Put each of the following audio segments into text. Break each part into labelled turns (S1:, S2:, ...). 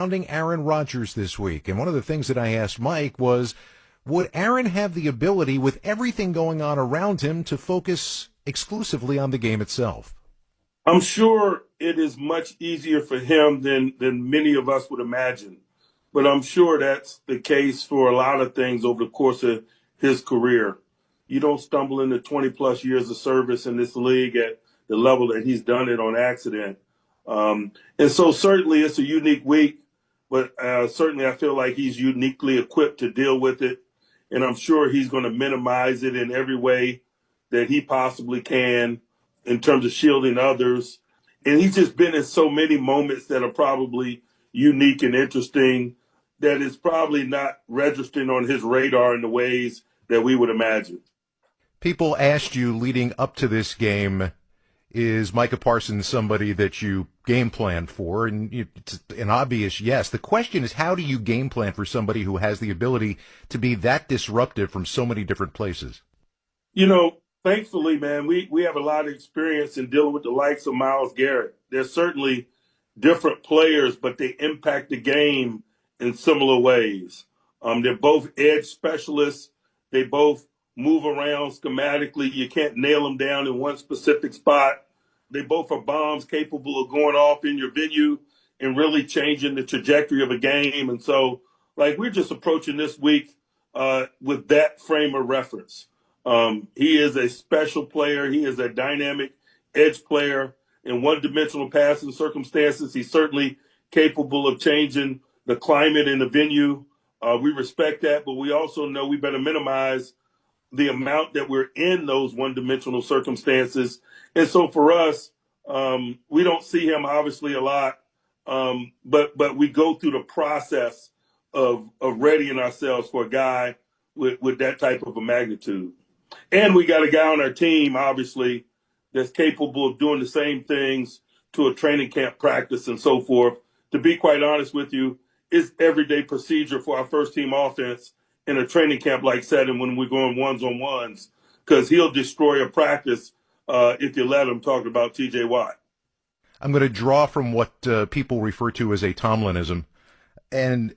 S1: surrounding Aaron Rodgers this week. And one of the things that I asked Mike was, would Aaron have the ability, with everything going on around him, to focus exclusively on the game itself?
S2: I'm sure it is much easier for him than many of us would imagine. But I'm sure that's the case for a lot of things over the course of his career. You don't stumble into 20-plus years of service in this league at the level that he's done it on accident. And so certainly it's a unique week, but certainly I feel like he's uniquely equipped to deal with it. And I'm sure he's going to minimize it in every way that he possibly can in terms of shielding others. And he's just been in so many moments that are probably unique and interesting that it's probably not registering on his radar in the ways that we would imagine.
S1: People asked you leading up to this game, is Micah Parsons somebody that you game plan for? And it's an obvious yes. The question is, how do you game plan for somebody who has the ability to be that disruptive from so many different places?
S2: You know, thankfully, man, we have a lot of experience in dealing with the likes of Myles Garrett. They're certainly different players, but they impact the game in similar ways. They're both edge specialists. They both move around schematically. You can't nail them down in one specific spot. They both are bombs capable of going off in your venue and really changing the trajectory of a game. And so, we're just approaching this week with that frame of reference. He is a special player. He is a dynamic edge player. In one-dimensional passing circumstances, he's certainly capable of changing the climate in the venue. We respect that, but we also know we better minimize the amount that we're in those one-dimensional circumstances. And so for us, we don't see him obviously a lot, but we go through the process of readying ourselves for a guy with that type of a magnitude. And we got a guy on our team, obviously, that's capable of doing the same things to a training camp practice and so forth. To be quite honest with you, it's everyday procedure for our first-team offense in a training camp-like setting when we're going ones-on-ones, because he'll destroy a practice if you let him, talk about T.J. Watt.
S1: I'm going to draw from what people refer to as a Tomlinism. And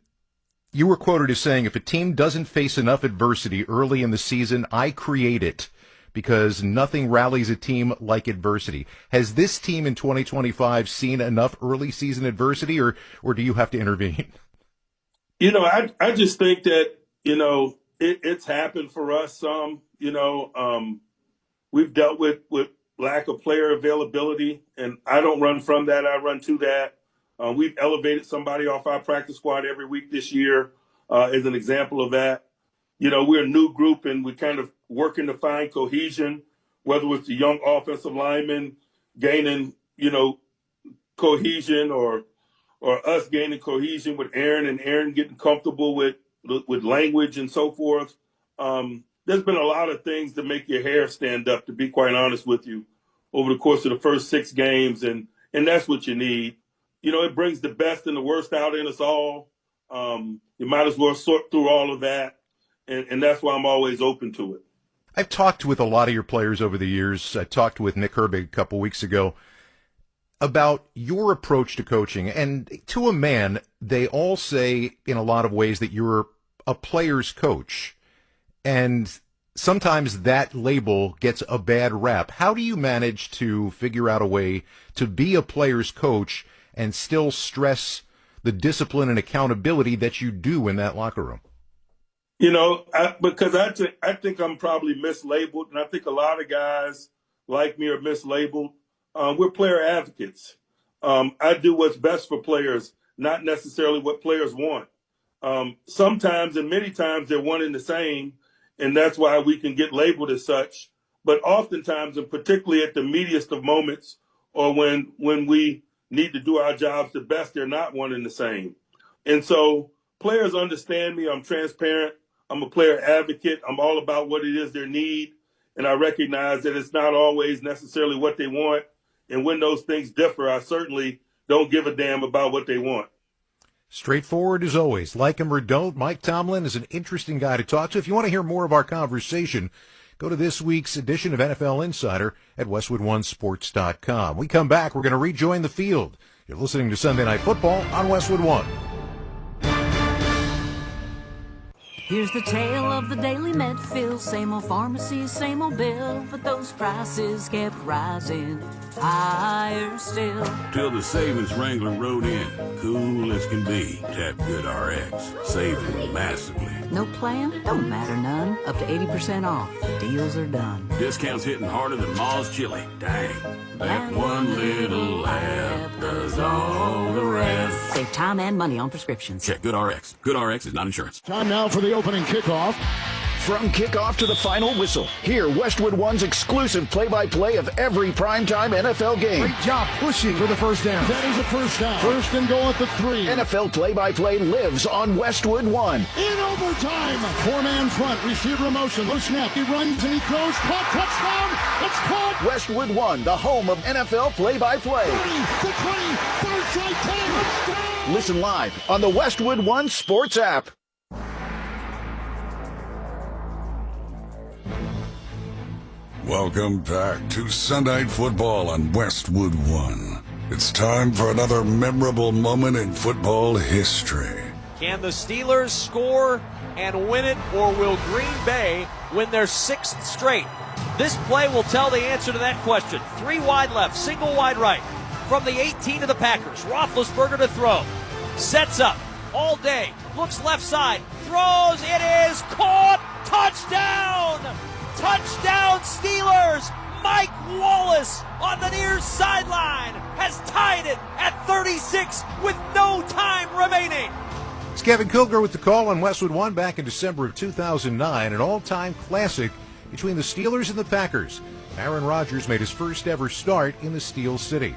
S1: you were quoted as saying, if a team doesn't face enough adversity early in the season, I create it, because nothing rallies a team like adversity. Has this team in 2025 seen enough early season adversity, or do you have to intervene?
S2: You know, I just think that, it's happened for us some. We've dealt with lack of player availability, and I don't run from that. I run to that. We've elevated somebody off our practice squad every week this year as an example of that. We're a new group, and we're kind of working to find cohesion, whether it's the young offensive linemen gaining, cohesion or us gaining cohesion with Aaron and Aaron getting comfortable with language and so forth. There's been a lot of things that make your hair stand up, to be quite honest with you, over the course of the first 6 games, and that's what you need. It brings the best and the worst out in us all. You might as well sort through all of that, and that's why I'm always open to it.
S1: I've talked with a lot of your players over the years. I talked with Nick Herbig a couple weeks ago about your approach to coaching. And to a man, they all say in a lot of ways that you're a player's coach. And sometimes that label gets a bad rap. How do you manage to figure out a way to be a player's coach and still stress the discipline and accountability that you do in that locker room?
S2: Because I think I'm probably mislabeled, and I think a lot of guys like me are mislabeled. We're player advocates. I do what's best for players, not necessarily what players want. Sometimes and many times they're one and the same, and that's why we can get labeled as such. But oftentimes, and particularly at the meatiest of moments, or when we need to do our jobs the best, they're not one and the same. And so players understand me. I'm transparent. I'm a player advocate. I'm all about what it is they need. And I recognize that it's not always necessarily what they want. And when those things differ, I certainly don't give a damn about what they want.
S1: Straightforward as always. Like him or don't, Mike Tomlin is an interesting guy to talk to. If you want to hear more of our conversation, go to this week's edition of NFL Insider at WestwoodOneSports.com. We come back, we're going to rejoin the field. You're listening to Sunday Night Football on Westwood One.
S3: Here's the tale of the daily med fill. Same old pharmacy, same old bill, but those prices kept rising higher still.
S4: Till the savings wrangler rode in, cool as can be. Tap Good RX, saving massively.
S3: No plan? Don't matter none. Up to 80% off. Deals are done.
S4: Discounts hitting harder than Ma's chili. Dang, that one little app does all the rest.
S3: Save time and money on prescriptions.
S4: Check Good RX. Good RX is not insurance.
S5: Time now for the opening kickoff.
S6: From kickoff to the final whistle, hear Westwood One's exclusive play-by-play of every primetime NFL game.
S5: Great job pushing for the first down. That is a first down. First and goal at the 3.
S6: NFL play-by-play lives on Westwood One.
S5: In overtime. 4-man front. Receiver motion. Low snap. He runs and he throws. Caught. Touchdown. It's caught.
S6: Westwood One, the home of NFL play-by-play.
S5: 30, the 20, third strike, 10. Touchdown.
S6: Listen live on the Westwood One Sports app.
S7: Welcome back to Sunday Night Football on Westwood One. It's time for another memorable moment in football history.
S8: Can the Steelers score and win it, or will Green Bay win their 6th straight? This play will tell the answer to that question. 3 wide left, single wide right. From the 18 of the Packers, Roethlisberger to throw. Sets up all day, looks left side, throws, it is caught, touchdown! Touchdown Steelers! Mike Wallace on the near sideline has tied it at 36 with no time remaining.
S1: It's Kevin Kilgore with the call on Westwood One back in December of 2009, an all-time classic between the Steelers and the Packers. Aaron Rodgers made his first ever start in the Steel City.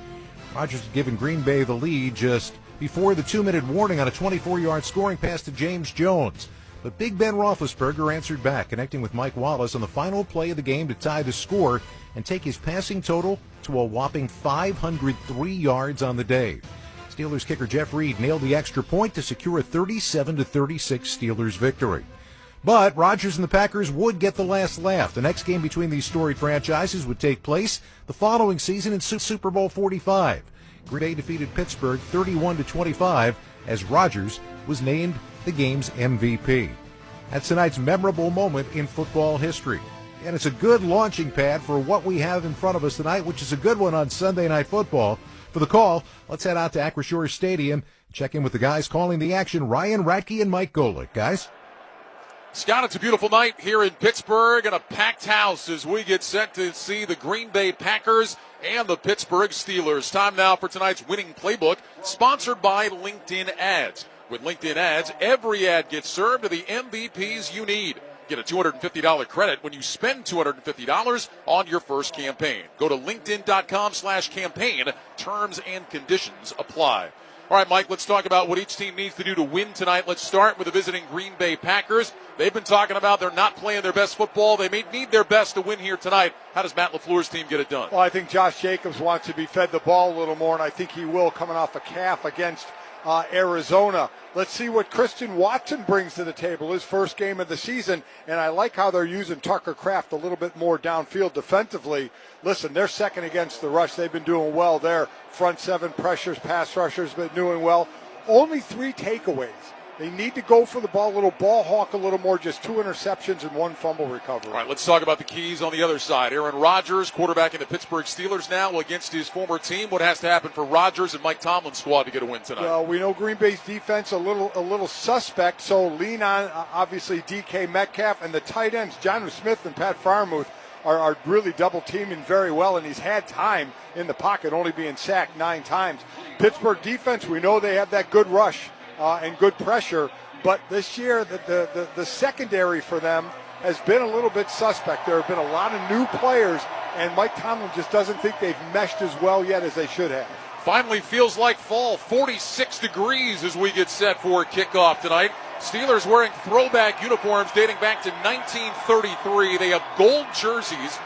S1: Rodgers had given Green Bay the lead just before the 2-minute warning on a 24-yard scoring pass to James Jones. But Big Ben Roethlisberger answered back, connecting with Mike Wallace on the final play of the game to tie the score and take his passing total to a whopping 503 yards on the day. Steelers kicker Jeff Reed nailed the extra point to secure a 37-36 Steelers victory. But Rodgers and the Packers would get the last laugh. The next game between these storied franchises would take place the following season in Super Bowl 45. Green Bay defeated Pittsburgh 31-25 as Rodgers was named the game's MVP. That's tonight's memorable moment in football history. And it's a good launching pad for what we have in front of us tonight, which is a good one on Sunday Night Football. For the call, let's head out to Acrisure Stadium, check in with the guys calling the action, Ryan Radke and Mike Golick. Guys?
S9: Scott, it's a beautiful night here in Pittsburgh and a packed house as we get set to see the Green Bay Packers and the Pittsburgh Steelers. Time now for tonight's winning playbook, sponsored by LinkedIn Ads. With LinkedIn Ads, every ad gets served to the MVPs you need. Get a $250 credit when you spend $250 on your first campaign. Go to linkedin.com/campaign. Terms and conditions apply. All right, Mike, let's talk about what each team needs to do to win tonight. Let's start with the visiting Green Bay Packers. They've been talking about they're not playing their best football. They may need their best to win here tonight. How does Matt LaFleur's team get it done?
S10: Well, I think Josh Jacobs wants to be fed the ball a little more, and I think he will, coming off a calf against Arizona. Let's see what Christian Watson brings to the table, his first game of the season, and I like how they're using Tucker Kraft a little bit more downfield defensively. Listen, they're second against the rush. They've been doing well there. Front seven pressures, pass rushers been doing well. Only 3 takeaways. They need to go for the ball a little, ball hawk a little more, just 2 interceptions and 1 fumble recovery.
S9: All right, let's talk about the keys on the other side. Aaron Rodgers, quarterback in the Pittsburgh Steelers now against his former team. What has to happen for Rodgers and Mike Tomlin's squad to get a win tonight?
S10: Well, we know Green Bay's defense a little suspect, so lean on, obviously, DK Metcalf and the tight ends, Jonnu Smith and Pat Freiermuth, are really double-teaming very well, and he's had time in the pocket, only being sacked 9 times. Pittsburgh defense, we know they have that good rush and good pressure, but this year the secondary for them has been a little bit suspect. There have been a lot of new players, and Mike Tomlin just doesn't think they've meshed as well yet as they should have.
S9: Finally feels like fall, 46 degrees as we get set for kickoff tonight. Steelers wearing throwback uniforms dating back to 1933. They have gold jerseys,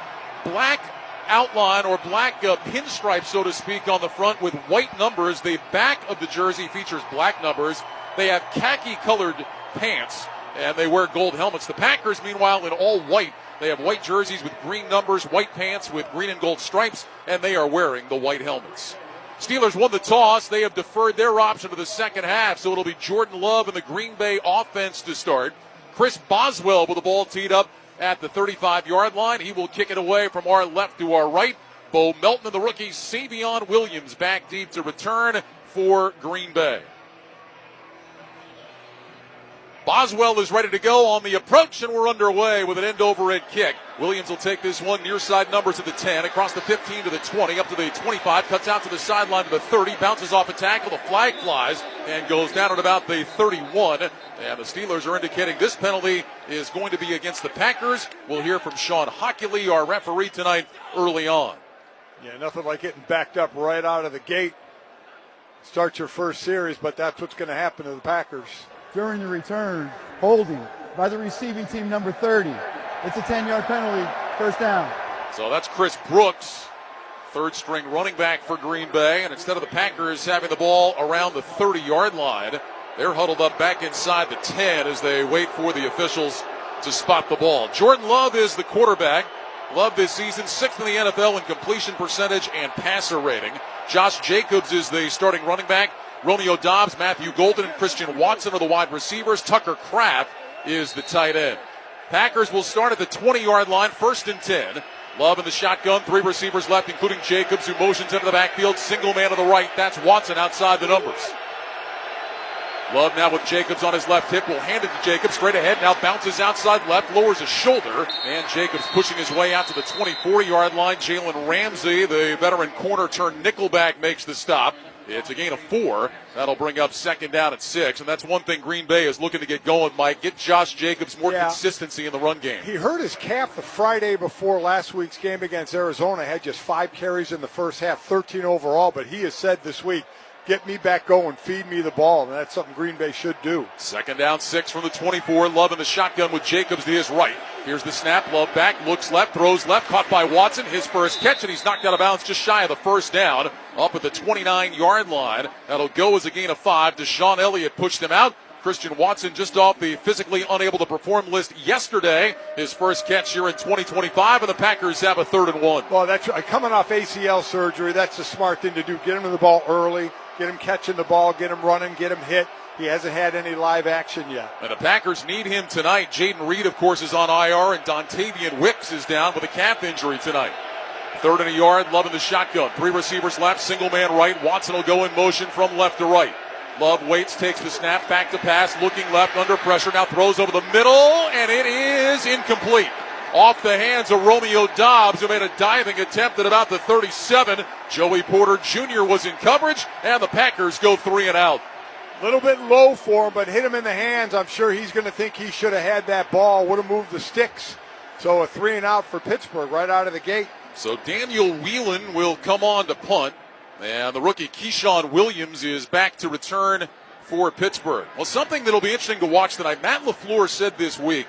S9: black outline or black pinstripe, so to speak, on the front with white numbers. The back of the jersey features black numbers. They have khaki-colored pants, and they wear gold helmets. The Packers, meanwhile, in all white. They have white jerseys with green numbers, white pants with green and gold stripes, and they are wearing the white helmets. Steelers won the toss. They have deferred their option to the second half, so it'll be Jordan Love and the Green Bay offense to start. Chris Boswell with the ball teed up at the 35-yard line. He will kick it away from our left to our right. Bo Melton and the rookie Savion Williams back deep to return for Green Bay. Boswell is ready to go on the approach, and we're underway with an end-over-end kick. Williams will take this one near side numbers to the 10, across the 15 to the 20, up to the 25, cuts out to the sideline to the 30, bounces off a tackle, the flag flies, and goes down at about the 31. And the Steelers are indicating this penalty is going to be against the Packers. We'll hear from Sean Hockley, our referee tonight, early on.
S10: Yeah, nothing like getting backed up right out of the gate. Start your first series, but that's what's going to happen to the Packers.
S11: During the return, holding by the receiving team, number 30. It's a 10-yard penalty, first down.
S9: So that's Chris Brooks, third-string running back for Green Bay. And instead of the Packers having the ball around the 30-yard line, they're huddled up back inside the 10 as they wait for the officials to spot the ball. Jordan Love is the quarterback. Love this season, 6th in the NFL in completion percentage and passer rating. Josh Jacobs is the starting running back. Romeo Doubs, Matthew Golden, and Christian Watson are the wide receivers. Tucker Kraft is the tight end. Packers will start at the 20-yard line, 1st and 10. Love in the shotgun, 3 receivers left, including Jacobs, who motions into the backfield. Single man to the right. That's Watson outside the numbers. Love now with Jacobs on his left hip. Will hand it to Jacobs straight ahead. Now bounces outside left, lowers his shoulder. And Jacobs pushing his way out to the 24-yard line. Jalen Ramsey, the veteran corner turned nickelback, makes the stop. It's a gain of 4. That'll bring up 2nd down at 6. And that's one thing Green Bay is looking to get going, Mike. Get Josh Jacobs more consistency in the run game.
S10: He hurt his calf the Friday before last week's game against Arizona. Had just 5 carries in the first half, 13 overall. But he has said this week, get me back going, feed me the ball. And that's something Green Bay should do.
S9: 2nd down, 6 from the 24. Love in the shotgun with Jacobs to his right. Here's the snap. Love back, looks left, throws left, caught by Watson. His first catch, and he's knocked out of bounds just shy of the first down, up at the 29-yard line. That'll go as a gain of 5. Deshaun Elliott pushed him out. Christian Watson just off the physically unable to perform list yesterday. His first catch here in 2025, and the Packers have a 3rd and 1.
S10: Well, that's coming off ACL surgery. That's the smart thing to do. Get him to the ball early, get him catching the ball, get him running, get him hit. He hasn't had any live action yet.
S9: And the Packers need him tonight. Jaden Reed, of course, is on IR, and Dontavian Wicks is down with a calf injury tonight. 3rd and a yard, Love in the shotgun. 3 receivers left, single man right. Watson will go in motion from left to right. Love waits, takes the snap, back to pass, looking left, under pressure, now throws over the middle, and it is incomplete. Off the hands of Romeo Doubs, who made a diving attempt at about the 37. Joey Porter Jr. was in coverage, and the Packers go 3 and out.
S10: A little bit low for him, but hit him in the hands. I'm sure he's going to think he should have had that ball, would have moved the sticks. So a 3 and out for Pittsburgh right out of the gate.
S9: So Daniel Whelan will come on to punt, and the rookie Keyshawn Williams is back to return for Pittsburgh. Well, something that'll be interesting to watch tonight, Matt LaFleur said this week,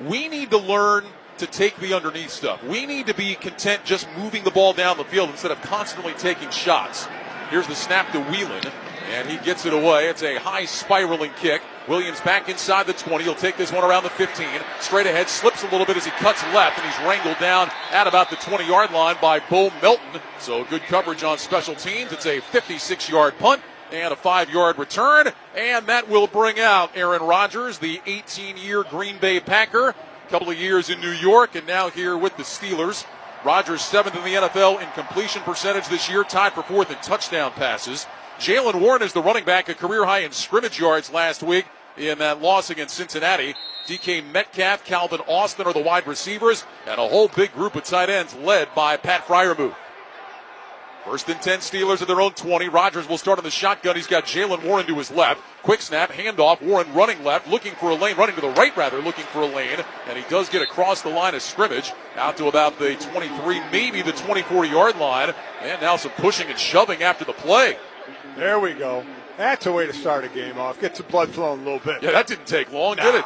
S9: we need to learn to take the underneath stuff. We need to be content just moving the ball down the field instead of constantly taking shots. Here's the snap to Whelan, and he gets it away. It's a high spiraling kick. Williams back inside the 20. He'll take this one around the 15. Straight ahead, slips a little bit as he cuts left, and he's wrangled down at about the 20-yard line by Bo Melton. So good coverage on special teams. It's a 56-yard punt and a 5-yard return, and that will bring out Aaron Rodgers, the 18-year Green Bay Packer. A couple of years in New York, and now here with the Steelers. Rodgers 7th in the NFL in completion percentage this year, tied for 4th in touchdown passes. Jalen Warren is the running back, a career high in scrimmage yards last week in that loss against Cincinnati. DK Metcalf, Calvin Austin are the wide receivers, and a whole big group of tight ends led by Pat Freiermuth. 1st and 10 Steelers at their own 20. Rodgers will start on the shotgun. He's got Jalen Warren to his left. Quick snap, handoff. Warren running left, looking for a lane, running to the right rather, looking for a lane. And he does get across the line of scrimmage out to about the 23, maybe the 24-yard line. And now some pushing and shoving after the play.
S10: There we go. That's a way to start a game off. Get some blood flowing a little bit.
S9: Yeah, that didn't take long, did it?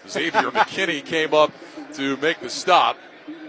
S9: Xavier McKinney came up to make the stop,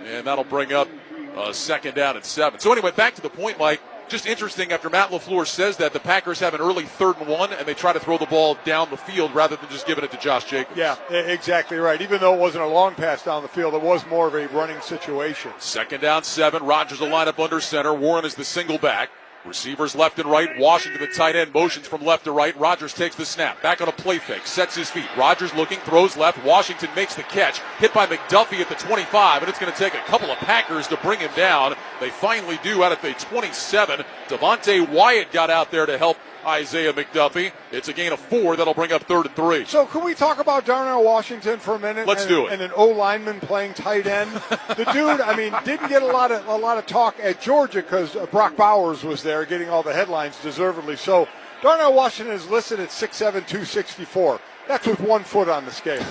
S9: and that'll bring up 2nd down and 7. So anyway, back to the point, Mike. Just interesting, after Matt LaFleur says that, the Packers have an early 3rd and 1, and they try to throw the ball down the field rather than just giving it to Josh Jacobs.
S10: Yeah, exactly right. Even though it wasn't a long pass down the field, it was more of a running situation.
S9: 2nd down, 7. Rodgers will line up under center. Warren is the single back. Receivers left and right. Washington, the tight end, motions from left to right. Rodgers takes the snap. Back on a play fake. Sets his feet. Rodgers looking, throws left. Washington makes the catch. Hit by McDuffie at the 25, and it's going to take a couple of Packers to bring him down. They finally do out at the 27. Devontae Wyatt got out there to help Isaiah McDuffie. It's a gain of 4. That'll bring up 3rd and 3.
S10: So can we talk about Darnell Washington for a minute?
S9: Let's do it.
S10: And an O-lineman playing tight end. The dude, I mean, didn't get a lot of talk at Georgia because Brock Bowers was there getting all the headlines, deservedly so. Darnell Washington is listed at 6'7", 264. That's with 1 foot on the scale.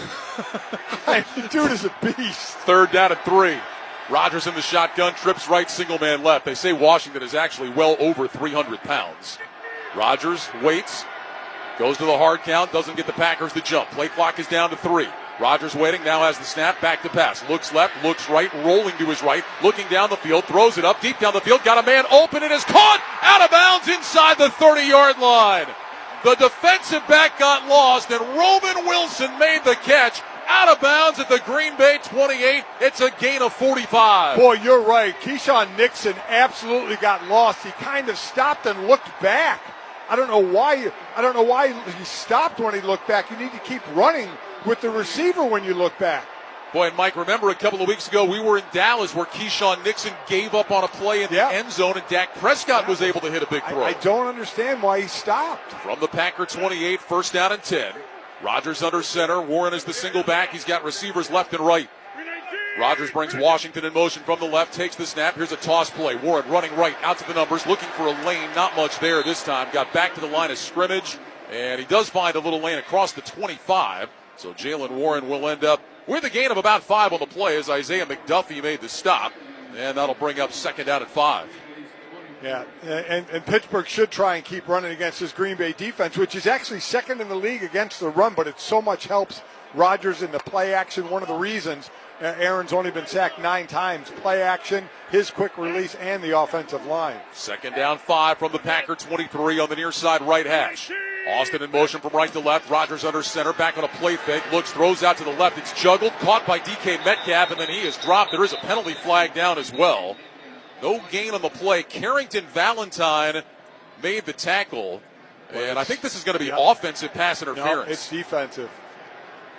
S10: The dude is a beast.
S9: 3rd down and 3. Rodgers in the shotgun, trips right, single man left. They say Washington is actually well over 300 pounds. Rodgers waits, goes to the hard count, doesn't get the Packers to jump. Play clock is down to 3. Rodgers waiting, now has the snap, back to pass. Looks left, looks right, rolling to his right, looking down the field, throws it up, deep down the field, got a man open, and is caught out of bounds inside the 30-yard line. The defensive back got lost, and Roman Wilson made the catch. Out of bounds at the Green Bay 28. It's a gain of 45.
S10: Boy, you're right. Keyshawn Nixon absolutely got lost. He kind of stopped and looked back. I don't know why he stopped when he looked back. You need to keep running with the receiver when you look back.
S9: Boy, and Mike, remember a couple of weeks ago we were in Dallas where Keyshawn Nixon gave up on a play in the end zone and Dak Prescott was able to hit a big throw.
S10: I don't understand why he stopped.
S9: From the Packer 28, 1st down and 10. Rodgers under center. Warren is the single back. He's got receivers left and right. Rodgers brings Washington in motion from the left, takes the snap. Here's a toss play. Warren running right out to the numbers, looking for a lane. Not much there this time. Got back to the line of scrimmage, and he does find a little lane across the 25. So Jalen Warren will end up with a gain of about 5 on the play as Isaiah McDuffie made the stop, and that'll bring up 2nd down and 5.
S10: Yeah, and Pittsburgh should try and keep running against this Green Bay defense, which is actually 2nd in the league against the run, but it so much helps Rodgers in the play action. One of the reasons Aaron's only been sacked 9 times. Play action, his quick release, and the offensive line.
S9: 2nd down 5 from the Packer 23 on the near side right hash. Austin in motion from right to left. Rodgers under center, back on a play fake. Looks, throws out to the left. It's juggled, caught by DK Metcalf, and then he is dropped. There is a penalty flag down as well. No gain on the play. Carrington Valentine made the tackle, and I think this is going to be offensive pass interference.
S10: No, it's defensive.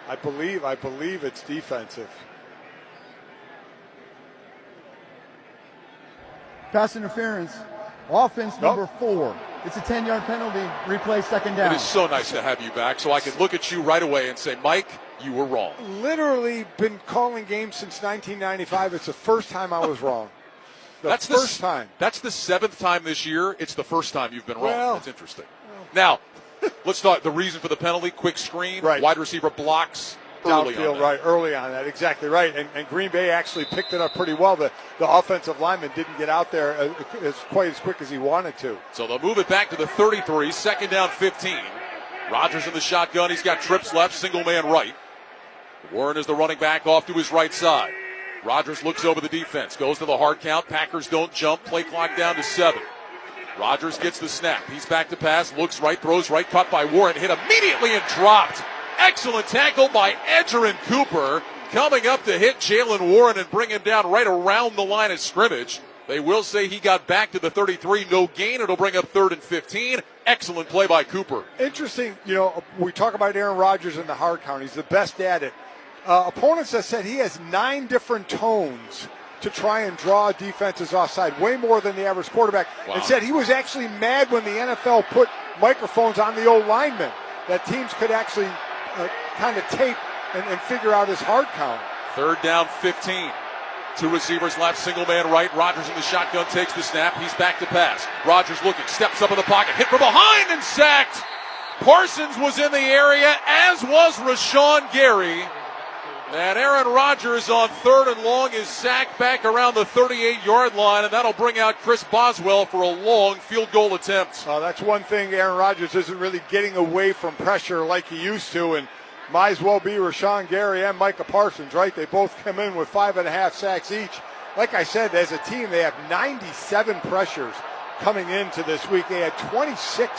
S10: I believe it's defensive.
S11: Pass interference. Offense number 4. It's a 10-yard penalty. Replay 2nd down.
S9: It is so nice to have you back so I can look at you right away and say, Mike, you were wrong.
S10: Literally been calling games since 1995. It's the first time I was wrong. That's the first time.
S9: That's the 7th time this year. It's the first time you've been wrong.
S10: Well,
S9: that's interesting. Now, let's talk the reason for the penalty. Quick screen.
S10: Right.
S9: Wide receiver blocks.
S10: Downfield, right, early on that. Exactly right. And Green Bay actually picked it up pretty well. The offensive lineman didn't get out there quite as quick as he wanted to.
S9: So they'll move it back to the 33, 2nd down 15. Rodgers in the shotgun. He's got trips left, single man right. Warren is the running back off to his right side. Rodgers looks over the defense, goes to the hard count. Packers don't jump. Play clock down to 7. Rodgers gets the snap. He's back to pass, looks right, throws right, caught by Warren, hit immediately and dropped. Excellent tackle by Edgerrin Cooper, coming up to hit Jalen Warren and bring him down right around the line of scrimmage. They will say he got back to the 33, no gain. It'll bring up 3rd and 15. Excellent play by Cooper.
S10: Interesting, we talk about Aaron Rodgers in the hard count. He's the best at it. Opponents have said he has 9 different tones to try and draw defenses offside, way more than the average quarterback.
S9: Wow.
S10: And said he was actually mad when the NFL put microphones on the old linemen, that teams could actually kind of tape and figure out his hard count.
S9: 3rd down 15. 2 receivers left, single man right. Rodgers in the shotgun takes the snap. He's back to pass. Rodgers looking, steps up in the pocket, hit from behind and sacked. Parsons was in the area, as was Rashawn Gary. And Aaron Rodgers on 3rd and long is sacked back around the 38-yard line, and that'll bring out Chris Boswell for a long field goal attempt.
S10: That's one thing. Aaron Rodgers isn't really getting away from pressure like he used to, and might as well be Rashawn Gary and Micah Parsons, right? They both come in with 5.5 sacks each. Like I said, as a team, they have 97 pressures coming into this week. They had 26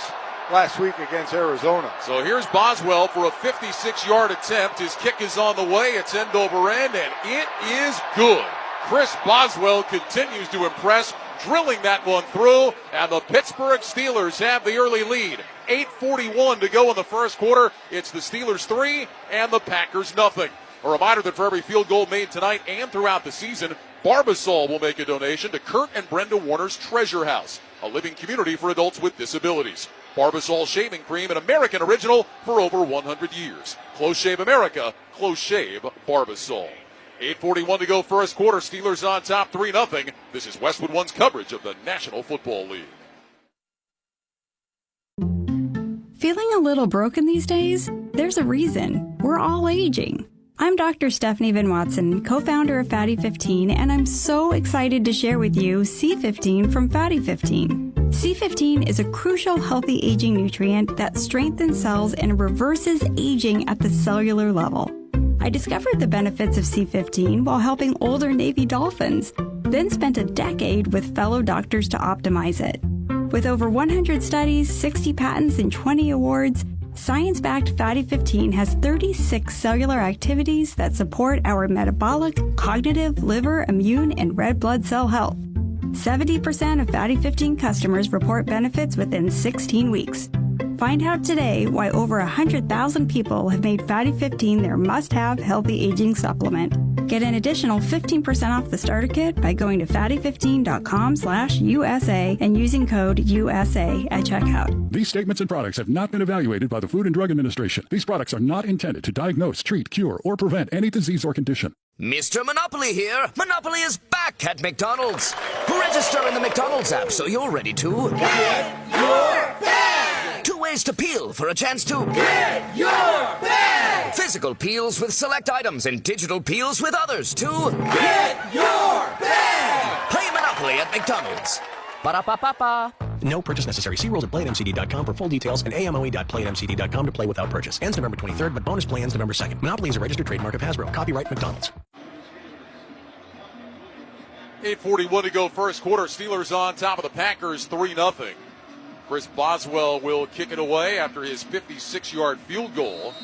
S10: last week against Arizona.
S9: So here's Boswell for a 56-yard attempt. His kick is on the way. It's end over end, and it is good. Chris Boswell continues to impress, drilling that one through, and the Pittsburgh Steelers have the early lead. 8:41 to go in the first quarter. It's the Steelers 3 and the Packers nothing. A reminder that for every field goal made tonight and throughout the season, Barbasol will make a donation to Kurt and Brenda Warner's Treasure House, a living community for adults with disabilities. Barbasol shaving cream, an American original for over 100 years. Close Shave America, Close Shave Barbasol. 8:41 to go first quarter. Steelers on top 3-0. This is Westwood One's coverage of the National Football League.
S12: Feeling a little broken these days? There's a reason. We're all aging. I'm Dr. Stephanie Van Watson, co-founder of Fatty 15, and I'm so excited to share with you C15 from Fatty 15. C15 is a crucial healthy aging nutrient that strengthens cells and reverses aging at the cellular level. I discovered the benefits of C15 while helping older Navy dolphins, then spent a decade with fellow doctors to optimize it. With over 100 studies, 60 patents, and 20 awards, science-backed Fatty 15 has 36 cellular activities that support our metabolic, cognitive, liver, immune, and red blood cell health. 70% of Fatty 15 customers report benefits within 16 weeks. Find out today why over 100,000 people have made Fatty 15 their must-have healthy aging supplement. Get an additional 15% off the starter kit by going to fatty15.com/USA and using code USA at checkout.
S13: These statements and products have not been evaluated by the Food and Drug Administration. These products are not intended to diagnose, treat, cure, or prevent any disease or condition.
S14: Mr. Monopoly here. Monopoly is back at McDonald's. Register in the McDonald's app so you're ready to get your bag. 2 ways to peel for a chance to get your bag. Physical peels with select items and digital peels with others to get your bag. Play Monopoly at McDonald's. Ba-da-ba-ba-ba.
S15: No purchase necessary. See rules at playatmcd.com for full details and amoe.playatmcd.com to play without purchase. Ends November 23rd, but bonus play ends November 2nd. Monopoly is a registered trademark of Hasbro. Copyright McDonald's.
S9: 8:41 to go first quarter. Steelers on top of the Packers 3-0. Chris Boswell will kick it away after his 56-yard field goal.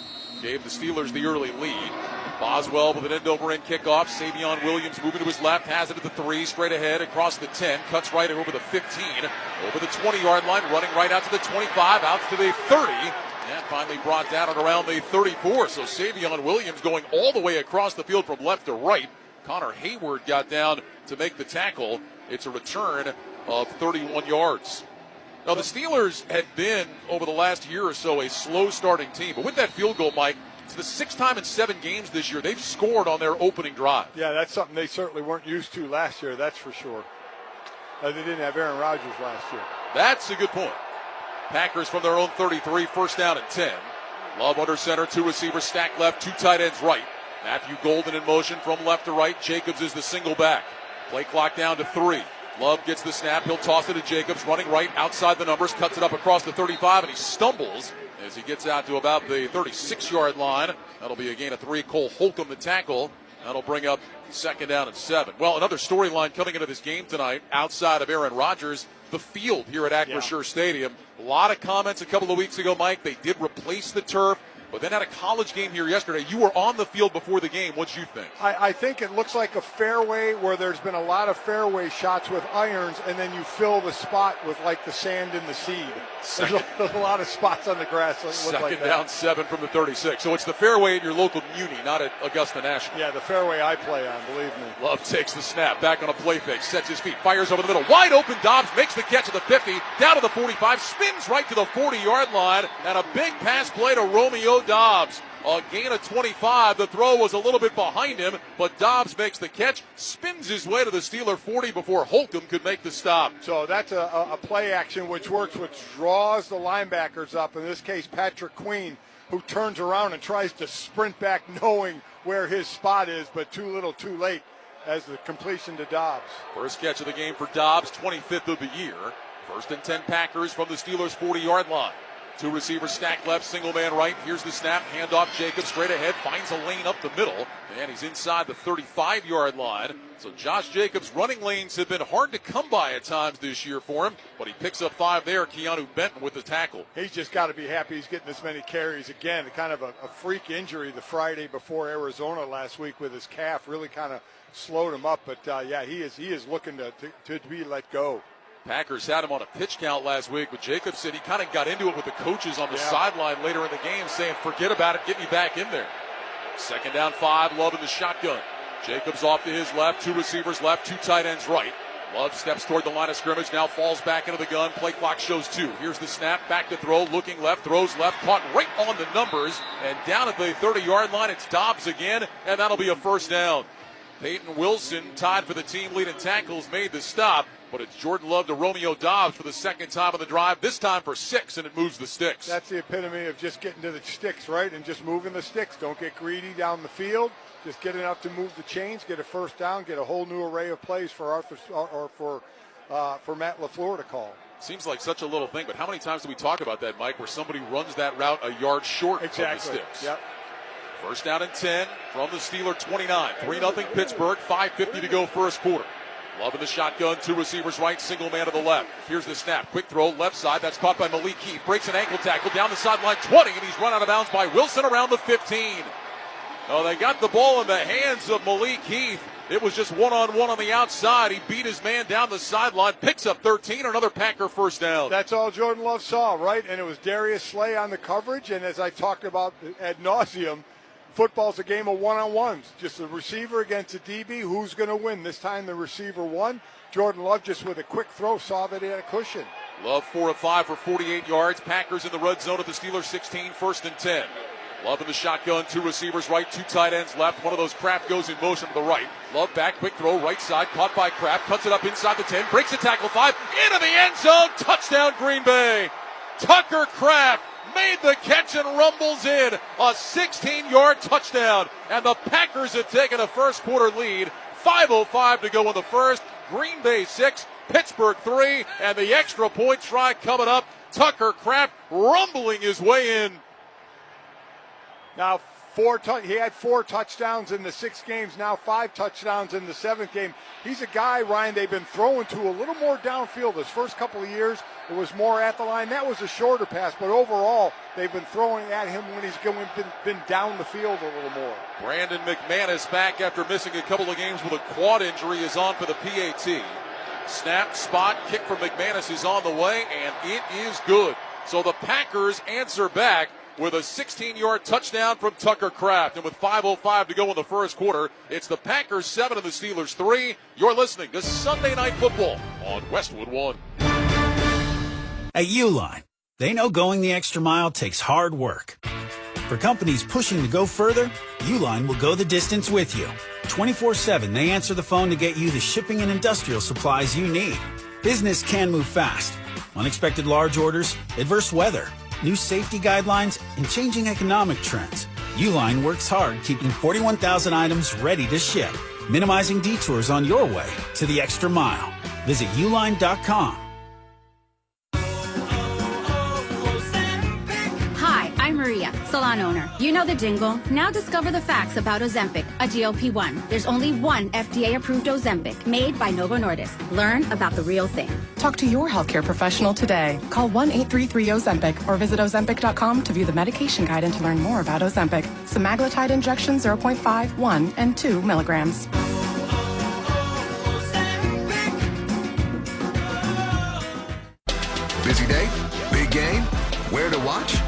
S9: Gave the Steelers the early lead. Boswell with an end-over-end kickoff. Savion Williams moving to his left, has it at the 3, straight ahead across the 10, cuts right over the 15, over the 20-yard line, running right out to the 25, out to the 30, and finally brought down at around the 34. So Savion Williams going all the way across the field from left to right. Connor Hayward got down to make the tackle. It's a return of 31 yards. Now, the Steelers had been, over the last year or so, a slow-starting team. But with that field goal, Mike, it's the 6th time in 7 games this year they've scored on their opening drive.
S10: Yeah, that's something they certainly weren't used to last year, that's for sure. They didn't have Aaron Rodgers last year.
S9: That's a good point. Packers from their own 33, first down and 10. Love under center, 2 receivers stacked left, 2 tight ends right. Matthew Golden in motion from left to right. Jacobs is the single back. Play clock down to 3. Love gets the snap. He'll toss it to Jacobs, running right outside the numbers, cuts it up across the 35, and he stumbles as he gets out to about the 36-yard line. That'll be a gain of 3. Cole Holcomb the tackle. That'll bring up 2nd down and 7. Well, another storyline coming into this game tonight, outside of Aaron Rodgers, the field here at Acrisure Stadium. A lot of comments a couple of weeks ago, Mike. They did replace the turf, but then had a college game here yesterday. You were on the field before the game. What'd you think?
S10: I think it looks like a fairway where there's been a lot of fairway shots with irons, and then you fill the spot with like the sand in the seed. There's a lot of spots on the grass that look like that.
S9: 2nd down 7 from the 36. So it's the fairway at your local Muni, not at Augusta National.
S10: Yeah, the fairway I play on, believe me.
S9: Love takes the snap, back on a play fake, sets his feet, fires over the middle. Wide open, Dobbs makes the catch at the 50, down to the 45, spins right to the 40-yard line, and a big pass play to Romeo Dobbs. A gain of 25. The throw was a little bit behind him, but Dobbs makes the catch, spins his way to the Steeler 40 before Holcomb could make the stop.
S10: So that's a play action which works, which draws the linebackers up. In this case, Patrick Queen, who turns around and tries to sprint back knowing where his spot is, but too little too late as the completion to Dobbs.
S9: First catch of the game for Dobbs, 25th of the year. 1st and 10 Packers from the Steelers' 40-yard line. Two receivers stacked left, single man right. Here's the snap, handoff. Jacobs straight ahead, finds a lane up the middle, and he's inside the 35-yard line. So Josh Jacobs' running lanes have been hard to come by at times this year for him, but he picks up 5 there. Keanu Benton with the tackle.
S10: He's just got to be happy he's getting this many carries. Again, kind of a freak injury the Friday before Arizona last week with his calf really kind of slowed him up. But, yeah, he is looking to be let go.
S9: Packers had him on a pitch count last week, but Jacobs said he kind of got into it with the coaches on the sideline later in the game, saying, forget about it, get me back in there. 2nd down 5, Love in the shotgun. Jacobs off to his left, 2 receivers left, 2 tight ends right. Love steps toward the line of scrimmage, now falls back into the gun. Play clock shows 2. Here's the snap, back to throw, looking left, throws left, caught right on the numbers, and down at the 30-yard line, it's Dobbs again, and that'll be a 1st down. Peyton Wilson, tied for the team lead in tackles, made the stop, but it's Jordan Love to Romeo Dobbs for the 2nd time on the drive, this time for 6, and it moves the sticks.
S10: That's the epitome of just getting to the sticks, right, and just moving the sticks. Don't get greedy down the field. Just get enough to move the chains, get a 1st down, get a whole new array of plays for Matt LaFleur to call.
S9: Seems like such a little thing, but how many times do we talk about that, Mike, where somebody runs that route a yard short of the sticks?
S10: Yep.
S9: 1st down and 10 from the Steeler 29. 3-0 Pittsburgh, 5:50 to go 1st quarter. Love in the shotgun, 2 receivers right, single man to the left. Here's the snap, quick throw, left side, that's caught by Malik Heath. Breaks an ankle tackle down the sideline, 20, and he's run out of bounds by Wilson around the 15. Oh, they got the ball in the hands of Malik Heath. It was just one-on-one on the outside. He beat his man down the sideline, picks up 13, another Packer 1st down.
S10: That's all Jordan Love saw, right? And it was Darius Slay on the coverage, and as I talked about ad nauseum, football's a game of one-on-ones. Just a receiver against a DB. Who's going to win? This time the receiver won. Jordan Love just with a quick throw saw that he had a cushion.
S9: Love 4 of 5 for 48 yards. Packers in the red zone at the Steelers 16, 1st and 10. Love in the shotgun, 2 receivers right, 2 tight ends left. One of those Kraft goes in motion to the right. Love back, quick throw, right side, caught by Kraft, cuts it up inside the 10, breaks the tackle 5, into the end zone, touchdown Green Bay. Tucker Kraft made the catch and rumbles in a 16-yard touchdown. And the Packers have taken a 1st quarter lead. 5:05 to go in the 1st. Green Bay 6, Pittsburgh 3, and the extra point try coming up. Tucker Kraft rumbling his way in.
S10: Now, he had 4 touchdowns in the 6 games, now 5 touchdowns in the 7th game. He's a guy, Ryan, they've been throwing to a little more downfield. His first couple of years, it was more at the line. That was a shorter pass, but overall, they've been throwing at him when he's been down the field a little more.
S9: Brandon McManus back after missing a couple of games with a quad injury is on for the PAT. Snap, spot, kick from McManus is on the way, and it is good. So the Packers answer back with a 16-yard touchdown from Tucker Kraft. And with 5:05 to go in the 1st quarter, it's the Packers 7 and the Steelers 3. You're listening to Sunday Night Football on Westwood One.
S16: At Uline, they know going the extra mile takes hard work. For companies pushing to go further, Uline will go the distance with you. 24/7, they answer the phone to get you the shipping and industrial supplies you need. Business can move fast. Unexpected large orders, adverse weather, new safety guidelines, and changing economic trends. Uline works hard keeping 41,000 items ready to ship, minimizing detours on your way to the extra mile. Visit uline.com.
S17: Hi, I'm Maria, salon owner. You know the jingle. Now discover the facts about Ozempic, a GLP-1. There's only one FDA-approved Ozempic made by Novo Nordisk. Learn about the real thing.
S18: Talk to your healthcare professional today. Call 1-833-OZEMPIC or visit Ozempic.com to view the medication guide and to learn more about Ozempic. Semaglutide injection 0.5, 1, and 2 milligrams.
S19: Busy day? Big game? Where to watch?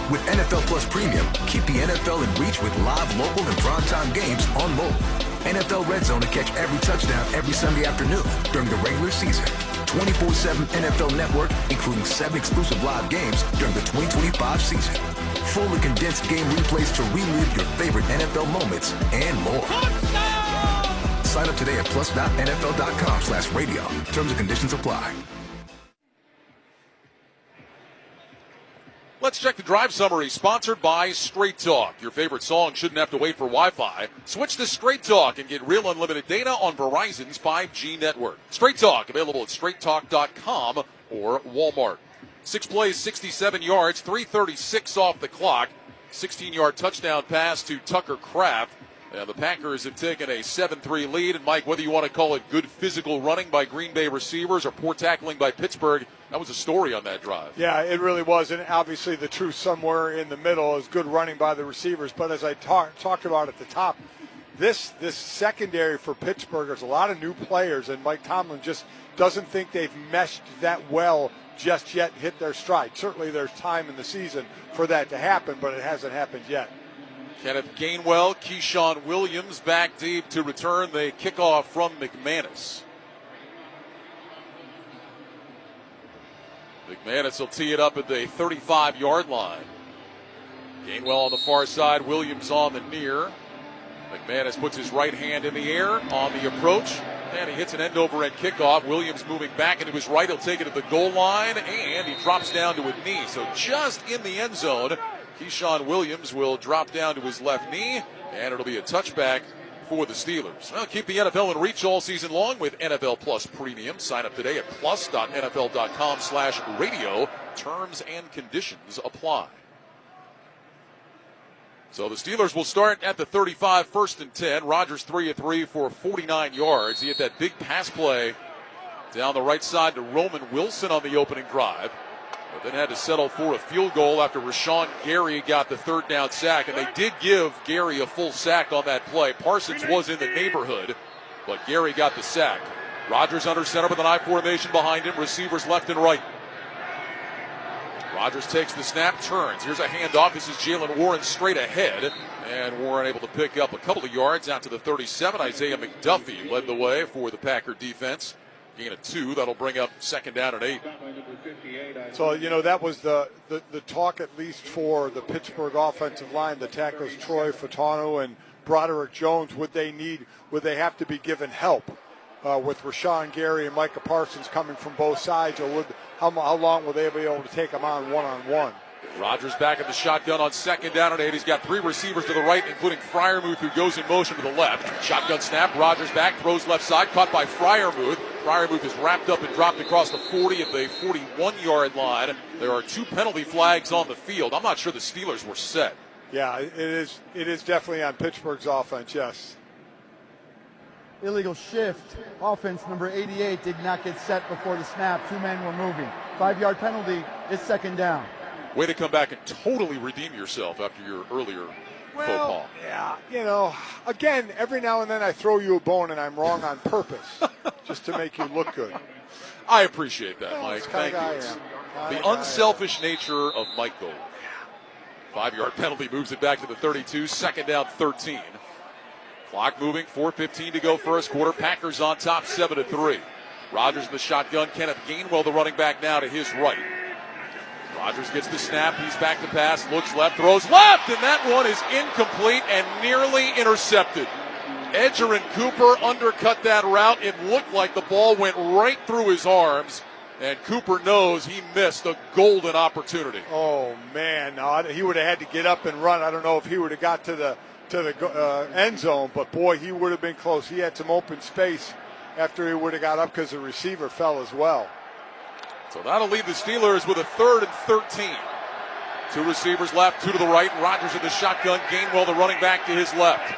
S19: With NFL Plus Premium, keep the NFL in reach with live, local, and primetime games on mobile. NFL Red Zone to catch every touchdown every Sunday afternoon during the regular season. 24/7 NFL Network, including 7 exclusive live games during the 2025 season. Full and condensed game replays to relive your favorite NFL moments and more. Sign up today at plus.nfl.com/radio. Terms and conditions apply.
S9: Let's check the drive summary, sponsored by Straight Talk. Your favorite song shouldn't have to wait for Wi-Fi. Switch to Straight Talk and get real unlimited data on Verizon's 5G network. Straight Talk, available at straighttalk.com or Walmart. 6 plays, 67 yards, 3:36 off the clock. 16-yard touchdown pass to Tucker Kraft. The Packers have taken a 7-3 lead. And, Mike, whether you want to call it good physical running by Green Bay receivers or poor tackling by Pittsburgh, that was a story on that drive.
S10: Yeah, it really was. And obviously the truth somewhere in the middle is good running by the receivers. But as I talked about at the top, this secondary for Pittsburgh, there's a lot of new players, and Mike Tomlin just doesn't think they've meshed that well just yet, hit their stride. Certainly there's time in the season for that to happen, but it hasn't happened yet.
S9: Kenneth Gainwell, Keyshawn Williams back deep to return the kickoff from McManus. McManus will tee it up at the 35-yard line. Gainwell on the far side, Williams on the near. McManus puts his right hand in the air on the approach, and he hits an end-over-end kickoff. Williams moving back into his right. He'll take it to the goal line, and he drops down to a knee. So just in the end zone, Keyshawn Williams will drop down to his left knee, and it'll be a touchback for the Steelers. Well, keep the NFL in reach all season long with NFL Plus Premium. Sign up today at plus.nfl.com/radio. Terms and conditions apply. So the Steelers will start at the 35, 1st and 10. Rodgers 3 of 3 for 49 yards. He had that big pass play down the right side to Roman Wilson on the opening drive, but then had to settle for a field goal after Rashawn Gary got the 3rd down sack, and they did give Gary a full sack on that play. Parsons was in the neighborhood, but Gary got the sack. Rodgers under center with an I formation behind him, receivers left and right. Rodgers takes the snap, turns. Here's a handoff. This is Jalen Warren straight ahead, and Warren able to pick up a couple of yards out to the 37. Isaiah McDuffie led the way for the Packer defense. Gain of 2. That'll bring up 2nd down and 8.
S10: So, that was the talk, at least for the Pittsburgh offensive line, the tackles Troy Fatano and Broderick Jones. Would they have to be given help with Rashawn Gary and Micah Parsons coming from both sides, or how long will they be able to take them on one-on-one?
S9: Rodgers back at the shotgun on 2nd down and 8. He's got 3 receivers to the right, including Freiermuth, who goes in motion to the left. Shotgun snap. Rodgers back, throws left side, caught by Freiermuth. Freiermuth is wrapped up and dropped across the 40 at the 41-yard line. There are 2 penalty flags on the field. I'm not sure the Steelers were set.
S10: Yeah, it is definitely on Pittsburgh's offense, yes.
S11: Illegal shift. Offense number 88 did not get set before the snap. 2 men were moving. 5-yard penalty. It's 2nd down.
S9: Way to come back and totally redeem yourself after your earlier faux pas.
S10: Yeah, again, every now and then I throw you a bone and I'm wrong on purpose just to make you look good.
S9: I appreciate that, Mike. Thank you. The unselfish nature of Mike Gold. 5-yard penalty moves it back to the 32. 2nd down, 13. Clock moving, 4:15 to go first quarter. Packers on top, 7-3. Rodgers in the shotgun. Kenneth Gainwell, the running back, now to his right. Rodgers gets the snap. He's back to pass. Looks left, throws left, and that one is incomplete and nearly intercepted. Edger and Cooper undercut that route. It looked like the ball went right through his arms, and Cooper knows he missed a golden opportunity.
S10: Oh, man. No, he would have had to get up and run. I don't know if he would have got to the end zone, but boy, he would have been close. He had some open space after he would have got up because the receiver fell as well.
S9: So that'll leave the Steelers with a 3rd and 13. 2 receivers left, 2 to the right. Rodgers in the shotgun. Gainwell, the running back, to his left.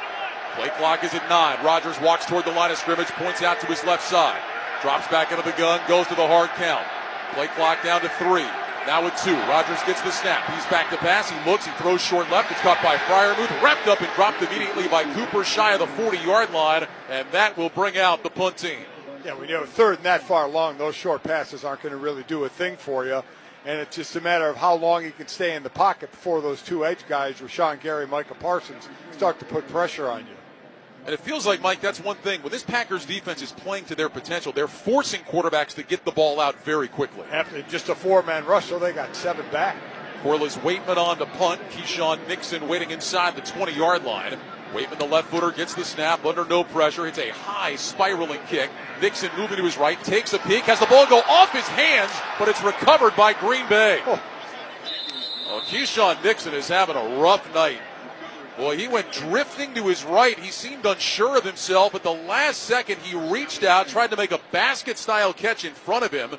S9: Play clock is at 9. Rodgers walks toward the line of scrimmage, points out to his left side. Drops back into the gun, goes to the hard count. Play clock down to 3. Now with 2. Rodgers gets the snap. He's back to pass. He looks. He throws short left. It's caught by Freiermuth. Wrapped up and dropped immediately by Cooper, shy of the 40-yard line. And that will bring out the punt team.
S10: Yeah, when you have a 3rd and that far long, those short passes aren't going to really do a thing for you. And it's just a matter of how long he can stay in the pocket before those 2 edge guys, Rashawn Gary and Micah Parsons, start to put pressure on you.
S9: And it feels like, Mike, that's one thing. When this Packers defense is playing to their potential, they're forcing quarterbacks to get the ball out very quickly.
S10: After just a 4-man rush, so they got 7 back.
S9: Corliss Waitman on to punt. Keyshawn Nixon waiting inside the 20-yard line. Waitman, the left footer, gets the snap under no pressure. It's a high spiraling kick. Nixon moving to his right, takes a peek, has the ball go off his hands, but it's recovered by Green Bay. Oh, Keyshawn Nixon is having a rough night. Boy, he went drifting to his right. He seemed unsure of himself. At the last second, he reached out, tried to make a basket-style catch in front of him,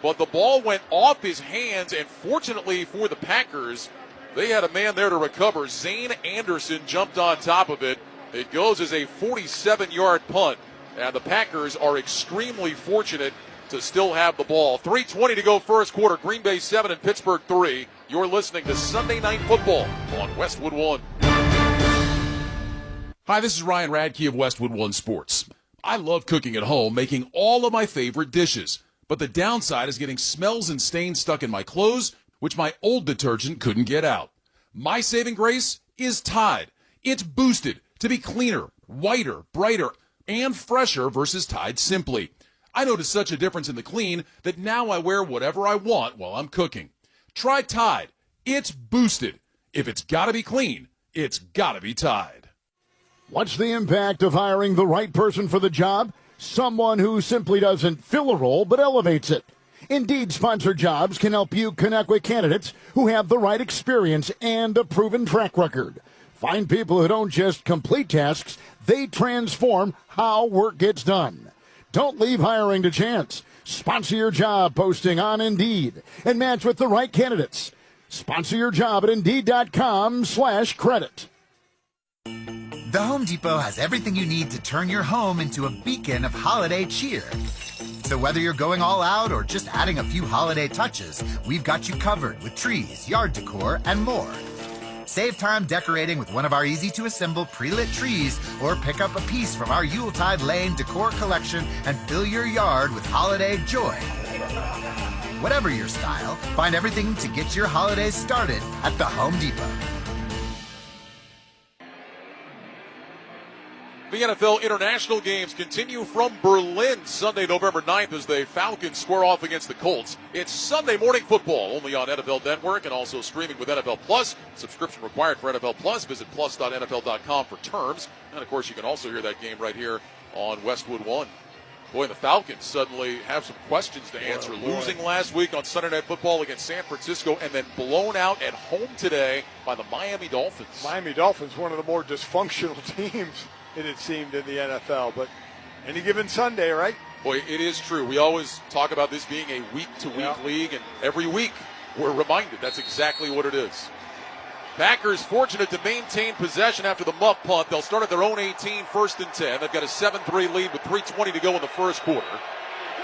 S9: but the ball went off his hands, and fortunately for the Packers, they had a man there to recover. Zane Anderson jumped on top of it. It goes as a 47-yard punt, and the Packers are extremely fortunate to still have the ball. 3:20 to go first quarter. Green Bay 7 and Pittsburgh 3. You're listening to Sunday Night Football on Westwood One.
S20: Hi, this is Ryan Radke of Westwood One Sports. I love cooking at home, making all of my favorite dishes. But the downside is getting smells and stains stuck in my clothes, which my old detergent couldn't get out. My saving grace is Tide. It's boosted to be cleaner, whiter, brighter, and fresher versus Tide Simply. I noticed such a difference in the clean that now I wear whatever I want while I'm cooking. Try Tide. It's boosted. If it's gotta be clean, it's gotta be Tide.
S5: What's the impact of hiring the right person for the job? Someone who simply doesn't fill a role but elevates it. Indeed sponsored jobs can help you connect with candidates who have the right experience and a proven track record. Find people who don't just complete tasks, they transform how work gets done. Don't leave hiring to chance. Sponsor your job posting on Indeed and match with the right candidates. Sponsor your job at Indeed.com/credit.
S21: The Home Depot has everything you need to turn your home into a beacon of holiday cheer. So whether you're going all out or just adding a few holiday touches, we've got you covered with trees, yard decor, and more. Save time decorating with one of our easy-to-assemble pre-lit trees, or pick up a piece from our Yuletide Lane decor collection and fill your yard with holiday joy. Whatever your style, find everything to get your holidays started at the Home Depot.
S9: The NFL international games continue from Berlin Sunday, November 9th, as the Falcons square off against the Colts. It's Sunday morning football, only on NFL Network and also streaming with NFL Plus. Subscription required for NFL Plus. Visit plus.nfl.com for terms. And, of course, you can also hear that game right here on Westwood One. Boy, the Falcons suddenly have some questions to answer. Losing last week on Sunday Night Football against San Francisco and then blown out at home today by the Miami Dolphins.
S10: Miami Dolphins, one of the more dysfunctional teams, it seemed, in the NFL. But any given Sunday, right?
S9: Boy, it is true. We always talk about this being a week-to-week league, and every week we're reminded that's exactly what it is. Packers fortunate to maintain possession after the muff punt. They'll start at their own 18, 1st and 10. They've got a 7-3 lead with 3:20 to go in the first quarter.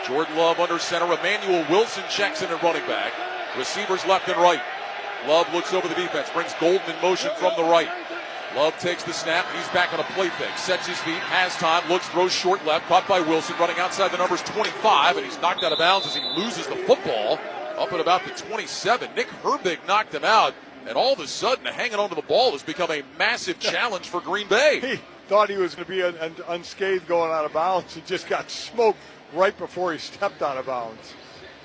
S9: Jordan Love under center. Emmanuel Wilson checks in at running back. Receivers left and right. Love looks over the defense, brings Golden in motion from the right. Love takes the snap. He's back on a play fake. Sets his feet, has time, looks, throws short left. Caught by Wilson, running outside the numbers 25, and he's knocked out of bounds as he loses the football up at about the 27. Nick Herbig knocked him out, and all of a sudden, hanging onto the ball has become a massive challenge for Green Bay.
S10: He thought he was going to be unscathed going out of bounds. He just got smoked right before he stepped out of bounds.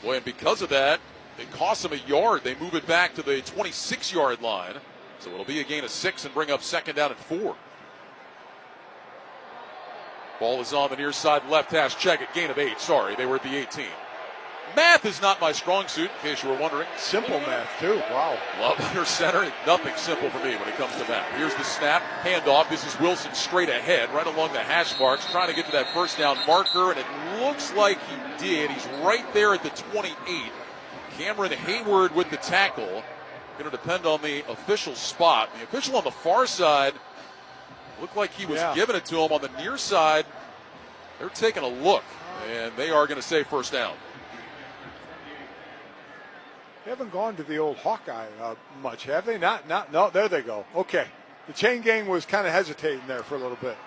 S9: Boy, and because of that, it cost him a yard. They move it back to the 26-yard line. So it'll be a gain of 6 and bring up 2nd down and 4. Ball is on the near side left hash. Check it. Gain of 8. Sorry, they were at the 18. Math is not my strong suit, in case you were wondering.
S10: Simple math, too. Wow.
S9: Love under center. Nothing simple for me when it comes to math. Here's the snap. Handoff. This is Wilson straight ahead, right along the hash marks, trying to get to that first down marker, and it looks like he did. He's right there at the 28. Cameron Hayward with the tackle. Going to depend on the official spot. The official on the far side looked like he was giving it to him. On the near side, they're taking a look, and they are going to say first down.
S10: They haven't gone to the old Hawkeye much, have they? Not. No, there they go. Okay. The chain gang was kind of hesitating there for a little bit.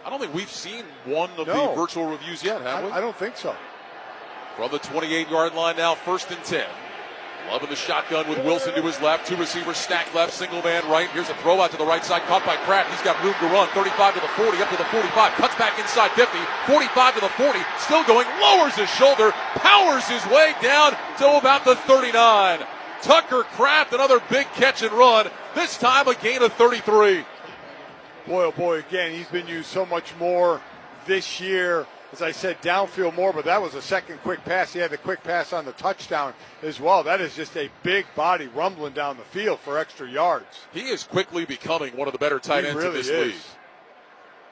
S9: I don't think we've seen one of the virtual reviews yet, have we?
S10: I don't think so.
S9: From the 28-yard line now, 1st and 10. Love in the shotgun with Wilson to his left. 2 receivers stacked left, single man right. Here's a throw out to the right side, caught by Kraft. He's got room to run. 35 to the 40, up to the 45. Cuts back inside 50. 45 to the 40. Still going. Lowers his shoulder. Powers his way down to about the 39. Tucker Kraft, another big catch and run. This time a gain of 33.
S10: Boy, oh boy, again, he's been used so much more this year. As I said, downfield more, but that was a second quick pass. He had the quick pass on the touchdown as well. That is just a big body rumbling down the field for extra yards.
S9: He is quickly becoming one of the better tight ends in this league.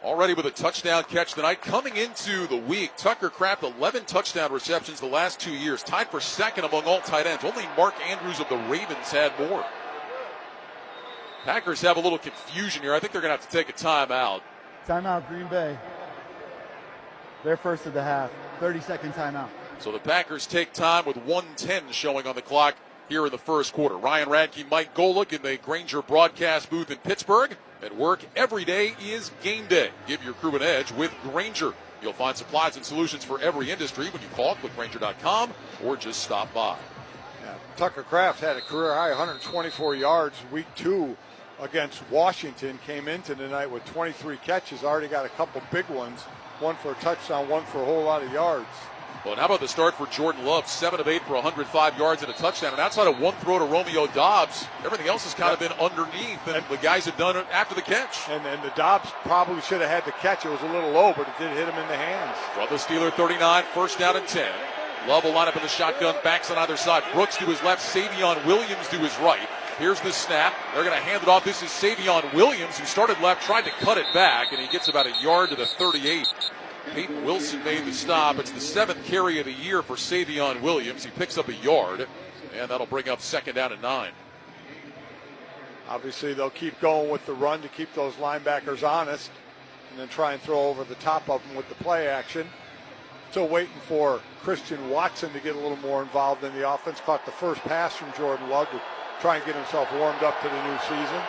S9: already with a touchdown catch tonight. Coming into the week, Tucker Kraft, 11 touchdown receptions the last 2 years, tied for second among all tight ends. Only Mark Andrews of the Ravens had more. Packers have a little confusion here. I think they're going to have to take a timeout.
S11: Timeout, Green Bay. They're first of the half. 30-second timeout.
S9: So the Packers take time with 1:10 showing on the clock here in the first quarter. Ryan Radke, Mike Golick in the Grainger broadcast booth in Pittsburgh. At work, every day is game day. Give your crew an edge with Grainger. You'll find supplies and solutions for every industry when you call clickgrainger.com or just stop by.
S10: Yeah, Tucker Kraft had a career high 124 yards week 2 against Washington. Came into tonight with 23 catches. Already got a couple big ones. One for a touchdown, one for a whole lot of yards.
S9: Well, and how about the start for Jordan Love? 7 of 8 for 105 yards and a touchdown. And outside of one throw to Romeo Doubs, everything else has kind of been underneath, and the guys have done it after the catch.
S10: And the Doubs probably should have had the catch. It was a little low, but it did hit him in the hands.
S9: From the Steeler 39, first down and 10. Love will line up in the shotgun, backs on either side. Brooks to his left, Savion Williams to his right. Here's the snap. They're going to hand it off. This is Savion Williams, who started left, tried to cut it back, and he gets about a yard to the 38. Peyton Wilson made the stop. It's the 7th carry of the year for Savion Williams. He picks up a yard, and that'll bring up second down and 9.
S10: Obviously, they'll keep going with the run to keep those linebackers honest, and then try and throw over the top of them with the play action. Still waiting for Christian Watson to get a little more involved in the offense. Caught the first pass from Jordan Love to try and get himself warmed up to the new season.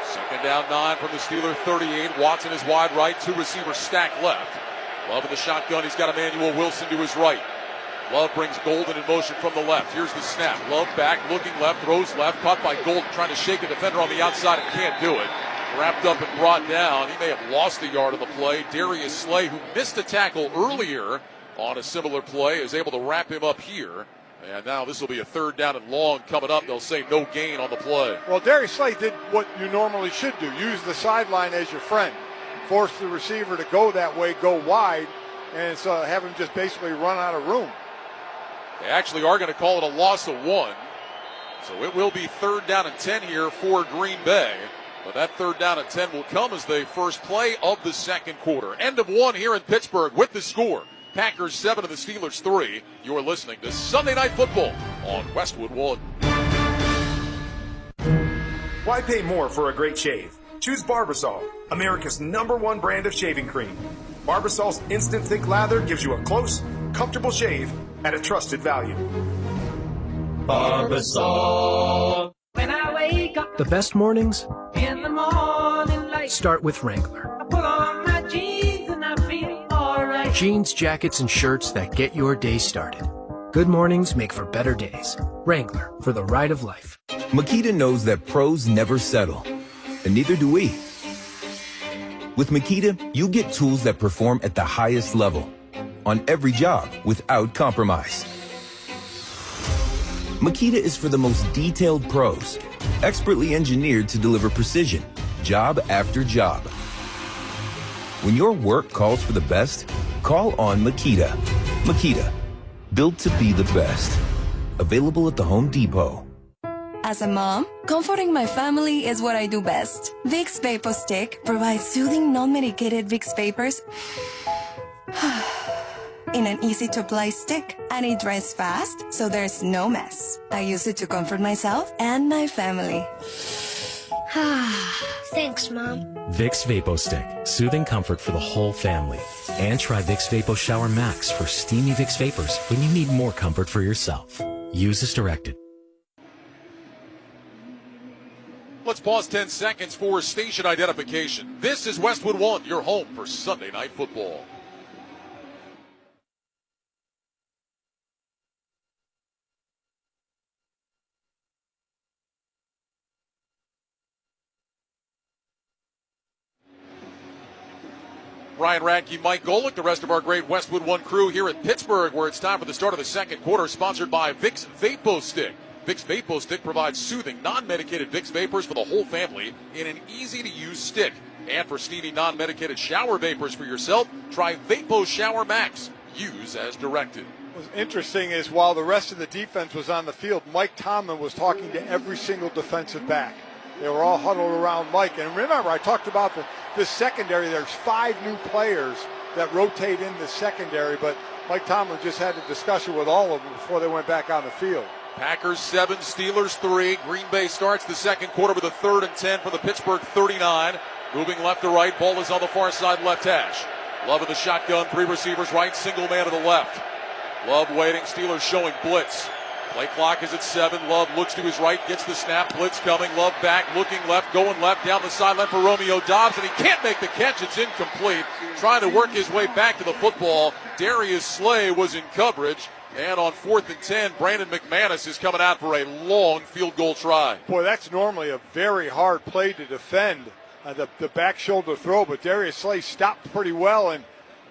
S9: Second down 9 from the Steeler 38. Watson is wide right, 2 receivers stacked left. Love in the shotgun. He's got Emmanuel Wilson to his right. Love brings Golden in motion from the left. Here's the snap. Love back, looking left, throws left, caught by Golden, trying to shake a defender on the outside and can't do it. Wrapped up and brought down. He may have lost a yard on the play. Darius Slay, who missed a tackle earlier on a similar play, is able to wrap him up here. And now this will be a third down and long coming up. They'll say no gain on the play.
S10: Well, Darius Slay did what you normally should do. Use the sideline as your friend. Force the receiver to go that way, go wide, and have him just basically run out of room.
S9: They actually are going to call it a loss of 1. So it will be third down and 10 here for Green Bay. But that third down and 10 will come as the first play of the second quarter. End of 1 here in Pittsburgh with the score. Packers 7 and the Steelers 3. You're listening to Sunday Night Football on Westwood One.
S2: Why pay more for a great shave? Choose Barbasol, America's #1 brand of shaving cream. Barbasol's instant thick lather gives you a close, comfortable shave at a trusted value.
S22: Barbasol. When I wake up
S15: The best mornings
S22: in the morning light,
S15: start with Wrangler.
S22: I put on my jeans and I feel alright.
S15: Jeans, jackets, and shirts that get your day started. Good mornings make for better days. Wrangler, for the ride of life.
S23: Makita knows that pros never settle, and neither do we. With Makita, you get tools that perform at the highest level on every job without compromise. Makita is for the most detailed pros, expertly engineered to deliver precision, job after job. When your work calls for the best, call on Makita. Makita, built to be the best. Available at the Home Depot.
S24: As a mom, comforting my family is what I do best. Vicks Vapor Stick provides soothing, non-medicated Vicks Vapors in an easy-to-apply stick, and it dries fast, so there's no mess. I use it to comfort myself and my family.
S25: Thanks, Mom.
S15: Vicks Vapo Stick, soothing comfort for the whole family. And try Vicks Vapo Shower Max for steamy Vicks Vapors when you need more comfort for yourself. Use as directed.
S9: Let's pause 10 seconds for station identification. This is Westwood One, your home for Sunday Night Football. Ryan Radke, Mike Golick, the rest of our great Westwood One crew here in Pittsburgh, where it's time for the start of the second quarter, sponsored by Vicks Vapo Stick. Vicks Vapo Stick provides soothing, non-medicated Vicks Vapors for the whole family in an easy-to-use stick. And for steamy, non-medicated shower vapors for yourself, try Vapo Shower Max. Use as directed.
S10: What's interesting is while the rest of the defense was on the field, Mike Tomlin was talking to every single defensive back. They were all huddled around Mike. And remember, I talked about this secondary, there's 5 new players that rotate in the secondary, but Mike Tomlin just had a discussion with all of them before they went back on the field.
S9: Packers 7, Steelers 3. Green Bay starts the second quarter with a 3rd and 10 for the Pittsburgh 39. Moving left to right, ball is on the far side left hash. Love in the shotgun, 3 receivers right, single man to the left. Love waiting, Steelers showing blitz. Play clock is at 7. Love looks to his right, gets the snap, blitz coming. Love back, looking left, going left, down the sideline for Romeo Doubs, and he can't make the catch. It's incomplete. Trying to work his way back to the football. Darius Slay was in coverage. And on 4th and 10, Brandon McManus is coming out for a long field goal try.
S10: Boy, that's normally a very hard play to defend, the back shoulder throw, but Darius Slay stopped pretty well and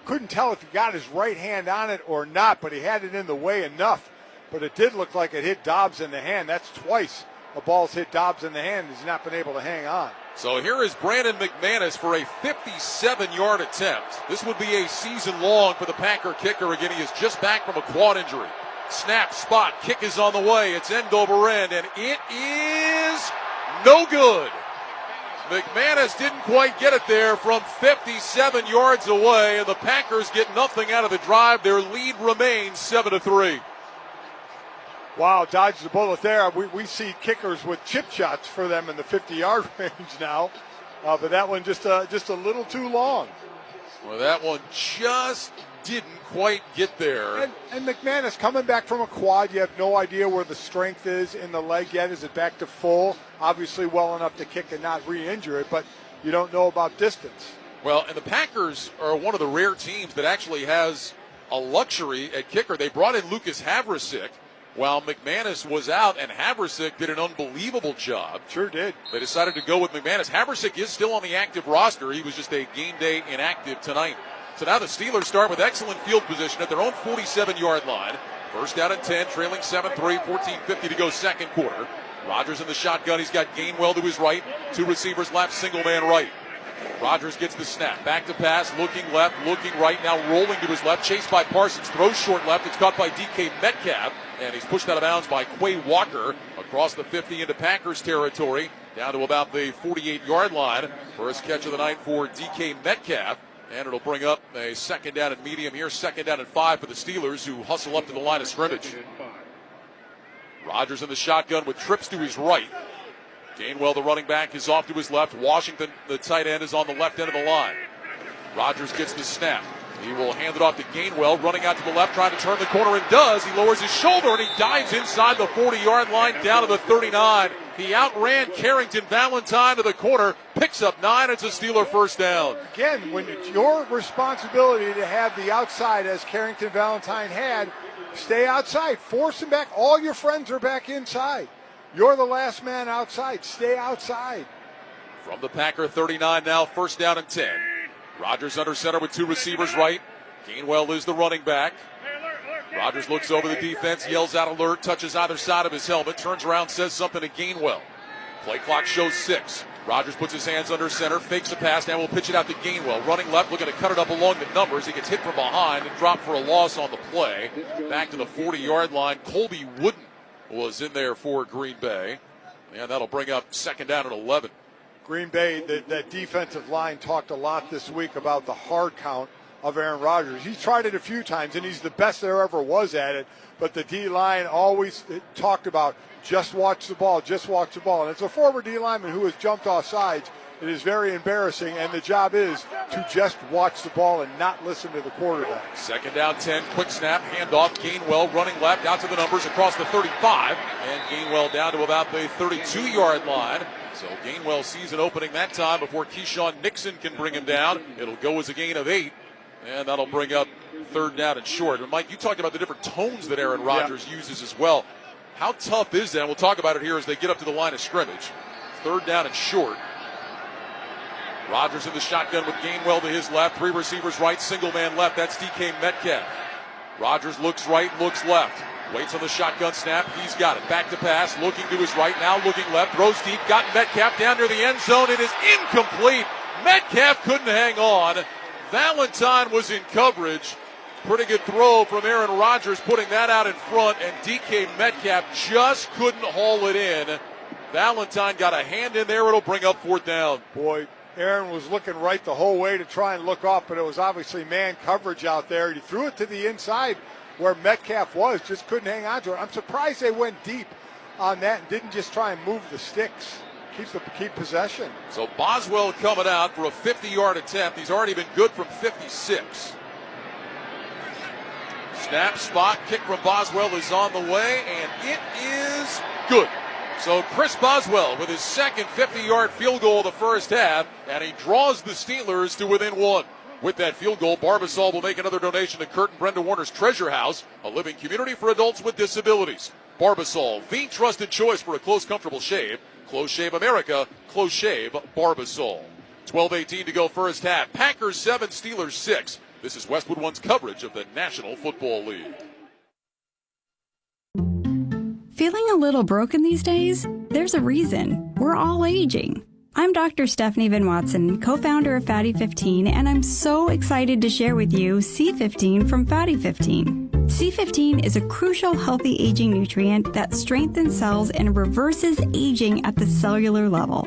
S10: couldn't tell if he got his right hand on it or not, but he had it in the way enough. But it did look like it hit Doubs in the hand. That's twice a ball's hit Doubs in the hand. He's not been able to hang on.
S9: So here is Brandon McManus for a 57-yard attempt. This would be a season long for the Packer kicker. Again, he is just back from a quad injury. Snap, spot, kick is on the way. It's end over end, and it is no good. McManus didn't quite get it there from 57 yards away, and the Packers get nothing out of the drive. Their lead remains 7-3.
S10: Wow, dodged the bullet there. We see kickers with chip shots for them in the 50-yard range now, but that one just a little too long.
S9: Well, that one just didn't quite get there.
S10: And McManus coming back from a quad, you have no idea where the strength is in the leg yet. Is it back to full? Obviously well enough to kick and not re-injure it, but you don't know about distance.
S9: Well, and the Packers are one of the rare teams that actually has a luxury at kicker. They brought in Lucas Havrasik while McManus was out, and Havrasik did an unbelievable job.
S10: Sure did.
S9: They decided to go with McManus. Havrasik is still on the active roster. He was just a game day inactive tonight. So now the Steelers start with excellent field position at their own 47-yard line. 1st down and 10, trailing 7-3, 14:50 to go second quarter. Rodgers in the shotgun. He's got Gainwell to his right. 2 receivers left, single man right. Rodgers gets the snap. Back to pass, looking left, looking right, now rolling to his left. Chased by Parsons, throws short left. It's caught by DK Metcalf, and he's pushed out of bounds by Quay Walker across the 50 into Packers territory, down to about the 48-yard line. First catch of the night for DK Metcalf, and it'll bring up a 2nd down and medium here, 2nd down and 5 for the Steelers, who hustle up to the line of scrimmage. Rodgers in the shotgun with trips to his right. Gainwell, the running back, is off to his left. Washington, the tight end, is on the left end of the line. Rodgers gets the snap. He will hand it off to Gainwell, running out to the left, trying to turn the corner, and does. He lowers his shoulder, and he dives inside the 40-yard line, down to the 39. He outran Carrington Valentine to the corner, picks up 9. It's a Steeler 1st down.
S10: Again, when it's your responsibility to have the outside, as Carrington Valentine had, stay outside. Force him back. All your friends are back inside. You're the last man outside. Stay outside.
S9: From the Packer 39 now, 1st down and 10. Rodgers under center with 2 receivers right. Gainwell is the running back. Rodgers looks over the defense, yells out alert, touches either side of his helmet, turns around, says something to Gainwell. Play clock shows 6. Rodgers puts his hands under center, fakes a pass, now will pitch it out to Gainwell. Running left, looking to cut it up along the numbers. He gets hit from behind and dropped for a loss on the play. Back to the 40-yard line. Colby Wooden was in there for Green Bay. And that'll bring up 2nd down and 11.
S10: Green Bay, that defensive line talked a lot this week about the hard count of Aaron Rodgers. He's tried it a few times, and he's the best there ever was at it. But the D-line always talked about just watch the ball, just watch the ball. And it's a former D-lineman who has jumped off sides. It is very embarrassing, and the job is to just watch the ball and not listen to the quarterback.
S9: 2nd down, 10, quick snap, handoff, Gainwell running left out to the numbers across the 35, and Gainwell down to about the 32-yard line. So Gainwell sees an opening that time before Keyshawn Nixon can bring him down. It'll go as a gain of 8, and that'll bring up 3rd down and short. And Mike, you talked about the different tones that Aaron Rodgers uses as well. How tough is that? We'll talk about it here as they get up to the line of scrimmage. 3rd down and short. Rodgers in the shotgun with Gainwell to his left. 3 receivers right, single man left. That's DK Metcalf. Rodgers looks right, looks left. Waits on the shotgun snap. He's got it. Back to pass. Looking to his right. Now looking left. Throws deep. Got Metcalf down near the end zone. It is incomplete. Metcalf couldn't hang on. Valentine was in coverage. Pretty good throw from Aaron Rodgers, putting that out in front, and DK Metcalf just couldn't haul it in. Valentine got a hand in there. It'll bring up 4th down.
S10: Boy, Aaron was looking right the whole way to try and look off, but it was obviously man coverage out there. He threw it to the inside where Metcalf was, just couldn't hang on to it. I'm surprised they went deep on that and didn't just try and move the sticks, keep possession.
S9: So Boswell coming out for a 50-yard attempt. He's already been good from 56. Snap, spot, kick from Boswell is on the way, and it is good. So Chris Boswell with his second 50-yard field goal of the first half, and he draws the Steelers to within one. With that field goal, Barbasol will make another donation to Kurt and Brenda Warner's Treasure House, a living community for adults with disabilities. Barbasol, the trusted choice for a close, comfortable shave. Close Shave America, Close Shave Barbasol. 12:18 to go first half. Packers 7, Steelers 6. This is Westwood One's coverage of the National Football League.
S12: Feeling a little broken these days? There's a reason. We're all aging. I'm Dr. Stephanie Van Watson, co-founder of Fatty 15, and I'm so excited to share with you C15 from Fatty 15. C15 is a crucial healthy aging nutrient that strengthens cells and reverses aging at the cellular level.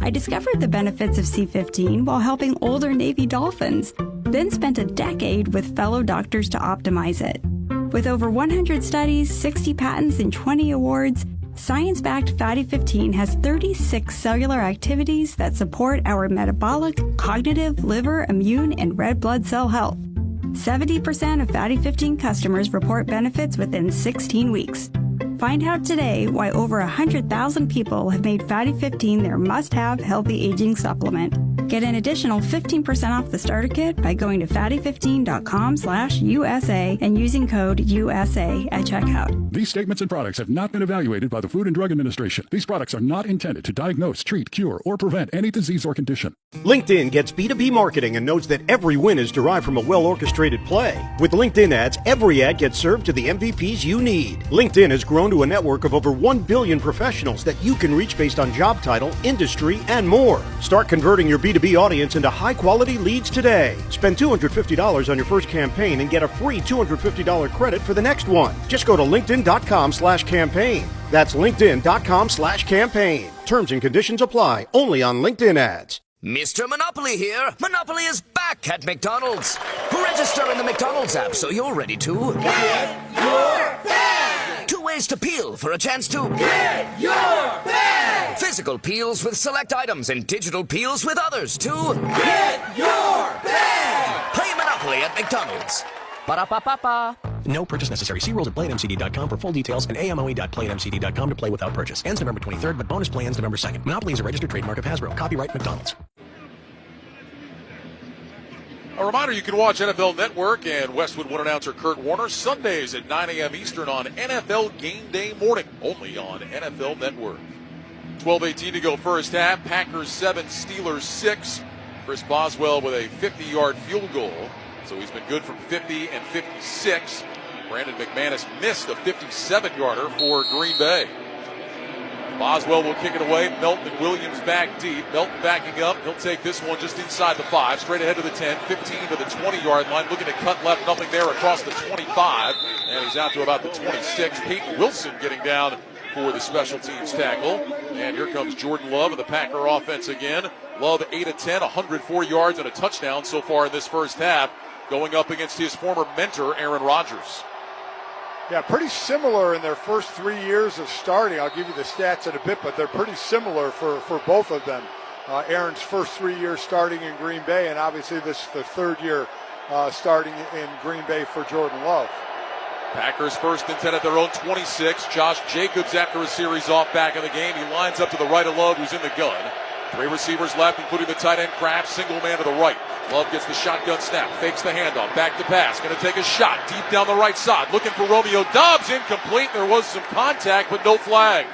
S12: I discovered the benefits of C15 while helping older Navy dolphins, then spent a decade with fellow doctors to optimize it. With over 100 studies, 60 patents, and 20 awards, science-backed Fatty 15 has 36 cellular activities that support our metabolic, cognitive, liver, immune, and red blood cell health. 70% of Fatty 15 customers report benefits within 16 weeks. Find out today why over 100,000 people have made Fatty 15 their must-have healthy aging supplement. Get an additional 15% off the starter kit by going to fatty15.com/USA and using code USA at checkout.
S13: These statements and products have not been evaluated by the Food and Drug Administration. These products are not intended to diagnose, treat, cure, or prevent any disease or condition.
S3: LinkedIn gets B2B marketing and knows that every win is derived from a well-orchestrated play. With LinkedIn ads, every ad gets served to the MVPs you need. LinkedIn has grown to a network of over 1 billion professionals that you can reach based on job title, industry, and more. Start converting your B2B audience into high-quality leads today. Spend $250 on your first campaign and get a free $250 credit for the next one. Just go to linkedin.com/campaign. That's linkedin.com/campaign. Terms and conditions apply. Only on LinkedIn ads.
S14: Mr. Monopoly here. Monopoly is back at McDonald's. Register in the McDonald's app so you're ready to get your bag. 2 ways to peel for a chance to get your bag. Physical peels with select items and digital peels with others to get your bag. Play Monopoly at McDonald's. Ba-da-ba-ba-ba.
S4: No purchase necessary. See rules at playatmcd.com for full details and amoe.playatmcd.com to play without purchase. Ends November 23rd, but bonus play ends November 2nd. Monopoly is a registered trademark of Hasbro. Copyright McDonald's.
S9: A reminder, you can watch NFL Network and Westwood One announcer Kurt Warner Sundays at 9 a.m. Eastern on NFL Game Day morning, only on NFL Network. 12:18 to go first half. Packers 7, Steelers 6. Chris Boswell with a 50-yard field goal. So he's been good from 50 and 56. Brandon McManus missed a 57-yarder for Green Bay. Boswell will kick it away. Melton and Williams back deep. Melton backing up. He'll take this one just inside the 5, straight ahead to the 10, 15 to the 20-yard line. Looking to cut left, nothing there across the 25. And he's out to about the 26. Peyton Wilson getting down for the special teams tackle. And here comes Jordan Love of the Packer offense again. Love 8 of 10, 104 yards and a touchdown so far in this first half, going up against his former mentor, Aaron Rodgers.
S10: Yeah, pretty similar in their first 3 years of starting. I'll give you the stats in a bit, but they're pretty similar for both of them. Aaron's first 3 years starting in Green Bay, and obviously this is the third year starting in Green Bay for Jordan Love.
S9: Packers 1st and 10 at their own 26. Josh Jacobs after a series off back in the game. He lines up to the right of Love, who's in the gun. 3 receivers left, including the tight end Kraft, single man to the right. Love gets the shotgun snap, fakes the handoff, back to pass, going to take a shot deep down the right side, looking for Romeo Doubs, incomplete. There was some contact, but no flag.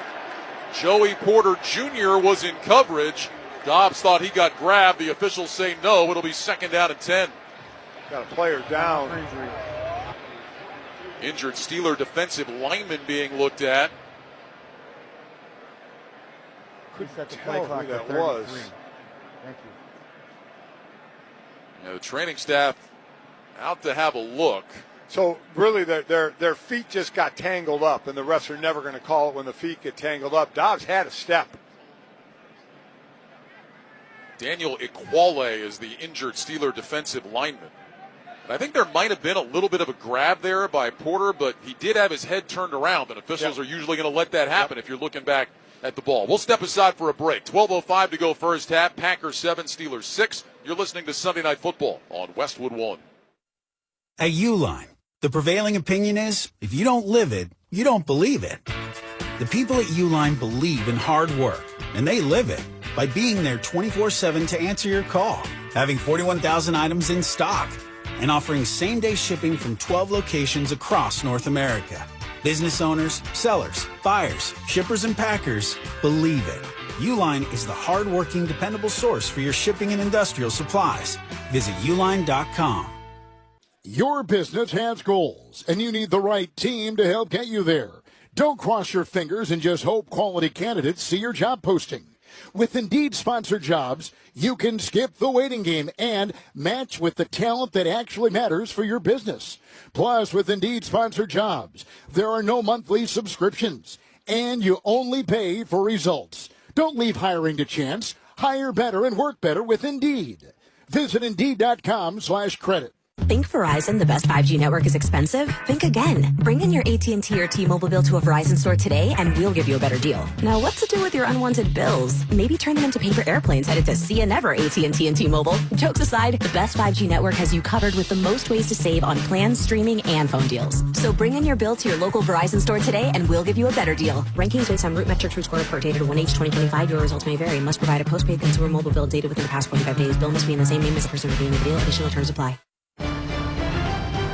S9: Joey Porter Jr. was in coverage. Doubs thought he got grabbed. The officials say no. It'll be 2nd down and 10.
S10: Got a player down.
S9: Injured Steeler defensive lineman being looked at.
S11: Couldn't set the
S10: tell
S11: play clock
S10: who that
S11: at
S10: was.
S11: 33. Thank you.
S9: The training staff out to have a look.
S10: So really their feet just got tangled up, and the refs are never going to call it when the feet get tangled up. Dobbs had a step.
S9: Daniel Iguale is the injured Steeler defensive lineman. And I think there might have been a little bit of a grab there by Porter, but he did have his head turned around, and officials are usually going to let that happen if you're looking back at the ball. We'll step aside for a break. 12:05 to go first half. Packers 7, Steelers 6. You're listening to Sunday Night Football on Westwood One.
S16: At Uline, the prevailing opinion is, if you don't live it, you don't believe it. The people at Uline believe in hard work, and they live it by being there 24/7 to answer your call, having 41,000 items in stock, and offering same-day shipping from 12 locations across North America. Business owners, sellers, buyers, shippers, and packers believe it. Uline is the hard-working, dependable source for your shipping and industrial supplies. Visit uline.com.
S5: Your business has goals, and you need the right team to help get you there. Don't cross your fingers and just hope quality candidates see your job posting. With Indeed-sponsored jobs, you can skip the waiting game and match with the talent that actually matters for your business. Plus, with Indeed-sponsored jobs, there are no monthly subscriptions, and you only pay for results. Don't leave hiring to chance. Hire better and work better with Indeed. Visit Indeed.com/credit.
S1: Think Verizon, the best 5G network, is expensive? Think again. Bring in your AT&T or T-Mobile bill to a Verizon store today, and we'll give you a better deal. Now, what to do with your unwanted bills? Maybe turn them into paper airplanes headed to See You Never, AT&T and T-Mobile. Jokes aside, the best 5G network has you covered with the most ways to save on plans, streaming, and phone deals. So bring in your bill to your local Verizon store today, and we'll give you a better deal. Rankings based on root metrics, root score report dated 1H2025. Your results may vary. Must provide a postpaid consumer mobile bill dated within the past 45 days. Bill must be in the same name as the person reviewing the deal. Additional terms apply.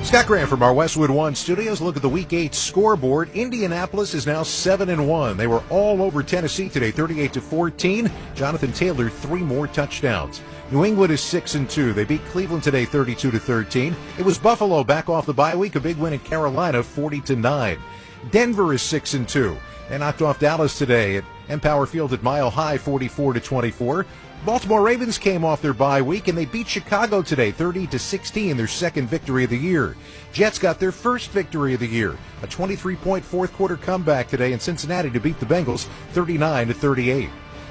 S3: Scott Graham from our Westwood One studios. Look at the Week 8 scoreboard. Indianapolis is now 7-1. They were all over Tennessee today, 38-14. Jonathan Taylor, 3 more touchdowns. New England is 6-2. They beat Cleveland today, 32-13. It was Buffalo back off the bye week, a big win in Carolina, 40-9. Denver is 6-2. They knocked off Dallas today at Empower Field at Mile High, 44-24. Baltimore Ravens came off their bye week, and they beat Chicago today, 30-16, their second victory of the year. Jets got their first victory of the year, a 23-point fourth-quarter comeback today in Cincinnati to beat the Bengals, 39-38.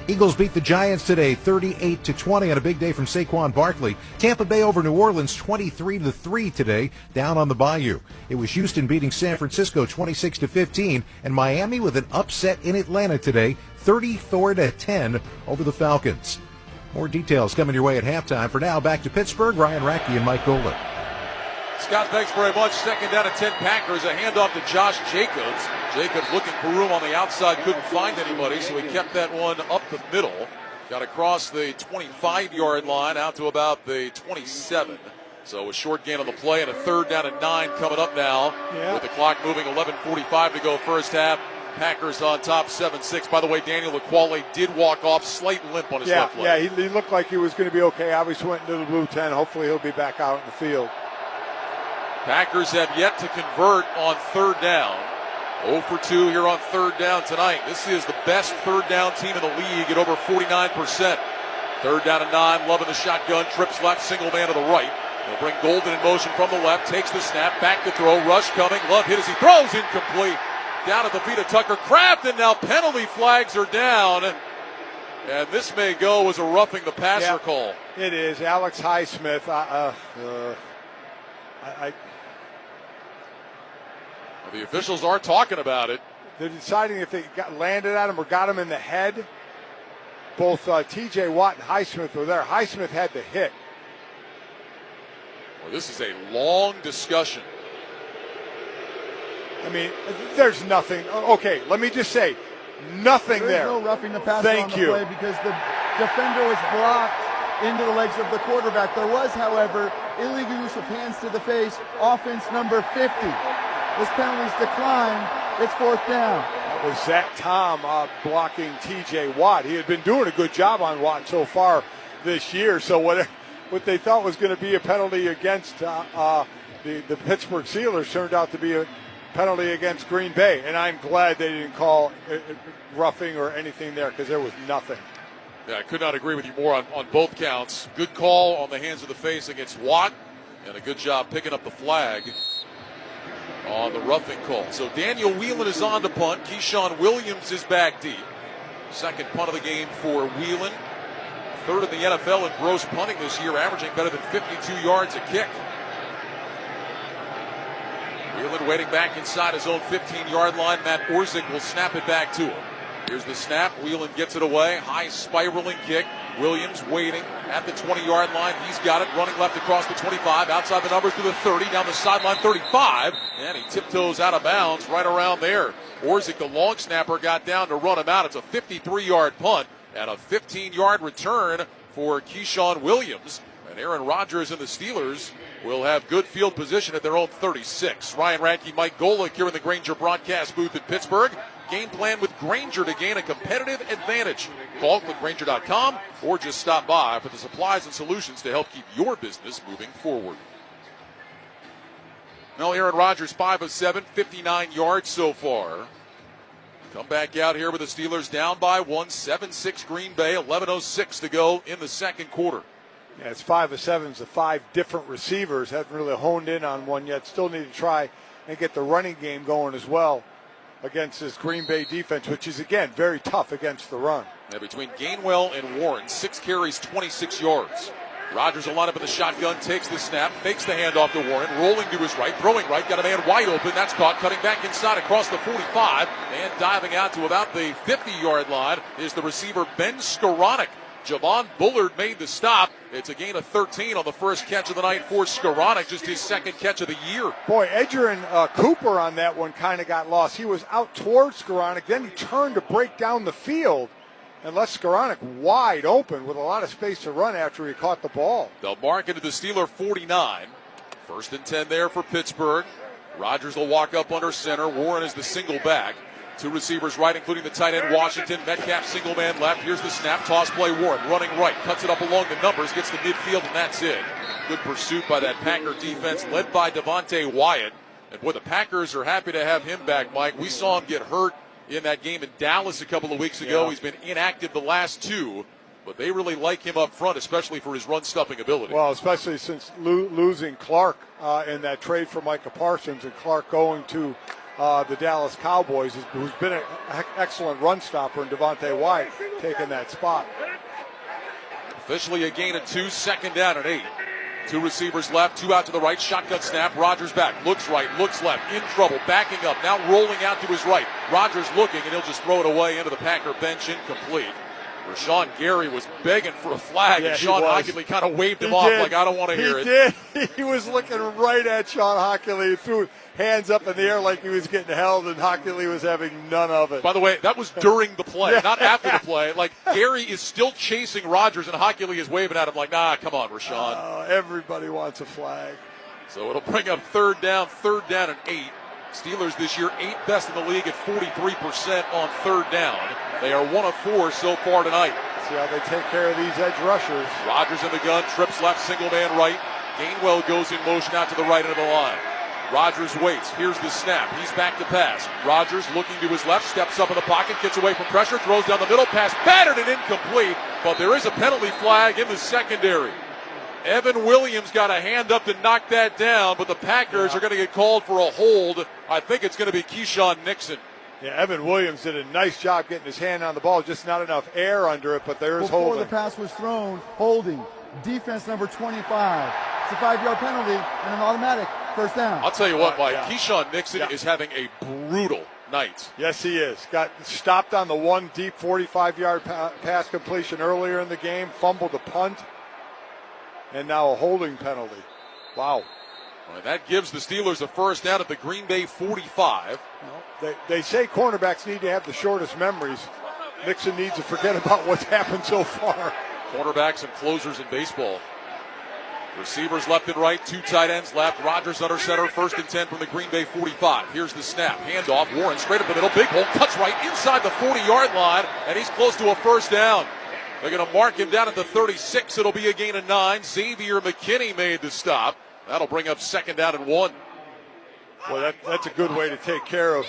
S3: Eagles beat the Giants today, 38-20, on a big day from Saquon Barkley. Tampa Bay over New Orleans, 23-3 today, down on the Bayou. It was Houston beating San Francisco, 26-15, and Miami with an upset in Atlanta today, 34-10 over the Falcons. More details coming your way at halftime. For now, back to Pittsburgh, Ryan Rackey and Mike Golan.
S9: Scott, thanks very much. Second down and 10 Packers. A handoff to Josh Jacobs. Jacobs looking for room on the outside, couldn't find anybody, so he kept that one up the middle. Got across the 25-yard line out to about the 27. So a short gain on the play and a third down and 9 coming up now. With the clock moving, 11:45 to go first half. Packers on top, 7-6. By the way, Daniel Iguale did walk off, slight limp on his left leg.
S10: Yeah, he looked like he was going to be okay. Obviously went into the blue 10. Hopefully he'll be back out in the field.
S9: Packers have yet to convert on third down. 0 for 2 here on third down tonight. This is the best third down team in the league at over 49%. Third down and 9, loving the shotgun, trips left, single man to the right. They'll bring Golden in motion from the left, takes the snap, back to throw, rush coming, Love hit as he throws, incomplete. Down at the feet of Tucker Kraft, and now penalty flags are down. And this may go as a roughing the passer call.
S10: It is. Alex Highsmith.
S9: The officials are talking about it.
S10: They're deciding if they landed at him or got him in the head. Both T.J. Watt and Highsmith were there. Highsmith had the hit.
S9: Well, this is a long discussion.
S10: I mean, there's nothing. Okay, let me just say, nothing there.
S11: There's no roughing the passer on the play because the defender was blocked into the legs of the quarterback. There was, however, illegal use of hands to the face, offense number 50. This penalty's declined. It's fourth down.
S10: That was Zach Tom blocking T.J. Watt. He had been doing a good job on Watt so far this year. So what they thought was going to be a penalty against the Pittsburgh Steelers turned out to be a penalty against Green Bay. And I'm glad they didn't call roughing or anything there because there was nothing.
S9: Yeah, I could not agree with you more on both counts. Good call on the hands of the face against Watt, and a good job picking up the flag on the roughing call. So Daniel Whelan is on to punt. Keyshawn Williams is back deep. Second punt of the game for Whelan. Third in the NFL in gross punting this year, averaging better than 52 yards a kick. Whelan waiting back inside his own 15-yard line. Matt Orzik will snap it back to him. Here's the snap. Whelan gets it away. High spiraling kick. Williams waiting at the 20-yard line. He's got it. Running left across the 25. Outside the numbers to the 30. Down the sideline 35. And he tiptoes out of bounds right around there. Orzik, the long snapper, got down to run him out. It's a 53-yard punt and a 15-yard return for Keyshawn Williams. And Aaron Rodgers and the Steelers will have good field position at their own 36. Ryan Radke, Mike Golick here in the Grainger broadcast booth at Pittsburgh. Game plan with Grainger to gain a competitive advantage. Call Grainger.com or just stop by for the supplies and solutions to help keep your business moving forward. Well, Aaron Rodgers, 5 of 7, 59 yards so far. Come back out here with the Steelers down by 1, 7-6 Green Bay, 11:06 to go in the second quarter.
S10: Yeah, it's 5 of 7 to 5 different receivers. Haven't really honed in on one yet. Still need to try and get the running game going as well against this Green Bay defense, which is, again, very tough against the run.
S9: Now between Gainwell and Warren, 6 carries, 26 yards. Rodgers will line up in the shotgun, takes the snap, fakes the handoff to Warren, rolling to his right, throwing right, got a man wide open. That's caught, cutting back inside across the 45, and diving out to about the 50-yard line is the receiver Ben Skoranek. Javon Bullard made the stop. It's a gain of 13 on the first catch of the night for Skoranek, just his second catch of the year.
S10: Boy, Edgerrin Cooper on that one kind of got lost. He was out towards Skoranek, then he turned to break down the field and left Skoranek wide open with a lot of space to run after he caught the ball.
S9: They'll mark it to the Steeler 49. First and 10 there for Pittsburgh. Rodgers will walk up under center. Warren is the single back. 2 receivers right, including the tight end Washington. Metcalf single man left. Here's the snap. Toss play. Warren running right. Cuts it up along the numbers. Gets to midfield, and that's it. Good pursuit by that Packer defense led by Devontae Wyatt. And boy, the Packers are happy to have him back, Mike. We saw him get hurt in that game in Dallas a couple of weeks ago. Yeah. He's been inactive the last 2. But they really like him up front, especially for his run-stuffing ability.
S10: Well, especially since losing Clark in that trade for Micah Parsons, and Clark going to the Dallas Cowboys, who's been an excellent run stopper, and Devontae Wyatt taking that spot.
S9: Officially a gain of 2, second down and 8. 2 receivers left, 2 out to the right, shotgun snap, Rodgers back, looks right, looks left, in trouble, backing up, now rolling out to his right. Rodgers looking, and he'll just throw it away into the Packer bench, incomplete. Rashawn Gary was begging for a flag, and Sean Hockley kind of waved him off like, I don't want to hear it.
S10: He did. He was looking right at Sean Hockley. He threw hands up in the air like he was getting held, and Hockley was having none of it.
S9: By the way, that was during the play, not after the play. Like, Gary is still chasing Rodgers, and Hockley is waving at him like, nah, come on, Rashawn.
S10: Everybody wants a flag.
S9: So it'll bring up third down and 8. Steelers this year 8th best in the league at 43% on third down. They are 1 of 4 so far tonight.
S10: See how they take care of these edge rushers.
S9: Rodgers in the gun, trips left, single man right. Gainwell goes in motion out to the right end of the line. Rodgers waits. Here's the snap. He's back to pass. Rodgers looking to his left, steps up in the pocket, gets away from pressure, throws down the middle, pass battered and incomplete. But there is a penalty flag in the secondary. Evan Williams got a hand up to knock that down, but the Packers are going to get called for a hold. I think it's going to be Keyshawn Nixon.
S10: Yeah, Evan Williams did a nice job getting his hand on the ball, just not enough air under it, but there's holding.
S11: Before the pass was thrown, holding. Defense number 25. It's a 5-yard penalty and an automatic first down.
S9: I'll tell you what, Mike, Keyshawn Nixon is having a brutal night.
S10: Yes, he is. Got stopped on the one deep 45-yard pass completion earlier in the game, fumbled a punt, and now a holding penalty. Wow.
S9: Well, that gives the Steelers a first down at the Green Bay 45.
S10: They say cornerbacks need to have the shortest memories. Nixon needs to forget about what's happened so far.
S9: Cornerbacks and closers in baseball. Receivers left and right, 2 tight ends left. Rodgers under center, first and 10 from the Green Bay 45. Here's the snap, handoff, Warren straight up the middle, big hole, cuts right inside the 40-yard line, and he's close to a first down. They're going to mark him down at the 36. It'll be a gain of 9. Xavier McKinney made the stop. That'll bring up second down and 1.
S10: Well, that's a good way to take care of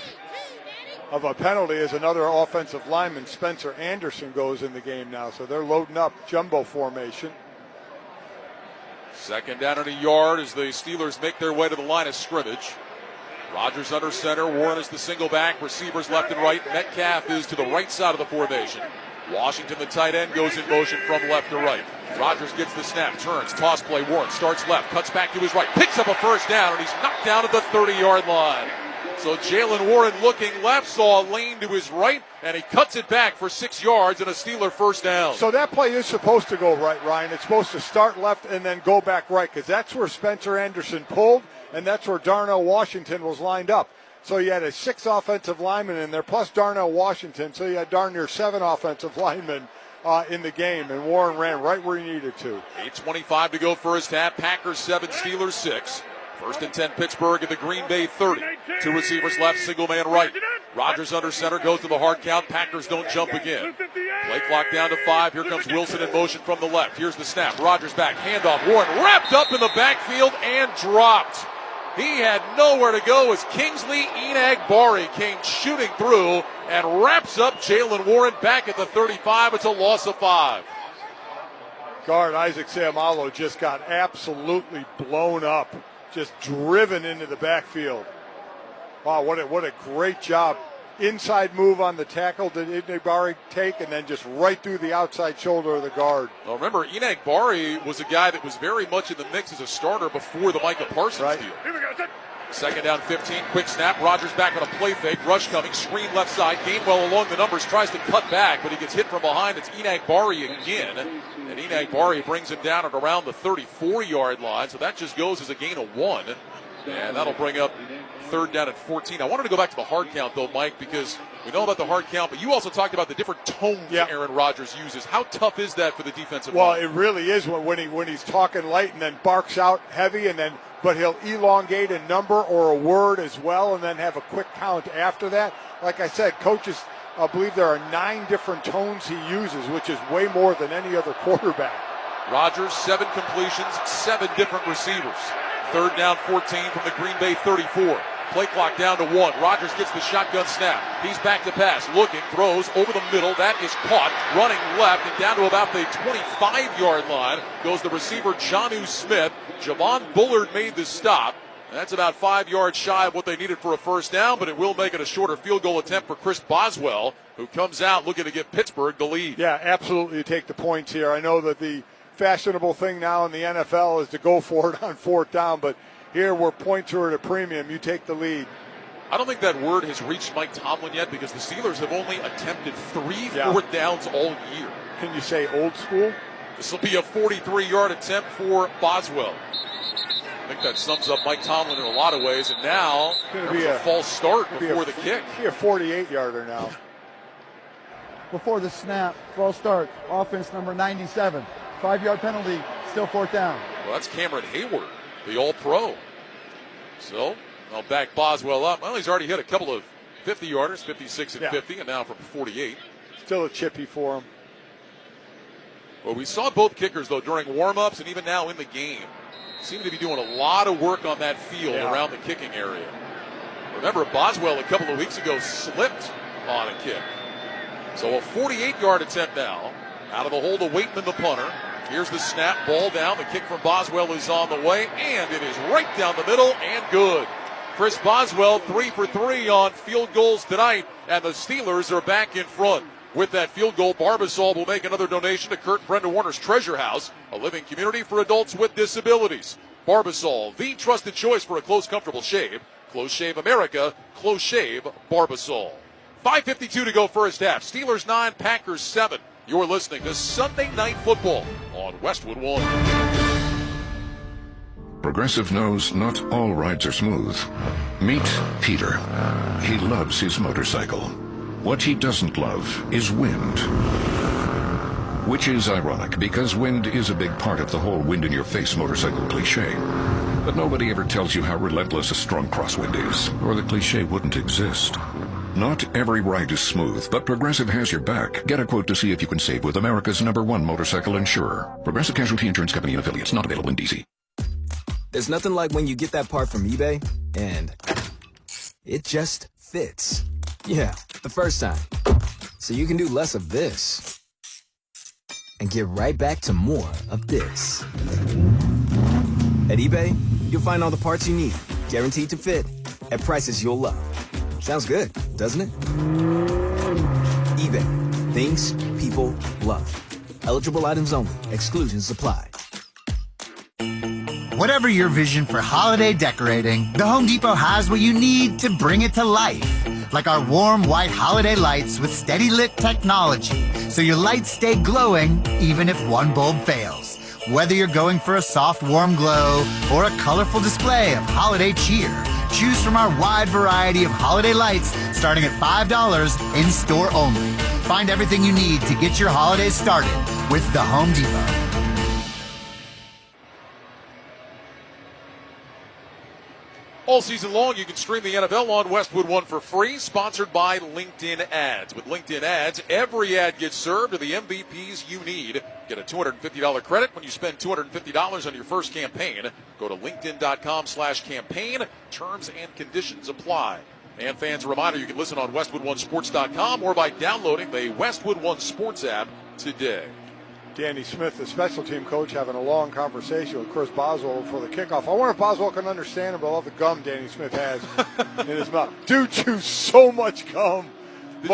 S10: a penalty as another offensive lineman, Spencer Anderson, goes in the game now. So they're loading up jumbo formation.
S9: Second down and a yard as the Steelers make their way to the line of scrimmage. Rodgers under center. Warren is the single back. Receivers left and right. Metcalf is to the right side of the formation. Washington, the tight end, goes in motion from left to right. Rodgers gets the snap, turns, toss play. Warren starts left, cuts back to his right, picks up a first down, and he's knocked down at the 30-yard line. So Jalen Warren looking left, saw a lane to his right, and he cuts it back for 6 yards and a Steeler first down.
S10: So that play is supposed to go right, Ryan. It's supposed to start left and then go back right, because that's where Spencer Anderson pulled, and that's where Darnell Washington was lined up. So you had a 6 offensive linemen in there, plus Darnell Washington, so you had darn near 7 offensive linemen in the game, and Warren ran right where he needed to.
S9: 8:25 to go first half. Packers 7, Steelers 6. First and 10, Pittsburgh at the Green Bay 30. 2 receivers left, single man right. Rodgers under center, goes to the hard count. Packers don't jump again. Play clock down to 5. Here comes Wilson in motion from the left. Here's the snap. Rodgers back, handoff. Warren wrapped up in the backfield and dropped. He had nowhere to go as Kingsley Enagbari came shooting through and wraps up Jalen Warren back at the 35. It's a loss of 5.
S10: Guard Isaac Seumalo just got absolutely blown up, just driven into the backfield. Wow, what a great job. Inside move on the tackle did Enagbari take, and then just right through the outside shoulder of the guard.
S9: Well, remember, Enagbari was a guy that was very much in the mix as a starter before the Micah Parsons deal. Second down 15, quick snap. Rodgers back on a play fake. Rush coming, screen left side. Gainwell along the numbers, tries to cut back, but he gets hit from behind. It's Enagbari again. And Enagbari brings him down at around the 34-yard line. So that just goes as a gain of 1. And that'll bring up third down at 14. I wanted to go back to the hard count, though, Mike, because we know about the hard count, but you also talked about the different tones Aaron Rodgers uses. How tough is that for the defensive line?
S10: Well, it really is when he's talking light and then barks out heavy, but he'll elongate a number or a word as well and then have a quick count after that. Like I said, coaches believe there are 9 different tones he uses, which is way more than any other quarterback.
S9: Rodgers, 7 completions, 7 different receivers. Third down 14 from the Green Bay 34. Play clock down to 1. Rodgers gets the shotgun snap. He's back to pass. Looking, throws over the middle. That is caught. Running left and down to about the 25-yard line goes the receiver, Jonnu Smith. Javon Bullard made the stop. That's about 5 yards shy of what they needed for a first down, but it will make it a shorter field goal attempt for Chris Boswell, who comes out looking to give Pittsburgh the lead.
S10: Yeah, absolutely take the points here. I know that the fashionable thing now in the NFL is to go for it on 4th down, but here where points are at a premium, you take the lead.
S9: I don't think that word has reached Mike Tomlin yet because the Steelers have only attempted 3 4th downs all year.
S10: Can you say old school?
S9: This will be a 43-yard attempt for Boswell. I think that sums up Mike Tomlin in a lot of ways, and now there's a false start before the kick.
S10: Be a 48-yarder now.
S11: Before the snap, false start, offense number 97. 5-yard penalty, still 4th down.
S9: Well, that's Cameron Hayward, the All-Pro. So, I'll back Boswell up. Well, he's already hit a couple of 50-yarders, 56 and 50, and now from 48.
S10: Still a chippy for him.
S9: Well, we saw both kickers, though, during warm-ups and even now in the game. Seem to be doing a lot of work on that field around the kicking area. Remember, Boswell a couple of weeks ago slipped on a kick. So a 48-yard attempt now. Out of the hole to Waitman, the punter. Here's the snap, ball down. The kick from Boswell is on the way, and it is right down the middle and good. Chris Boswell 3 for 3 on field goals tonight, and the Steelers are back in front. With that field goal, Barbasol will make another donation to Kurt Brenda Warner's Treasure House, a living community for adults with disabilities. Barbasol, the trusted choice for a close, comfortable shave. Close Shave America, Close Shave Barbasol. 5:52 to go first half. Steelers 9, Packers 7. You're listening to Sunday Night Football on Westwood One.
S6: Progressive knows not all rides are smooth. Meet Peter. He loves his motorcycle. What he doesn't love is wind. Which is ironic, because wind is a big part of the whole wind-in-your-face motorcycle cliche. But nobody ever tells you how relentless a strong crosswind is, or the cliche wouldn't exist. Not every ride is smooth, but Progressive has your back. Get a quote to see if you can save with America's #1 motorcycle insurer. Progressive Casualty Insurance Company and affiliates, not available in D.C.
S7: There's nothing like when you get that part from eBay, and it just fits. Yeah, the first time. So you can do less of this and get right back to more of this. At eBay, you'll find all the parts you need, guaranteed to fit, at prices you'll love. Sounds good, doesn't it? eBay. Things, people, people love. Eligible items only. Exclusions apply.
S21: Whatever your vision for holiday decorating, the Home Depot has what you need to bring it to life. Like our warm white holiday lights with steady lit technology, so your lights stay glowing even if one bulb fails. Whether you're going for a soft, warm glow or a colorful display of holiday cheer, choose from our wide variety of holiday lights starting at $5 in store only. Find everything you need to get your holidays started with the Home Depot.
S9: All season long, you can stream the NFL on Westwood One for free, sponsored by LinkedIn Ads. With LinkedIn Ads, every ad gets served to the MVPs you need. Get a $250 credit when you spend $250 on your first campaign. Go to linkedin.com/campaign. Terms and conditions apply. And fans, a reminder, you can listen on WestwoodOneSports.com or by downloading the Westwood One Sports app today.
S10: Danny Smith, the special team coach, having a long conversation with Chris Boswell for the kickoff. I wonder if Boswell can understand about all the gum Danny Smith has in his mouth. Dude chews so much gum.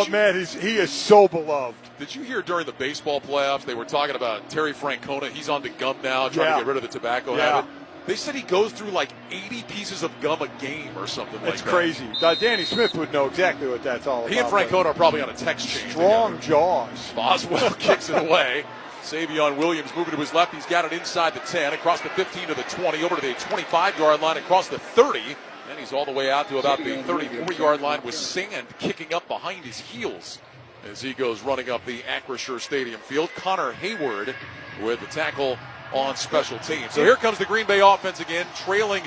S10: Man, he is so beloved.
S9: Did you hear during the baseball playoffs, they were talking about Terry Francona? He's on to gum now, trying to get rid of the tobacco habit. They said he goes through like 80 pieces of gum a game or something like that.
S10: It's crazy. Danny Smith would know exactly what that's all about.
S9: He and Francona are probably on a text chain.
S10: Strong jaws.
S9: Boswell kicks it away. Savion Williams moving to his left. He's got it inside the 10, across the 15 to the 20, over to the 25-yard line, across the 30. And he's all the way out to about the 34-yard line with sand kicking up behind his heels as he goes running up the Acrisure Stadium field. Connor Hayward with the tackle on special teams. So here comes the Green Bay offense again, trailing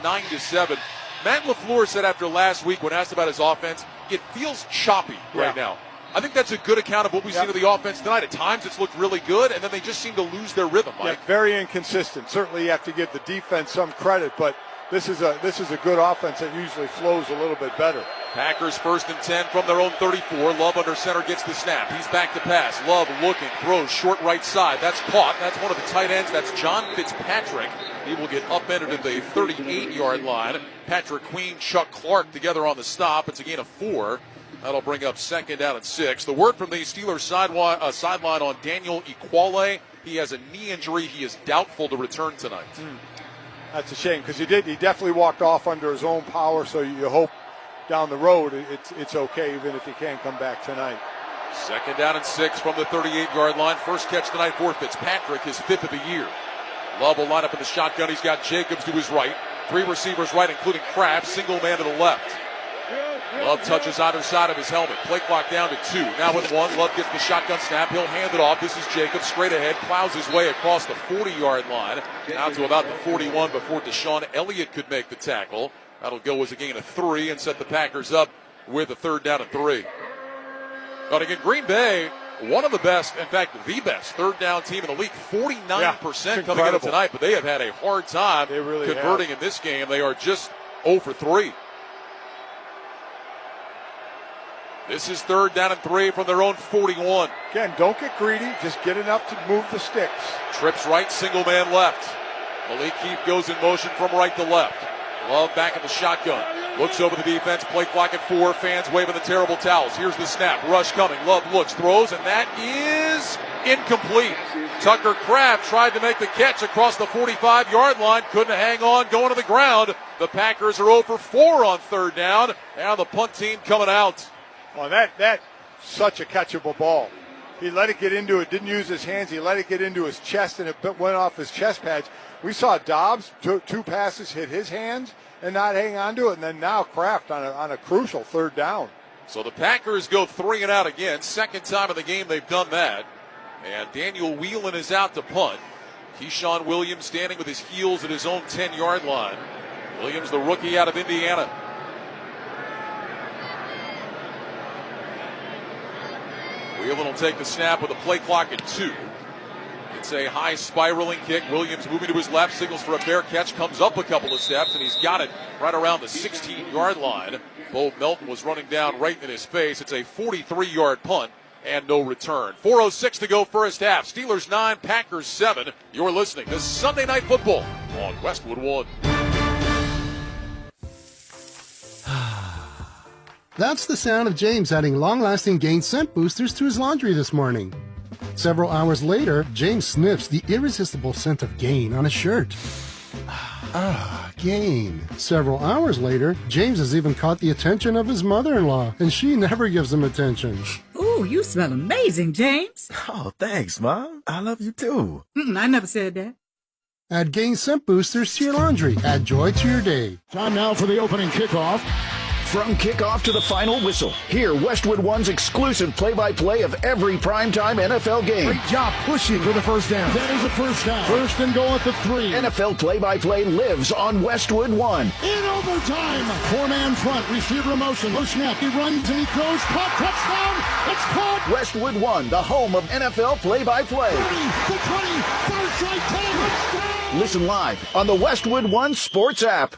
S9: 9-7. Matt LaFleur said after last week when asked about his offense, it feels choppy right now. I think that's a good account of what we've seen of the offense tonight. At times it's looked really good, and then they just seem to lose their rhythm, Mike.
S10: Yeah, very inconsistent. Certainly you have to give the defense some credit, but this is a good offense that usually flows a little bit better.
S9: Packers 1st and 10 from their own 34. Love under center gets the snap. He's back to pass. Love looking, throws short right side. That's caught. That's one of the tight ends. That's John Fitzpatrick. He will get upended at the 38-yard line. Patrick Queen, Chuck Clark together on the stop. It's a gain of 4. That'll bring up 2nd down and 6. The word from the Steelers sideline on Daniel Ekuale. He has a knee injury. He is doubtful to return tonight.
S10: That's a shame because he definitely walked off under his own power, so you hope down the road it's okay even if he can't come back tonight.
S9: 2nd down and 6 from the 38-yard line. First catch tonight for Fitzpatrick, his 5th of the year. Love will line up in the shotgun. He's got Jacobs to his right. 3 receivers right, including Kraft. Single man to the left. Love touches either side of his helmet. Play clock down to 2. Now with 1, Love gets the shotgun snap. He'll hand it off. This is Jacobs straight ahead. Plows his way across the 40-yard line. Now to about the 41 before Deshaun Elliott could make the tackle. That'll go as a gain of 3 and set the Packers up with a 3rd down and 3. But again, Green Bay, one of the best, in fact, the best 3rd down team in the league. 49% coming in tonight, but they have had a hard time converting in this game. They are just 0 for 3. This is 3rd down and 3 from their own 41.
S10: Again, don't get greedy. Just get enough to move the sticks.
S9: Trips right, single man left. Malik Keith goes in motion from right to left. Love back in the shotgun. Looks over the defense. Play clock at 4. Fans waving the terrible towels. Here's the snap. Rush coming. Love looks, throws, and that is incomplete. Tucker Kraft tried to make the catch across the 45-yard line. Couldn't hang on, going to the ground. The Packers are 0 for 4 on 3rd down. Now the punt team coming out.
S10: Oh, that's such a catchable ball. He let it get into it, didn't use his hands. He let it get into his chest, and it went off his chest pads. We saw Dobbs, 2 passes hit his hands and not hang on to it, and then now Kraft on a crucial 3rd down.
S9: So the Packers go 3 and out again. 2nd time of the game they've done that. And Daniel Whelan is out to punt. Keyshawn Williams standing with his heels at his own 10-yard line. Williams, the rookie out of Indiana. Whelan will take the snap with a play clock at 2. It's a high spiraling kick. Williams moving to his left, signals for a fair catch, comes up a couple of steps, and he's got it right around the 16-yard line. Bo Melton was running down right in his face. It's a 43-yard punt and no return. 4:06 to go first half. Steelers 9, Packers 7. You're listening to Sunday Night Football on Westwood One.
S8: That's the sound of James adding long-lasting Gain scent boosters to his laundry this morning. Several hours later, James sniffs the irresistible scent of Gain on his shirt. Gain. Several hours later, James has even caught the attention of his mother-in-law, and she never gives him attention.
S17: Ooh, you smell amazing, James.
S18: Oh, thanks, Mom. I love you too.
S17: I never said that.
S8: Add Gain Scent Boosters to your laundry. Add joy to your day.
S5: Time now for the opening kickoff.
S19: From kickoff to the final whistle, hear Westwood One's exclusive play-by-play of every primetime NFL game.
S5: Great job pushing for the first down. That is a first down. First and goal at the 3.
S19: NFL play-by-play lives on Westwood One.
S5: In overtime, 4-man front, receiver motion, low snap, he runs and he throws, caught, touchdown, it's caught.
S19: Westwood One, the home of NFL play-by-play.
S5: 30, the 20, far side, 10, touchdown.
S19: Listen live on the Westwood One Sports app.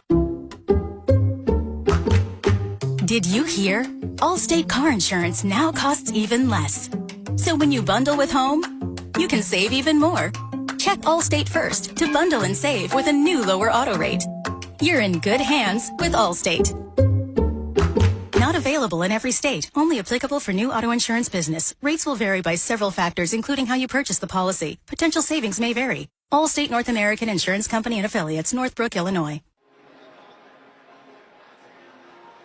S25: Did you hear? Allstate car insurance now costs even less. So when you bundle with home, you can save even more. Check Allstate first to bundle and save with a new lower auto rate. You're in good hands with Allstate. Not available in every state. Only applicable for new auto insurance business. Rates will vary by several factors, including how you purchase the policy. Potential savings may vary. Allstate North American Insurance Company and Affiliates, Northbrook, Illinois.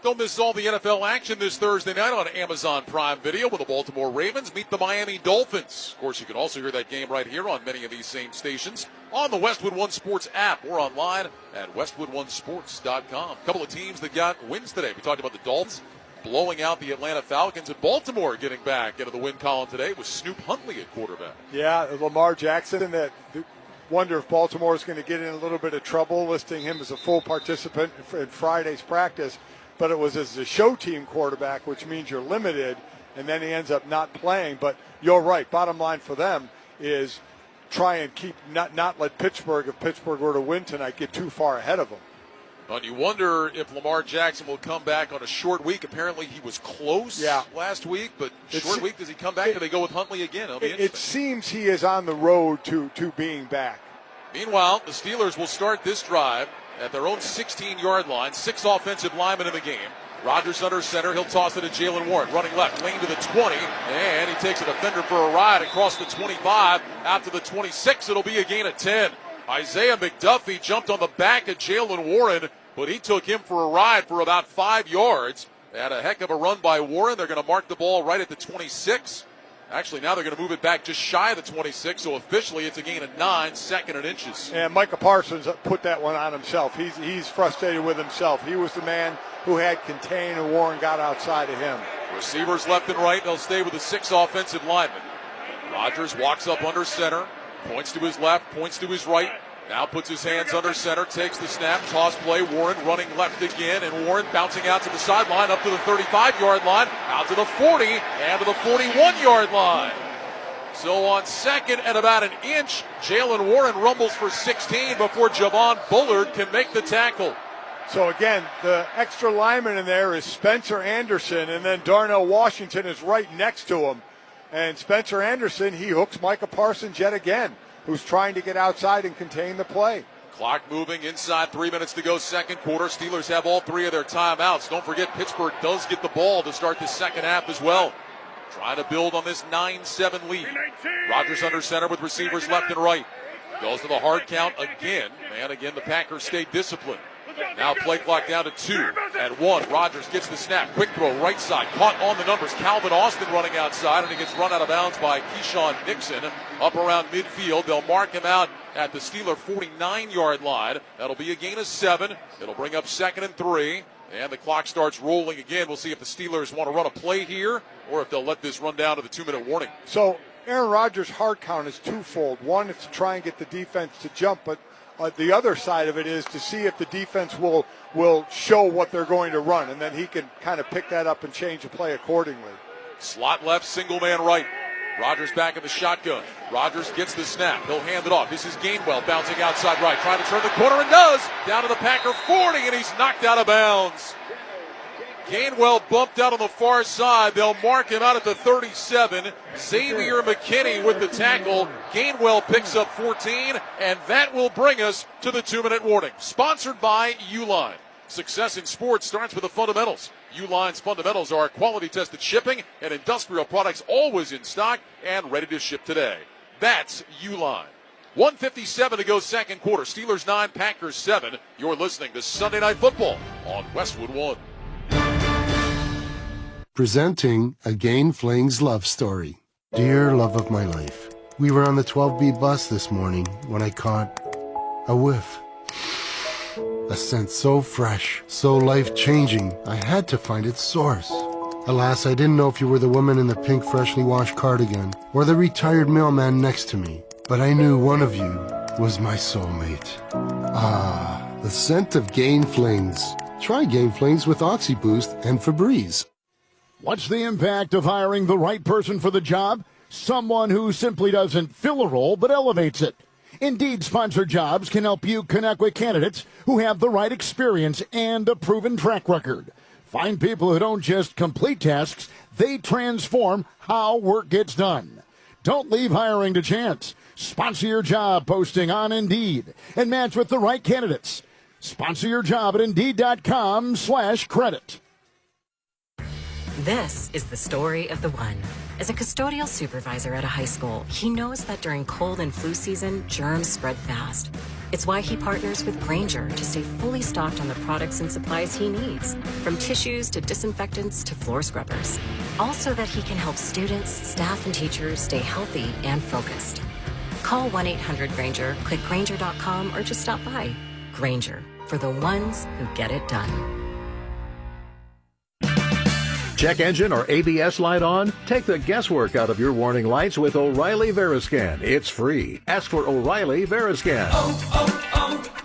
S9: Don't miss all the NFL action this Thursday night on Amazon Prime Video when the Baltimore Ravens meet the Miami Dolphins. Of course, you can also hear that game right here on many of these same stations on the Westwood One Sports app or online at westwoodonesports.com. A couple of teams that got wins today. We talked about the Dolphins blowing out the Atlanta Falcons, and Baltimore getting back into the win column today with Snoop Huntley at quarterback.
S10: Yeah, Lamar Jackson, that wonder if Baltimore is going to get in a little bit of trouble listing him as a full participant in Friday's practice. But it was as a show team quarterback, which means you're limited, and then he ends up not playing. But you're right. Bottom line for them is try and keep not let Pittsburgh, if Pittsburgh were to win tonight, get too far ahead of them.
S9: And you wonder if Lamar Jackson will come back on a short week. Apparently he was close last week, but short week, does he come back or they go with Huntley again?
S10: It seems he is on the road to being back.
S9: Meanwhile, the Steelers will start this drive at their own 16-yard line. 6 offensive linemen in the game. Rodgers under center. He'll toss it to Jalen Warren. Running left, lane to the 20. And he takes a defender for a ride across the 25. Out to the 26. It'll be a gain of 10. Isaiah McDuffie jumped on the back of Jalen Warren, but he took him for a ride for about 5 yards. They had a heck of a run by Warren. They're going to mark the ball right at the 26. Actually, now they're going to move it back just shy of the 26, so officially it's a gain of 9, 2nd and inches.
S10: And Micah Parsons put that one on himself. He's frustrated with himself. He was the man who had contained, and Warren got outside of him.
S9: Receivers left and right. They'll stay with the 6 offensive linemen. Rodgers walks up under center, points to his left, points to his right. Now puts his hands under center, takes the snap, toss play. Warren running left again, and Warren bouncing out to the sideline, up to the 35-yard line, out to the 40, and to the 41-yard line. So on 2nd and about an inch, Jalen Warren rumbles for 16 before Javon Bullard can make the tackle.
S10: So again, the extra lineman in there is Spencer Anderson, and then Darnell Washington is right next to him. And Spencer Anderson, he hooks Micah Parsons yet again, who's trying to get outside and contain the play.
S9: Clock moving inside, 3 minutes to go, second quarter. Steelers have all 3 of their timeouts. Don't forget, Pittsburgh does get the ball to start the second half as well. Trying to build on this 9-7 lead. Rodgers under center with receivers left and right. Goes to the hard count again. And again, the Packers stay disciplined. Now play clock down to 2 at 1. Rodgers gets the snap. Quick throw right side. Caught on the numbers. Calvin Austin running outside, and he gets run out of bounds by Keyshawn Nixon. Up around midfield. They'll mark him out at the Steeler 49-yard line. That'll be a gain of 7. It'll bring up 2nd and 3. And the clock starts rolling again. We'll see if the Steelers want to run a play here or if they'll let this run down to the 2-minute warning.
S10: So Aaron Rodgers' hard count is twofold. One is to try and get the defense to jump, but the other side of it is to see if the defense will show what they're going to run, and then he can kind of pick that up and change the play accordingly.
S9: Slot left, single man right. Rodgers back in the shotgun. Rodgers gets the snap. He'll hand it off. This is Gainwell bouncing outside right, trying to turn the corner, and does. Down to the Packer 40, and he's knocked out of bounds. Gainwell bumped out on the far side. They'll mark him out at the 37. Xavier McKinney with the tackle. Gainwell picks up 14, and that will bring us to the 2-minute warning. Sponsored by Uline. Success in sports starts with the fundamentals. Uline's fundamentals are quality-tested shipping and industrial products always in stock and ready to ship today. That's Uline. 1:57 to go second quarter. Steelers 9, Packers 7. You're listening to Sunday Night Football on Westwood One.
S8: Presenting a Gain Flings love story. Dear love of my life, we were on the 12B bus this morning when I caught a whiff. A scent so fresh, so life-changing, I had to find its source. Alas, I didn't know if you were the woman in the pink freshly washed cardigan or the retired mailman next to me, but I knew one of you was my soulmate. Ah, the scent of Gain Flings. Try Gain Flings with OxyBoost and Febreze.
S5: What's the impact of hiring the right person for the job? Someone who simply doesn't fill a role but elevates it. Indeed sponsored jobs can help you connect with candidates who have the right experience and a proven track record. Find people who don't just complete tasks, they transform how work gets done. Don't leave hiring to chance. Sponsor your job posting on Indeed and match with the right candidates. Sponsor your job at Indeed.com/credit.
S1: This is the story of the one. As a custodial supervisor at a high school, he knows that during cold and flu season, germs spread fast. It's why he partners with Grainger to stay fully stocked on the products and supplies he needs, from tissues to disinfectants to floor scrubbers. All so that he can help students, staff, and teachers stay healthy and focused. Call 1-800-GRAINGER, click Grainger.com, or just stop by. Grainger, for the ones who get it done.
S2: Check engine or ABS light on? Take the guesswork out of your warning lights with O'Reilly Veriscan. It's free. Ask for O'Reilly Veriscan.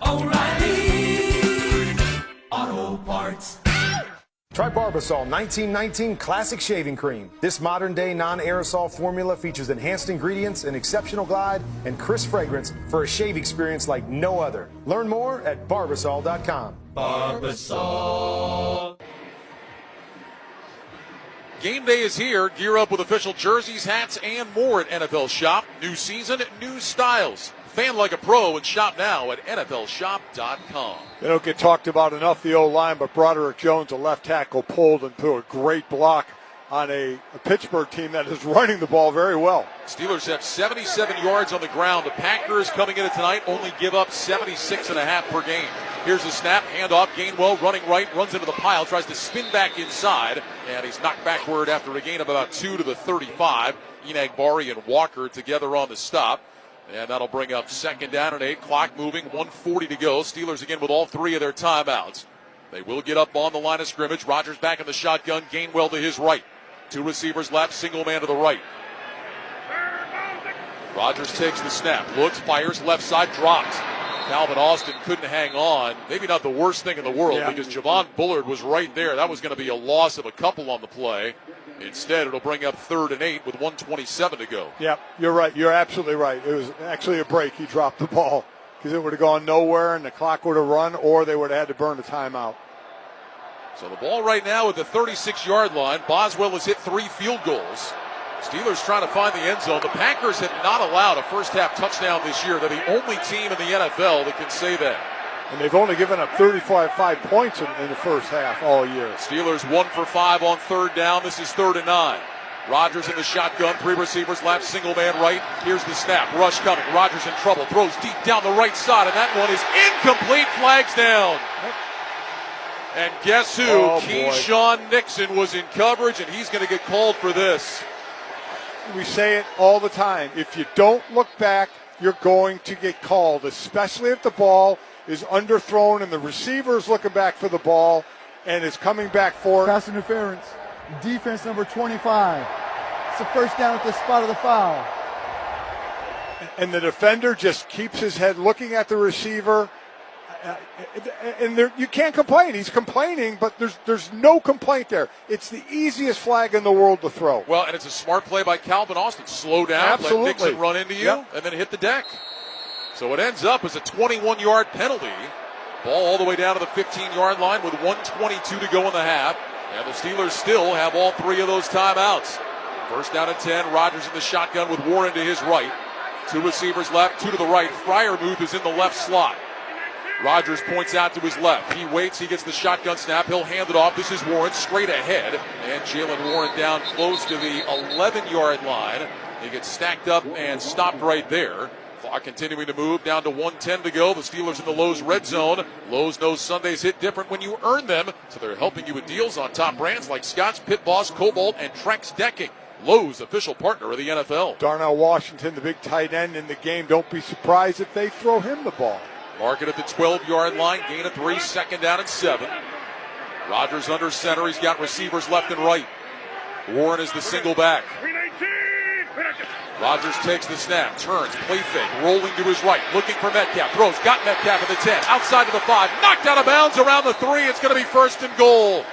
S20: O'Reilly Auto Parts.
S22: Try Barbasol 1919 Classic Shaving Cream. This modern-day non-aerosol formula features enhanced ingredients, an exceptional glide, and crisp fragrance for a shave experience like no other. Learn more at Barbasol.com.
S20: Barbasol.
S9: Game day is here. Gear up with official jerseys, hats, and more at NFL Shop. New season, new styles. Fan like a pro and shop now at NFLShop.com.
S10: They don't get talked about enough, the O-line, but Broderick Jones, a left tackle, pulled and put a great block on a Pittsburgh team that is running the ball very well.
S9: Steelers have 77 yards on the ground. The Packers coming into tonight only give up 76.5 per game. Here's the snap, handoff, Gainwell running right, runs into the pile, tries to spin back inside, and he's knocked backward after a gain of about 2 to the 35. Enagbari and Walker together on the stop. And that'll bring up second down and 8. Clock moving, 1:40 to go. Steelers again with all three of their timeouts. They will get up on the line of scrimmage. Rodgers back in the shotgun. Gainwell to his right. Two receivers left, single man to the right. Rodgers takes the snap, looks, fires, left side, dropped. Calvin Austin couldn't hang on. Maybe not the worst thing in the world because Javon Bullard was right there. That was going to be a loss of a couple on the play. Instead, it'll bring up 3rd and 8 with 1:27 to go.
S10: Yep, you're right. You're absolutely right. It was actually a break. He dropped the ball because it would have gone nowhere and the clock would have run, or they would have had to burn a timeout.
S9: So the ball right now at the 36-yard line. Boswell has hit 3 field goals. Steelers trying to find the end zone. The Packers have not allowed a first-half touchdown this year. They're the only team in the NFL that can say that.
S10: And they've only given up 35 points in the first half all year.
S9: Steelers 1 for 5 on 3rd down. This is 3rd and 9. Rodgers in the shotgun, 3 receivers left, single man right. Here's the snap. Rush coming. Rodgers in trouble. Throws deep down the right side, and that one is incomplete. Flags down. And guess who? Keyshawn Nixon was in coverage, and he's going to get called for this.
S10: We say it all the time. If you don't look back, you're going to get called, especially if the ball is underthrown and the receiver is looking back for the ball and is coming back for it.
S11: Pass interference. Defense number 25. It's a first down at the spot of the foul.
S10: And the defender just keeps his head looking at the receiver. And you can't complain. He's complaining, but there's no complaint there. It's the easiest flag in the world to throw.
S9: Well, and it's a smart play by Calvin Austin. Slow down, let Nixon run into you, and then hit the deck. So it ends up as a 21-yard penalty. Ball all the way down to the 15-yard line with 1:22 to go in the half. And the Steelers still have all 3 of those timeouts. First down and 10. Rodgers in the shotgun with Warren to his right. 2 receivers left, 2 to the right. Freiermuth is in the left slot. Rodgers points out to his left. He waits. He gets the shotgun snap. He'll hand it off. This is Warren straight ahead. And Jalen Warren down close to the 11-yard line. He gets stacked up and stopped right there. Clock continuing to move, down to 1:10 to go. The Steelers in the Lowe's red zone. Lowe's knows Sundays hit different when you earn them, so they're helping you with deals on top brands like Scott's, Pit Boss, Cobalt, and Trex Decking. Lowe's, official partner of the NFL.
S10: Darnell Washington, the big tight end in the game. Don't be surprised if they throw him the ball.
S9: Mark it at the 12-yard line, gain of 3, second down and 7. Rodgers under center. He's got receivers left and right. Warren is the single back. Rodgers takes the snap, turns, play fake, rolling to his right, looking for Metcalf, throws, got Metcalf at the 10, outside to the 5, knocked out of bounds around the 3. It's going to be first and goal.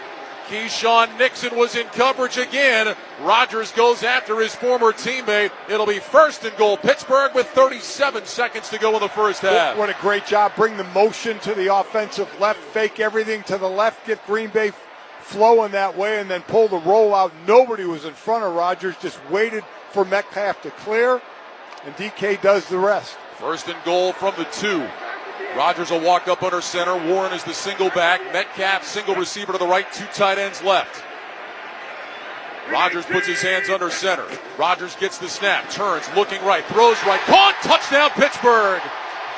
S9: Keyshawn Nixon was in coverage again. Rodgers goes after his former teammate. It'll be first and goal. Pittsburgh with 37 seconds to go in the first half.
S10: What a great job. Bring the motion to the offensive left, fake everything to the left, get Green Bay flowing that way, and then pull the roll out. Nobody was in front of Rodgers, just waited for Metcalf to clear, and DK does the rest.
S9: First and goal from the 2. Rodgers will walk up under center. Warren is the single back. Metcalf, single receiver to the right, 2 tight ends left. Rodgers puts his hands under center. Rodgers gets the snap, turns, looking right, throws right, caught, touchdown Pittsburgh.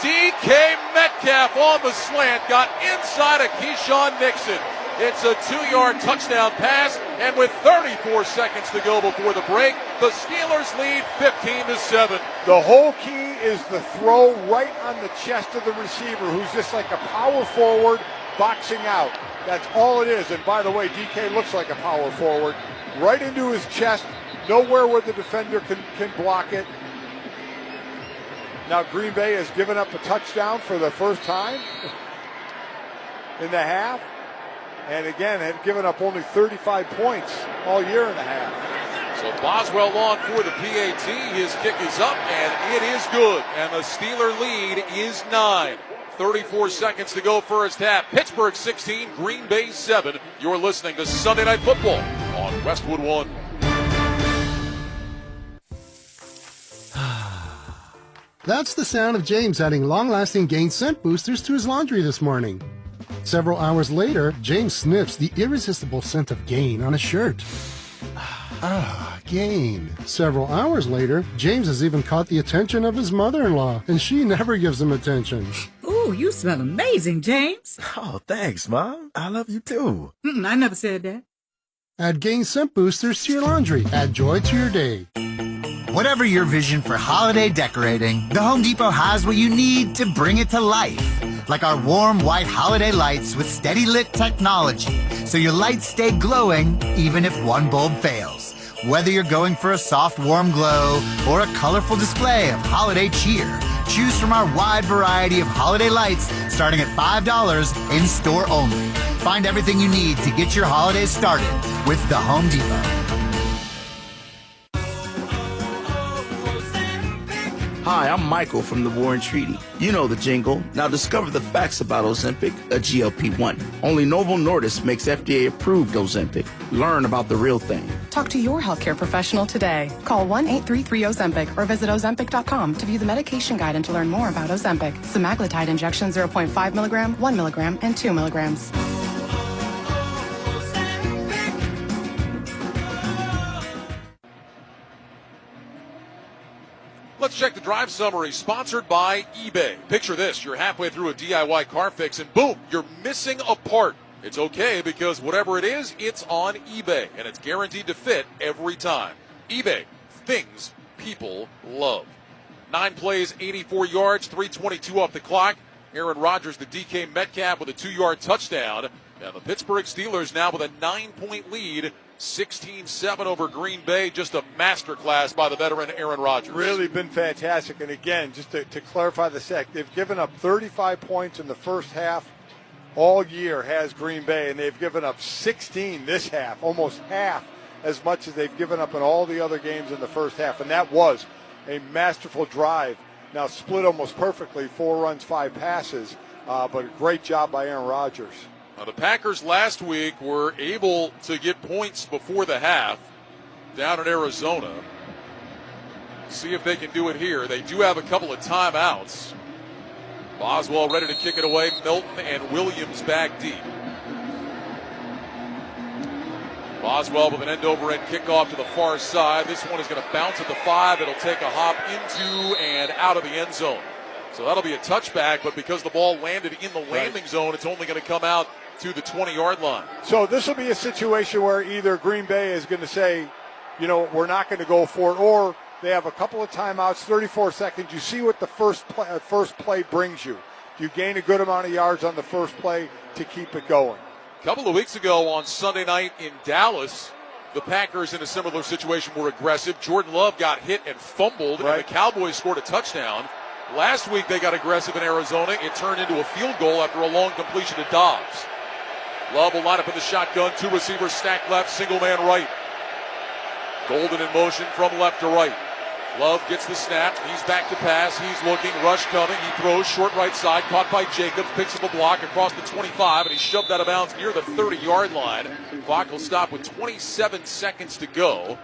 S9: DK Metcalf on the slant, got inside of Keyshawn Nixon. It's a 2-yard touchdown pass, and with 34 seconds to go before the break, the Steelers lead 15-7.
S10: The whole key is the throw right on the chest of the receiver, who's just like a power forward boxing out. That's all it is. And by the way, DK looks like a power forward. Right into his chest, nowhere where the defender can block it. Now Green Bay has given up a touchdown for the first time in the half. And again, had given up only 35 points all year and a half.
S9: So Boswell on for the PAT. His kick is up, and it is good. And the Steeler lead is 9. 34 seconds to go first half. Pittsburgh 16, Green Bay 7. You're listening to Sunday Night Football on Westwood One.
S8: That's the sound of James adding long-lasting Gain scent boosters to his laundry this morning. Several hours later, James sniffs the irresistible scent of Gain on his shirt. Gain. Several hours later, James has even caught the attention of his mother-in-law, and she never gives him attention.
S17: Ooh, you smell amazing, James.
S18: Oh, thanks, Mom. I love you too.
S17: I never said that.
S8: Add Gain scent boosters to your laundry. Add joy to your day.
S21: Whatever your vision for holiday decorating, the Home Depot has what you need to bring it to life. Like our warm white holiday lights with steady lit technology, so your lights stay glowing even if one bulb fails. Whether you're going for a soft, warm glow or a colorful display of holiday cheer, choose from our wide variety of holiday lights starting at $5 in store only. Find everything you need to get your holidays started with the Home Depot.
S18: Hi, I'm Michael from the Warren Treaty. You know the jingle. Now discover the facts about Ozempic, a GLP-1. Only Novo Nordisk makes FDA-approved Ozempic. Learn about the real thing.
S12: Talk to your healthcare professional today. Call 1-833-OZEMPIC or visit Ozempic.com to view the medication guide and to learn more about Ozempic. Semaglutide injection 0.5 milligram, 1 milligram, and 2 milligrams.
S9: Let's check the drive summary, sponsored by eBay. Picture this, you're halfway through a DIY car fix and boom, you're missing a part. It's okay because whatever it is, it's on eBay and it's guaranteed to fit every time. eBay, things people love. 9 plays, 84 yards, 3:22 off the clock. Aaron Rodgers, the DK Metcalf with a 2-yard touchdown. And the Pittsburgh Steelers now with a 9-point lead. 16-7 over Green Bay. Just a masterclass by the veteran Aaron Rodgers.
S10: Really been fantastic. And again, just to clarify the sec, they've given up 35 points in the first half all year has Green Bay, and they've given up 16 this half, almost half as much as they've given up in all the other games in the first half. And that was a masterful drive. Now split almost perfectly, 4 runs, 5 passes, but a great job by Aaron Rodgers.
S9: Now, the Packers last week were able to get points before the half down in Arizona. See if they can do it here. They do have a couple of timeouts. Boswell ready to kick it away. Milton and Williams back deep. Boswell with an end-over-end kickoff to the far side. This one is going to bounce at the 5. It'll take a hop into and out of the end zone. So that'll be a touchback, but because the ball landed in the landing zone, it's only going to come out to the 20-yard line.
S10: So this will be a situation where either Green Bay is going to say, we're not going to go for it, or they have a couple of timeouts, 34 seconds. You see what the first play brings you. You gain a good amount of yards on the first play to keep it going.
S9: A couple of weeks ago on Sunday night in Dallas, the Packers in a similar situation were aggressive. Jordan Love got hit and fumbled, and the Cowboys scored a touchdown. Last week they got aggressive in Arizona. It turned into a field goal after a long completion to Dobbs. Love will line up in the shotgun. 2 receivers stacked left, single man right. Golden in motion from left to right. Love gets the snap. He's back to pass. He's looking. Rush coming. He throws short right side. Caught by Jacobs. Picks up a block across the 25, and he's shoved out of bounds near the 30-yard line. Clock will stop with 27 seconds to go.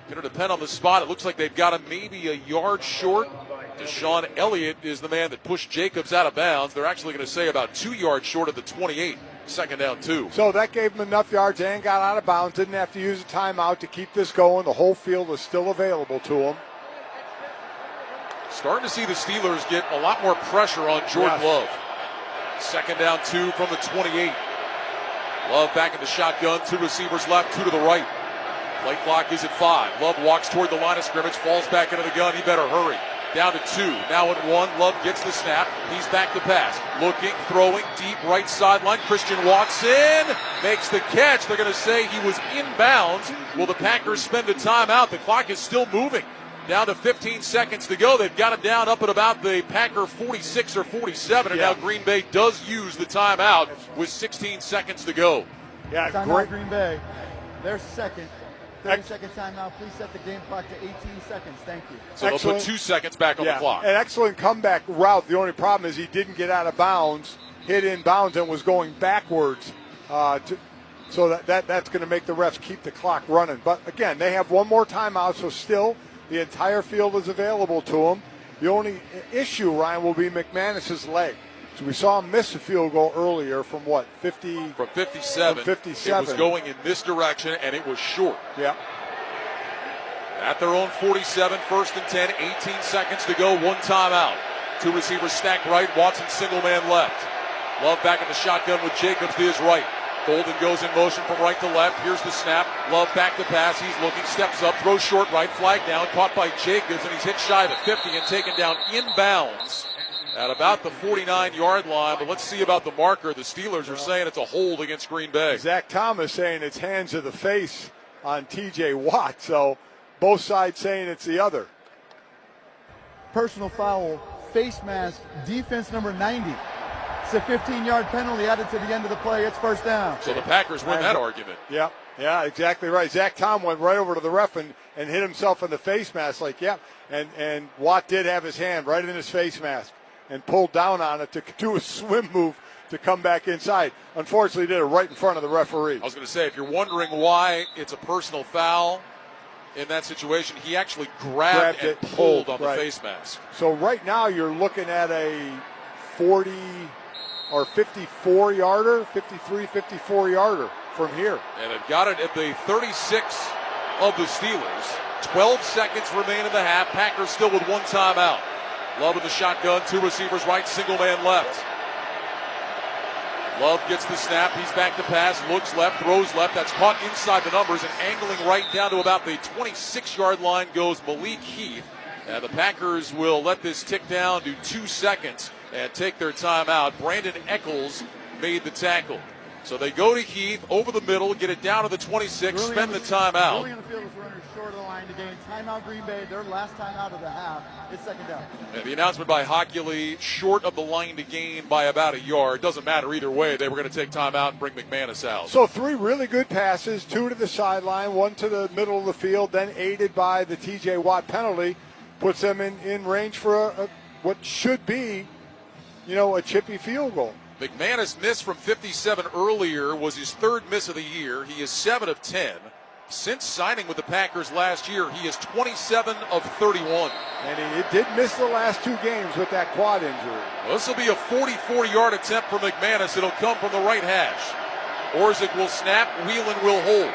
S9: Going to depend on the spot. It looks like they've got him maybe a yard short. Deshaun Elliott is the man that pushed Jacobs out of bounds. They're actually going to say about 2 yards short of the 28. Second down 2.
S10: So that gave him enough yards and got out of bounds. Didn't have to use a timeout to keep this going. The whole field is still available to him.
S9: Starting to see the Steelers get a lot more pressure on Jordan Love. Second down 2 from the 28. Love back in the shotgun. 2 receivers left, 2 to the right. Play clock is at 5. Love walks toward the line of scrimmage, falls back into the gun. He better hurry. Down to 2. Now at 1. Love gets the snap. He's back to pass. Looking, throwing, deep right sideline. Christian Watson makes the catch. They're going to say he was inbounds. Will the Packers spend a timeout? The clock is still moving. Down to 15 seconds to go. They've got him down up at about the Packer 46 or 47, and now Green Bay does use the timeout with 16 seconds to go.
S11: Yeah, timeout Green Bay. Their second. 30-second timeout. Please set the game clock to 18 seconds. Thank you.
S9: So they'll put 2 seconds back on the clock.
S10: An excellent comeback route. The only problem is he didn't get out of bounds, hit in bounds, and was going backwards. So that's going to make the refs keep the clock running. But, again, they have one more timeout, so still the entire field is available to them. The only issue, Ryan, will be McManus's leg. So we saw him miss a field goal earlier from 50?
S9: From 57.
S10: From 57.
S9: It was going in this direction, and it was short.
S10: Yeah.
S9: At their own 47, 1st and 10, 18 seconds to go, 1 timeout. 2 receivers stacked right, Watson single man left. Love back in the shotgun with Jacobs to his right. Golden goes in motion from right to left. Here's the snap. Love back to pass. He's looking, steps up, throws short right, flag down, caught by Jacobs, and he's hit shy of the 50 and taken down inbounds at about the 49-yard line. But let's see about the marker. The Steelers are saying it's a hold against Green Bay.
S10: Zach Thomas saying it's hands to the face on T.J. Watt. So both sides saying it's the other.
S11: Personal foul, face mask, defense number 90. It's a 15-yard penalty added to the end of the play. It's first down.
S9: So the Packers win that argument.
S10: Yeah, exactly right. Zach Tom went right over to the ref and hit himself in the face mask. And Watt did have his hand right in his face mask and pulled down on it to do a swim move to come back inside. Unfortunately, did it right in front of the referee.
S9: I was going to say, if you're wondering why it's a personal foul in that situation, he actually grabbed and pulled on the face mask.
S10: So right now you're looking at a 40 or 54-yarder, 53, 54-yarder from here.
S9: And they've got it at the 36 of the Steelers. 12 seconds remain in the half. Packers still with 1 timeout. Love in the shotgun, 2 receivers right, single man left. Love gets the snap. He's back to pass, looks left, throws left. That's caught inside the numbers and angling right down to about the 26-yard line goes Malik Heath. And the Packers will let this tick down to 2 seconds and take their timeout. Brandon Eccles made the tackle. So they go to Heath over the middle, get it down to the 26, spend the timeout.
S11: Early in the field is runner short of the line to gain. Timeout Green Bay, their last timeout of the half. It's second down.
S9: And the announcement by Hockley, short of the line to gain by about a yard. Doesn't matter either way. They were going to take timeout and bring McManus out.
S10: So 3 really good passes, 2 to the sideline, 1 to the middle of the field, then aided by the T.J. Watt penalty, puts them in range for what should be, a chippy field goal.
S9: McManus missed from 57 earlier, was his 3rd miss of the year. He is 7 of 10. Since signing with the Packers last year, he is 27 of 31.
S10: And he did miss the last 2 games with that quad injury.
S9: Well, this will be a 44-yard attempt for McManus. It'll come from the right hash. Orzik will snap, Whelan will hold.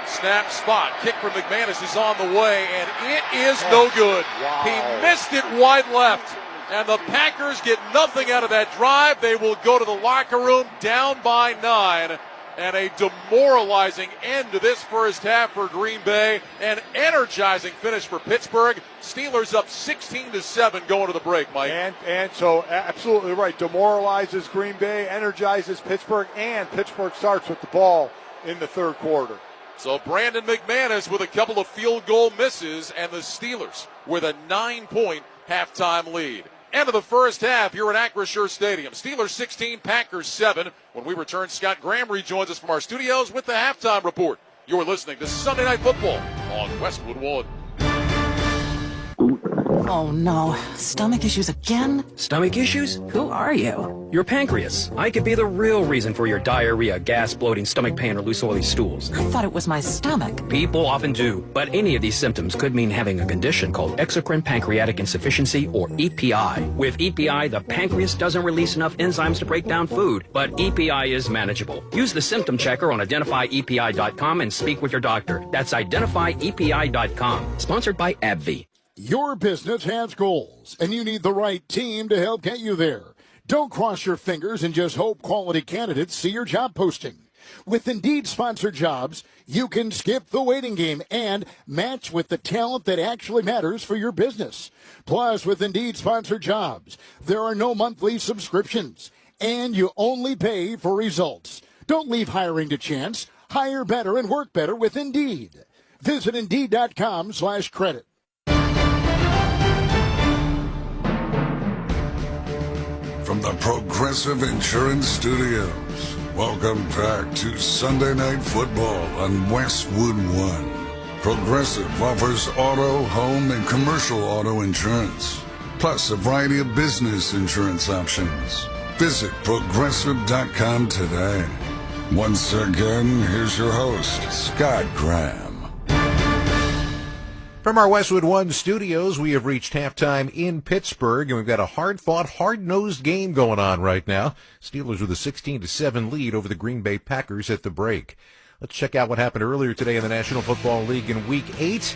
S9: Snap, spot, kick from McManus is on the way, and it is no good.
S10: Wow.
S9: He missed it wide left, and the Packers get nothing out of that drive. They will go to the locker room down by 9, and a demoralizing end to this first half for Green Bay. An energizing finish for Pittsburgh. Steelers up 16-7 going to the break, Mike.
S10: And so absolutely right. Demoralizes Green Bay, energizes Pittsburgh, and Pittsburgh starts with the ball in the third quarter.
S9: So Brandon McManus with a couple of field goal misses, and the Steelers with a 9-point halftime lead. End of the first half here at Acrisure Stadium. Steelers 16, Packers 7. When we return, Scott Graham rejoins us from our studios with the halftime report. You're listening to Sunday Night Football on Westwood One.
S13: Oh no, stomach issues again?
S4: Stomach issues?
S13: Who are you?
S4: Your pancreas. I could be the real reason for your diarrhea, gas, bloating, stomach pain, or loose oily stools.
S13: I thought it was my stomach.
S4: People often do, but any of these symptoms could mean having a condition called exocrine pancreatic insufficiency, or EPI. With EPI, the pancreas doesn't release enough enzymes to break down food, but EPI is manageable. Use the symptom checker on identifyepi.com and speak with your doctor. That's identifyepi.com. Sponsored by AbbVie.
S5: Your business has goals, and you need the right team to help get you there. Don't cross your fingers and just hope quality candidates see your job posting. With Indeed-sponsored jobs, you can skip the waiting game and match with the talent that actually matters for your business. Plus, with Indeed-sponsored jobs, there are no monthly subscriptions, and you only pay for results. Don't leave hiring to chance. Hire better and work better with Indeed. Visit Indeed.com/credit.
S14: From the Progressive Insurance Studios, welcome back to Sunday Night Football on Westwood One. Progressive offers auto, home, and commercial auto insurance, plus a variety of business insurance options. Visit Progressive.com today. Once again, here's your host, Scott Graham.
S15: From our Westwood One studios, we have reached halftime in Pittsburgh, and we've got a hard-fought, hard-nosed game going on right now. Steelers with a 16-7 lead over the Green Bay Packers at the break. Let's check out what happened earlier today in the National Football League in Week 8.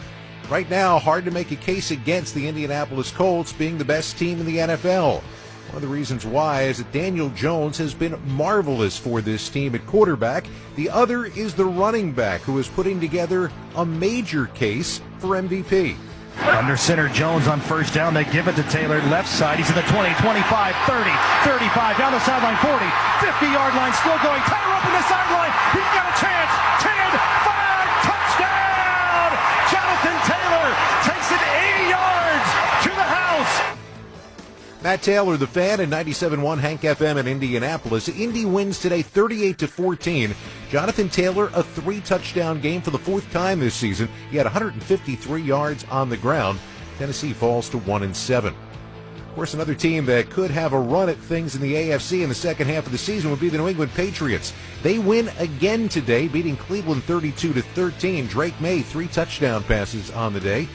S15: Right now, hard to make a case against the Indianapolis Colts being the best team in the NFL. One of the reasons why is that Daniel Jones has been marvelous for this team at quarterback. The other is the running back, who is putting together a major case for MVP.
S23: Under center, Jones on first down. They give it to Taylor, left side. He's in the 20, 25, 30, 35, down the sideline, 40, 50-yard line, still going. Taylor up in the sideline. He's got a chance. 10, 5, touchdown! Jonathan Taylor takes it 80 yards to the house.
S15: Matt Taylor, the fan, in 97.1 Hank FM in Indianapolis. Indy wins today 38-14. Jonathan Taylor, a 3-touchdown game for the 4th time this season. He had 153 yards on the ground. Tennessee falls to 1-7. Of course, another team that could have a run at things in the AFC in the second half of the season would be the New England Patriots. They win again today, beating Cleveland 32-13. Drake May, 3 touchdown passes on the day.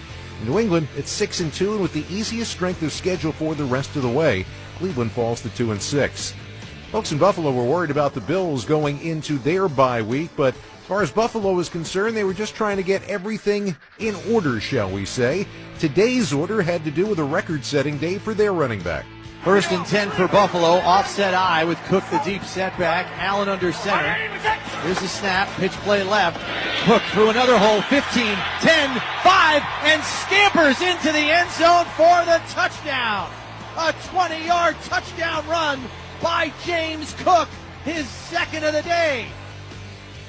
S15: New England at 6-2, and with the easiest strength of schedule for the rest of the way, Cleveland falls to 2-6. Folks in Buffalo were worried about the Bills going into their bye week, but as far as Buffalo is concerned, they were just trying to get everything in order, shall we say. Today's order had to do with a record-setting day for their running back.
S24: 1st and 10 for Buffalo, offset eye with Cook the deep setback, Allen under center. Here's the snap, pitch play left. Cook through another hole, 15, 10, 5, and scampers into the end zone for the touchdown. A 20-yard touchdown run by James Cook, his second of the day.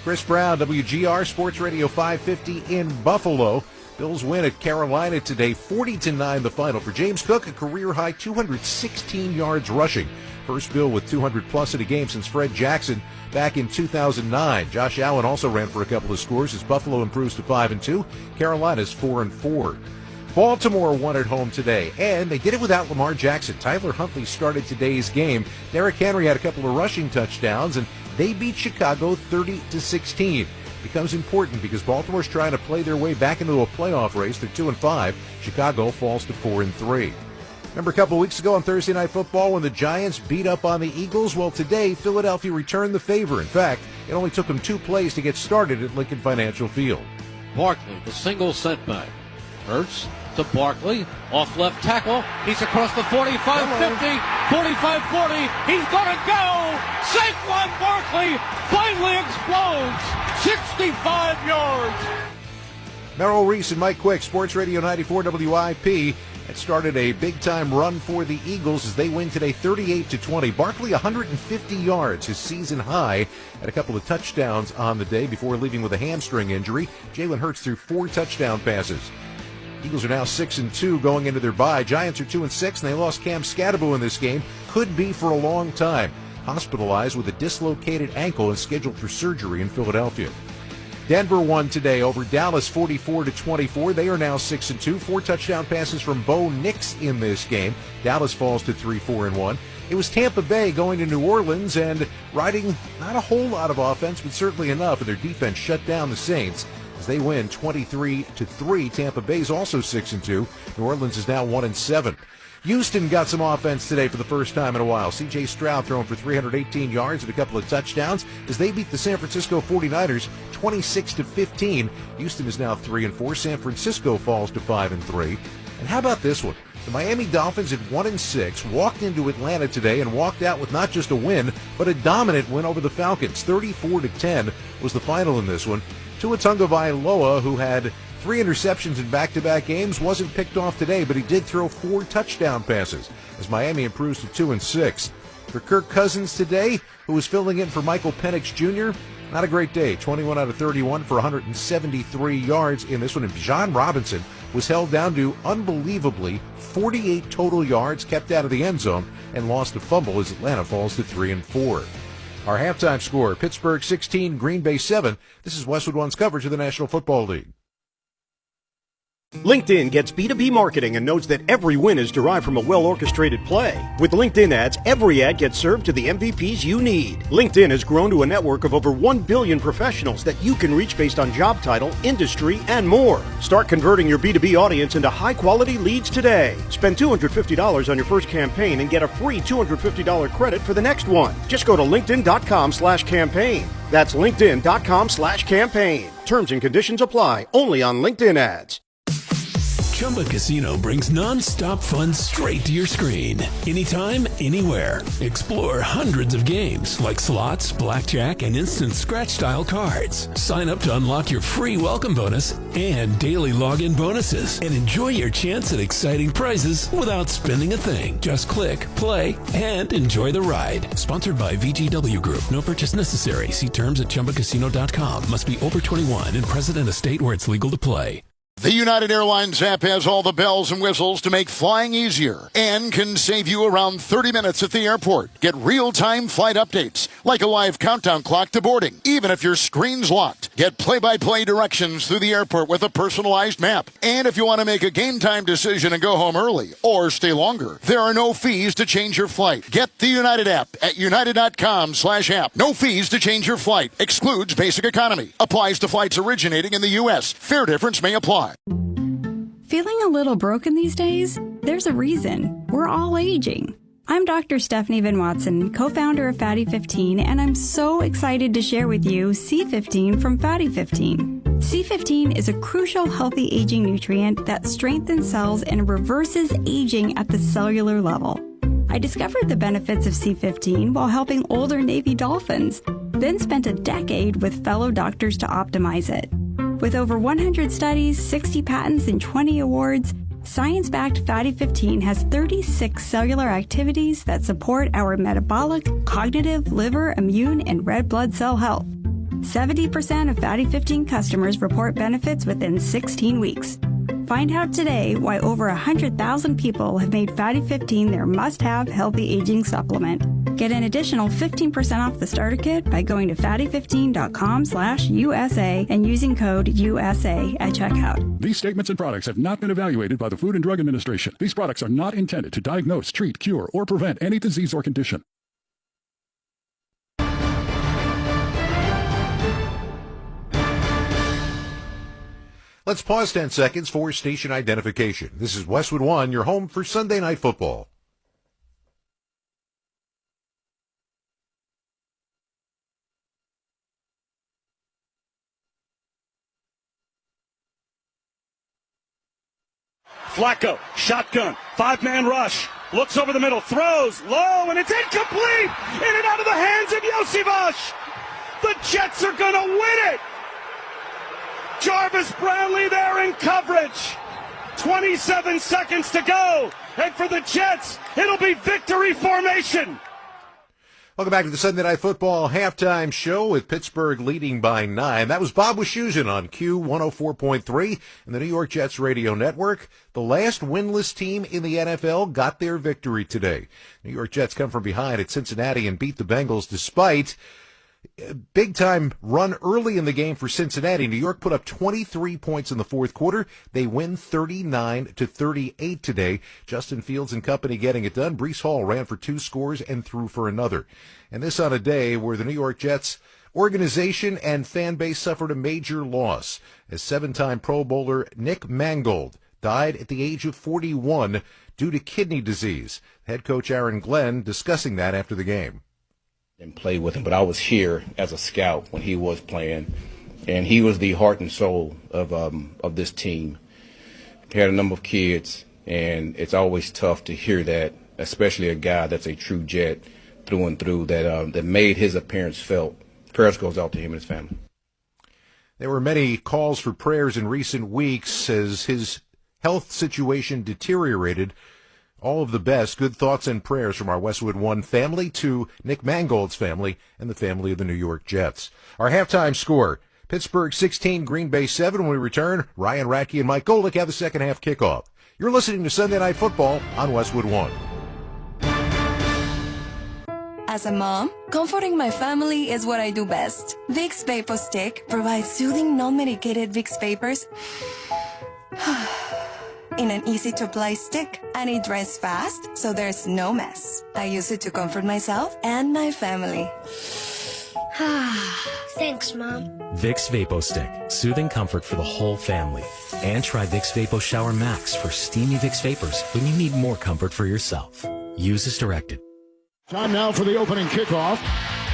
S15: Chris Brown, WGR Sports Radio 550 in Buffalo. Bills win at Carolina today, 40-9 the final. For James Cook, a career-high 216 yards rushing. First Bill with 200-plus in a game since Fred Jackson back in 2009. Josh Allen also ran for a couple of scores as Buffalo improves to 5-2. Carolina's 4-4. Baltimore won at home today, and they did it without Lamar Jackson. Tyler Huntley started today's game. Derrick Henry had a couple of rushing touchdowns, and they beat Chicago 30-16. becomes important because Baltimore's trying to play their way back into a playoff race. They're 2-5. Chicago falls to 4-3. Remember a couple weeks ago on Thursday Night Football when the Giants beat up on the Eagles? Well, today, Philadelphia returned the favor. In fact, it only took them 2 plays to get started at Lincoln Financial Field.
S3: Barkley, the single setback. Hurts to Barkley, off left tackle. He's across the 45-50, 45-40. He's going to go! Saquon Barkley finally explodes! 65 yards!
S15: Merrill Reese and Mike Quick, Sports Radio 94 WIP. It started a big-time run for the Eagles as they win today 38-20. Barkley 150 yards, his season high, had a couple of touchdowns on the day before leaving with a hamstring injury. Jalen Hurts threw 4 touchdown passes. Eagles are now 6-2 going into their bye. Giants are 2-6, and they lost Cam Scadaboo in this game. Could be for a long time. Hospitalized with a dislocated ankle and scheduled for surgery in Philadelphia. Denver won today over Dallas 44-24. They are now 6-2. 4 touchdown passes from Bo Nix in this game. Dallas falls to 3-4-1. It was Tampa Bay going to New Orleans and riding not a whole lot of offense, but certainly enough, and their defense shut down the Saints as they win 23-3. Tampa Bay's also 6-2. New Orleans is now 1-7. Houston got some offense today for the first time in a while. C.J. Stroud throwing for 318 yards and a couple of touchdowns as they beat the San Francisco 49ers 26-15. Houston is now 3-4. San Francisco falls to 5-3. And how about this one? The Miami Dolphins at 1-6 walked into Atlanta today and walked out with not just a win, but a dominant win over the Falcons. 34-10 was the final in this one. Tua Tagovailoa, who had 3 interceptions in back-to-back games, wasn't picked off today, but he did throw 4 touchdown passes as Miami improves to 2-6. For Kirk Cousins today, who was filling in for Michael Penix Jr., not a great day. 21 out of 31 for 173 yards in this one. And Bijan Robinson was held down to, unbelievably, 48 total yards, kept out of the end zone, and lost a fumble as Atlanta falls to 3-4. Our halftime score, Pittsburgh 16, Green Bay 7. This is Westwood One's coverage of the National Football League.
S6: LinkedIn gets B2B marketing and knows that every win is derived from a well-orchestrated play. With LinkedIn ads, every ad gets served to the MVPs you need. LinkedIn has grown to a network of over 1 billion professionals that you can reach based on job title, industry, and more. Start converting your B2B audience into high-quality leads today. Spend $250 on your first campaign and get a free $250 credit for the next one. Just go to linkedin.com/campaign. That's linkedin.com/campaign. Terms and conditions apply. Only on LinkedIn ads.
S7: Chumba Casino brings non-stop fun straight to your screen. Anytime, anywhere. Explore hundreds of games like slots, blackjack, and instant scratch-style cards. Sign up to unlock your free welcome bonus and daily login bonuses. And enjoy your chance at exciting prizes without spending a thing. Just click, play, and enjoy the ride. Sponsored by VGW Group. No purchase necessary. See terms at ChumbaCasino.com. Must be over 21 and present in a state where it's legal to play.
S5: The United Airlines app has all the bells and whistles to make flying easier and can save you around 30 minutes at the airport. Get real-time flight updates, like a live countdown clock to boarding, even if your screen's locked. Get play-by-play directions through the airport with a personalized map. And if you want to make a game time decision and go home early or stay longer, there are no fees to change your flight. Get the United app at united.com/app. No fees to change your flight. Excludes basic economy. Applies to flights originating in the U.S. Fare difference may apply.
S16: Feeling a little broken these days? There's a reason. We're all aging. I'm Dr. Stephanie Van Watson, co-founder of Fatty 15, and I'm so excited to share with you C15 from Fatty 15. C15 is a crucial healthy aging nutrient that strengthens cells and reverses aging at the cellular level. I discovered the benefits of C15 while helping older Navy dolphins, then spent a decade with fellow doctors to optimize it. With over 100 studies, 60 patents, and 20 awards, science-backed Fatty 15 has 36 cellular activities that support our metabolic, cognitive, liver, immune, and red blood cell health. 70% of Fatty 15 customers report benefits within 16 weeks. Find out today why over 100,000 people have made Fatty 15 their must-have healthy aging supplement. Get an additional 15% off the starter kit by going to fatty15.com/USA and using code USA at checkout.
S19: These statements and products have not been evaluated by the Food and Drug Administration. These products are not intended to diagnose, treat, cure, or prevent any disease or condition.
S15: Let's pause 10 seconds for station identification. This is Westwood One, your home for Sunday Night Football.
S1: Flacco, shotgun, 5-man rush, looks over the middle, throws, low, and it's incomplete! In and out of the hands of Yosivas! The Jets are going to win it! Jarvis Brownlee there in coverage! 27 seconds to go, and for the Jets, it'll be victory formation!
S15: Welcome back to the Sunday Night Football halftime show with Pittsburgh leading by 9. That was Bob Wischusen on Q104.3 and the New York Jets radio network. The last winless team in the NFL got their victory today. New York Jets come from behind at Cincinnati and beat the Bengals despite a big-time run early in the game for Cincinnati. New York put up 23 points in the fourth quarter. They win 39-38 today. Justin Fields and company getting it done. Breece Hall ran for 2 scores and threw for another. And this on a day where the New York Jets organization and fan base suffered a major loss as 7-time Pro Bowler Nick Mangold died at the age of 41 due to kidney disease. Head coach Aaron Glenn discussing that after the game.
S2: And play with him, but I was here as a scout when he was playing, and he was the heart and soul of this team. He had a number of kids, and it's always tough to hear that, especially a guy that's a true Jet through and through that made his appearance felt. Prayers goes out to him and his family.
S15: There were many calls for prayers in recent weeks as his health situation deteriorated. All of the best, good thoughts and prayers from our Westwood One family to Nick Mangold's family and the family of the New York Jets. Our halftime score, Pittsburgh 16, Green Bay 7. When we return, Ryan Radke and Mike Golick have the second half kickoff. You're listening to Sunday Night Football on Westwood One.
S20: As a mom, comforting my family is what I do best. Vicks Vapor Stick provides soothing, non-medicated Vicks vapors in an easy-to-apply stick, and it dries fast, so there's no mess. I use it to comfort myself and my family.
S22: Thanks, Mom.
S25: Vicks VapoStick, soothing comfort for the whole family. And try Vicks Vapo Shower Max for steamy Vicks vapors when you need more comfort for yourself. Use as directed.
S5: Time now for the opening kickoff.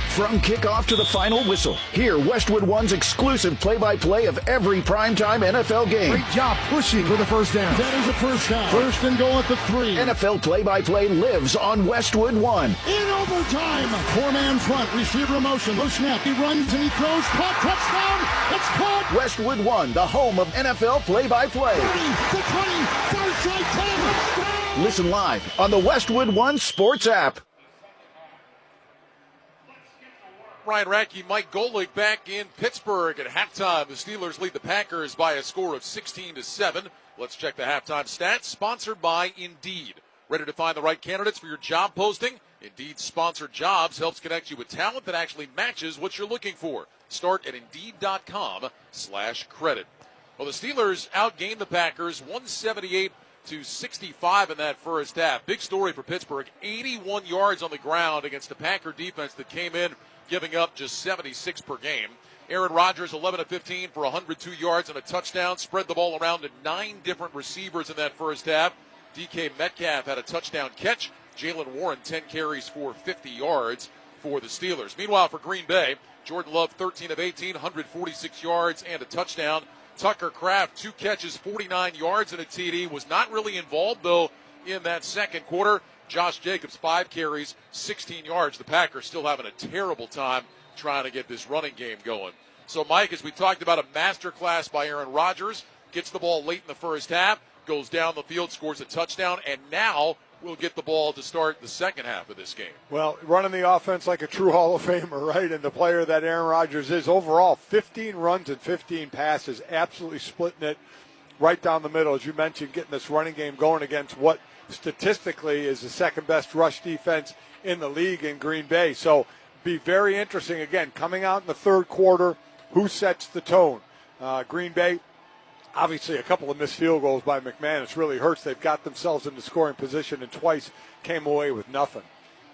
S26: From kickoff to the final whistle, hear Westwood One's exclusive play-by-play of every primetime NFL game.
S5: Great job pushing for the first down. That is a first down. First and goal at the 3.
S26: NFL play-by-play lives on Westwood One.
S5: In overtime, 4-man front, receiver motion, low snap, he runs and he throws, caught, touchdown, it's caught.
S26: Westwood One, the home of NFL play-by-play.
S5: 30, the 20, first strike, 10,
S26: listen live on the Westwood One Sports app.
S9: Ryan Radke, Mike Golick back in Pittsburgh at halftime. The Steelers lead the Packers by a score of 16-7. Let's check the halftime stats, sponsored by Indeed. Ready to find the right candidates for your job posting? Indeed Sponsored Jobs helps connect you with talent that actually matches what you're looking for. Start at Indeed.com/credit. Well, the Steelers outgained the Packers 178-65 in that first half. Big story for Pittsburgh, 81 yards on the ground against the Packer defense that came in giving up just 76 per game. Aaron Rodgers, 11 of 15 for 102 yards and a touchdown. Spread the ball around to 9 different receivers in that first half. DK Metcalf had a touchdown catch. Jalen Warren, 10 carries for 50 yards for the Steelers. Meanwhile, for Green Bay, Jordan Love, 13 of 18, 146 yards and a touchdown. Tucker Kraft, 2 catches, 49 yards and a TD. Was not really involved, though, in that second quarter. Josh Jacobs, 5 carries, 16 yards. The Packers still having a terrible time trying to get this running game going. So, Mike, as we talked about, a masterclass by Aaron Rodgers, gets the ball late in the first half, goes down the field, scores a touchdown, and now we'll get the ball to start the second half of this game.
S10: Well, running the offense like a true Hall of Famer, right, and the player that Aaron Rodgers is. Overall, 15 runs and 15 passes, absolutely splitting it right down the middle, as you mentioned, getting this running game going against what statistically is the second best rush defense in the league in Green Bay. So be very interesting, again, coming out in the third quarter, who sets the tone. Green Bay, obviously a couple of missed field goals by McManus really hurts. They've got themselves into scoring position and twice came away with nothing.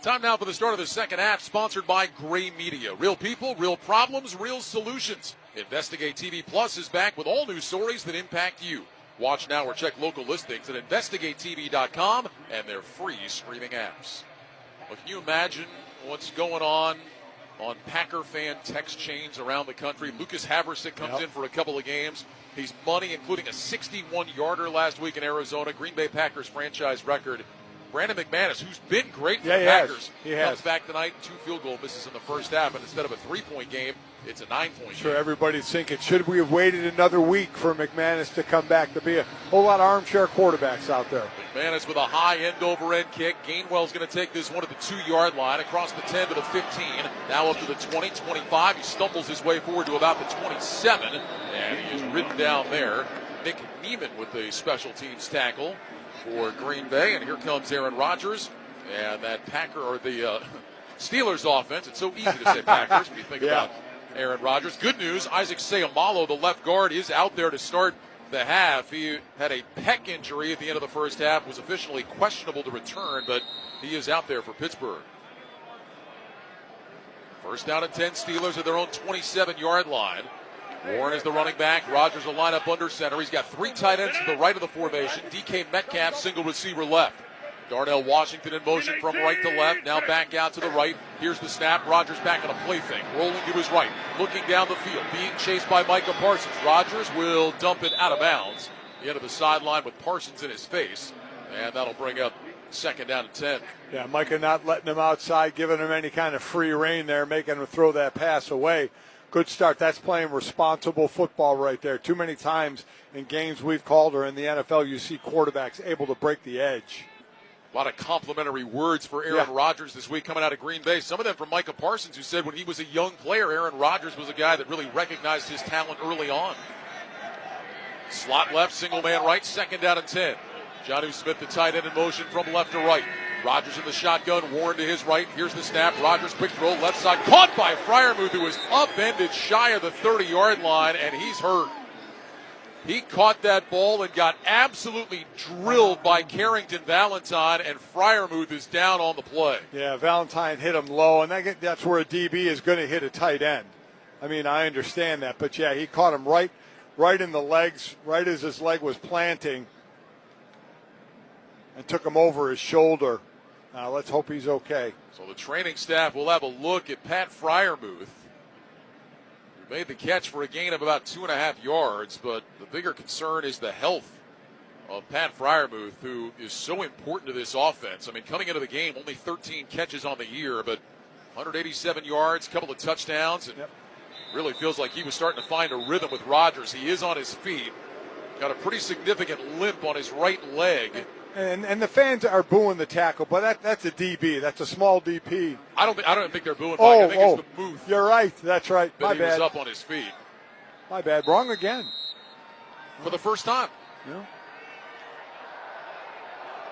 S9: Time now for the start of the second half, sponsored by Gray Media. Real people, real problems, real solutions. Investigate TV Plus is back with all new stories that impact you. Watch now or check local listings at investigatetv.com and their free streaming apps. Well, can you imagine what's going on Packer fan text chains around the country? Lucas Haversick comes in for a couple of games. He's money, including a 61-yarder last week in Arizona, Green Bay Packers franchise record. Brandon McManus, who's been great for the Packers, comes back tonight. 2 field goal misses in the first half, and instead of a 3-point game, it's a 9-point game.
S10: Sure, everybody's thinking, should we have waited another week for McManus to come back? To be a whole lot of armchair quarterbacks out there.
S9: McManus with a high end-over-end kick. Gainwell's going to take this one to the 2-yard line, across the 10 to the 15, now up to the 20, 25. He stumbles his way forward to about the 27, and he is ridden down there. Nick Neiman with the special teams tackle for Green Bay, and here comes Aaron Rodgers, and that Packer, or the Steelers offense. It's so easy to say Packers when you think about Aaron Rodgers. Good news, Isaac Seumalo, the left guard, is out there to start the half. He had a pec injury at the end of the first half, was officially questionable to return, but he is out there for Pittsburgh. First down and 10, Steelers at their own 27-yard line. Warren is the running back. Rodgers will line up under center. He's got 3 tight ends to the right of the formation. DK Metcalf, single receiver left. Darnell Washington in motion from right to left. Now back out to the right. Here's the snap. Rodgers back on a play fake. Rolling to his right. Looking down the field. Being chased by Micah Parsons. Rodgers will dump it out of bounds. The end of the sideline with Parsons in his face. And that'll bring up second down and 10.
S10: Yeah, Micah not letting him outside, giving him any kind of free rein there, making him throw that pass away. Good start. That's playing responsible football right there. Too many times in games we've called or in the NFL, you see quarterbacks able to break the edge.
S9: A lot of complimentary words for Aaron Rodgers this week coming out of Green Bay. Some of them from Micah Parsons, who said when he was a young player, Aaron Rodgers was a guy that really recognized his talent early on. Slot left, single man right, second down and 10. Jonnu Smith, the tight end, in motion from left to right. Rodgers in the shotgun, Warren to his right. Here's the snap. Rodgers, quick throw, left side. Caught by Freiermuth, who was upended shy of the 30-yard line, and he's hurt. He caught that ball and got absolutely drilled by Carrington Valentine, and Freiermuth is down on the play.
S10: Yeah, Valentine hit him low, and that's where a DB is going to hit a tight end. I mean, I understand that, but yeah, he caught him right in the legs, right as his leg was planting, and took him over his shoulder. Let's hope he's okay.
S9: So the training staff will have a look at Pat Freiermuth, who made the catch for a gain of about 2.5 yards, but the bigger concern is the health of Pat Freiermuth, who is so important to this offense. I mean, coming into the game, only 13 catches on the year, but 187 yards, a couple of touchdowns, and really feels like he was starting to find a rhythm with Rodgers. He is on his feet, got a pretty significant limp on his right leg.
S10: And the fans are booing the tackle, but that's a DB. That's a small DP.
S9: I don't think they're booing. I think it's the Muth.
S10: You're right. That's right. My bad.
S9: He was up on his feet.
S10: My bad. Wrong again.
S9: For the first time.
S10: Yeah.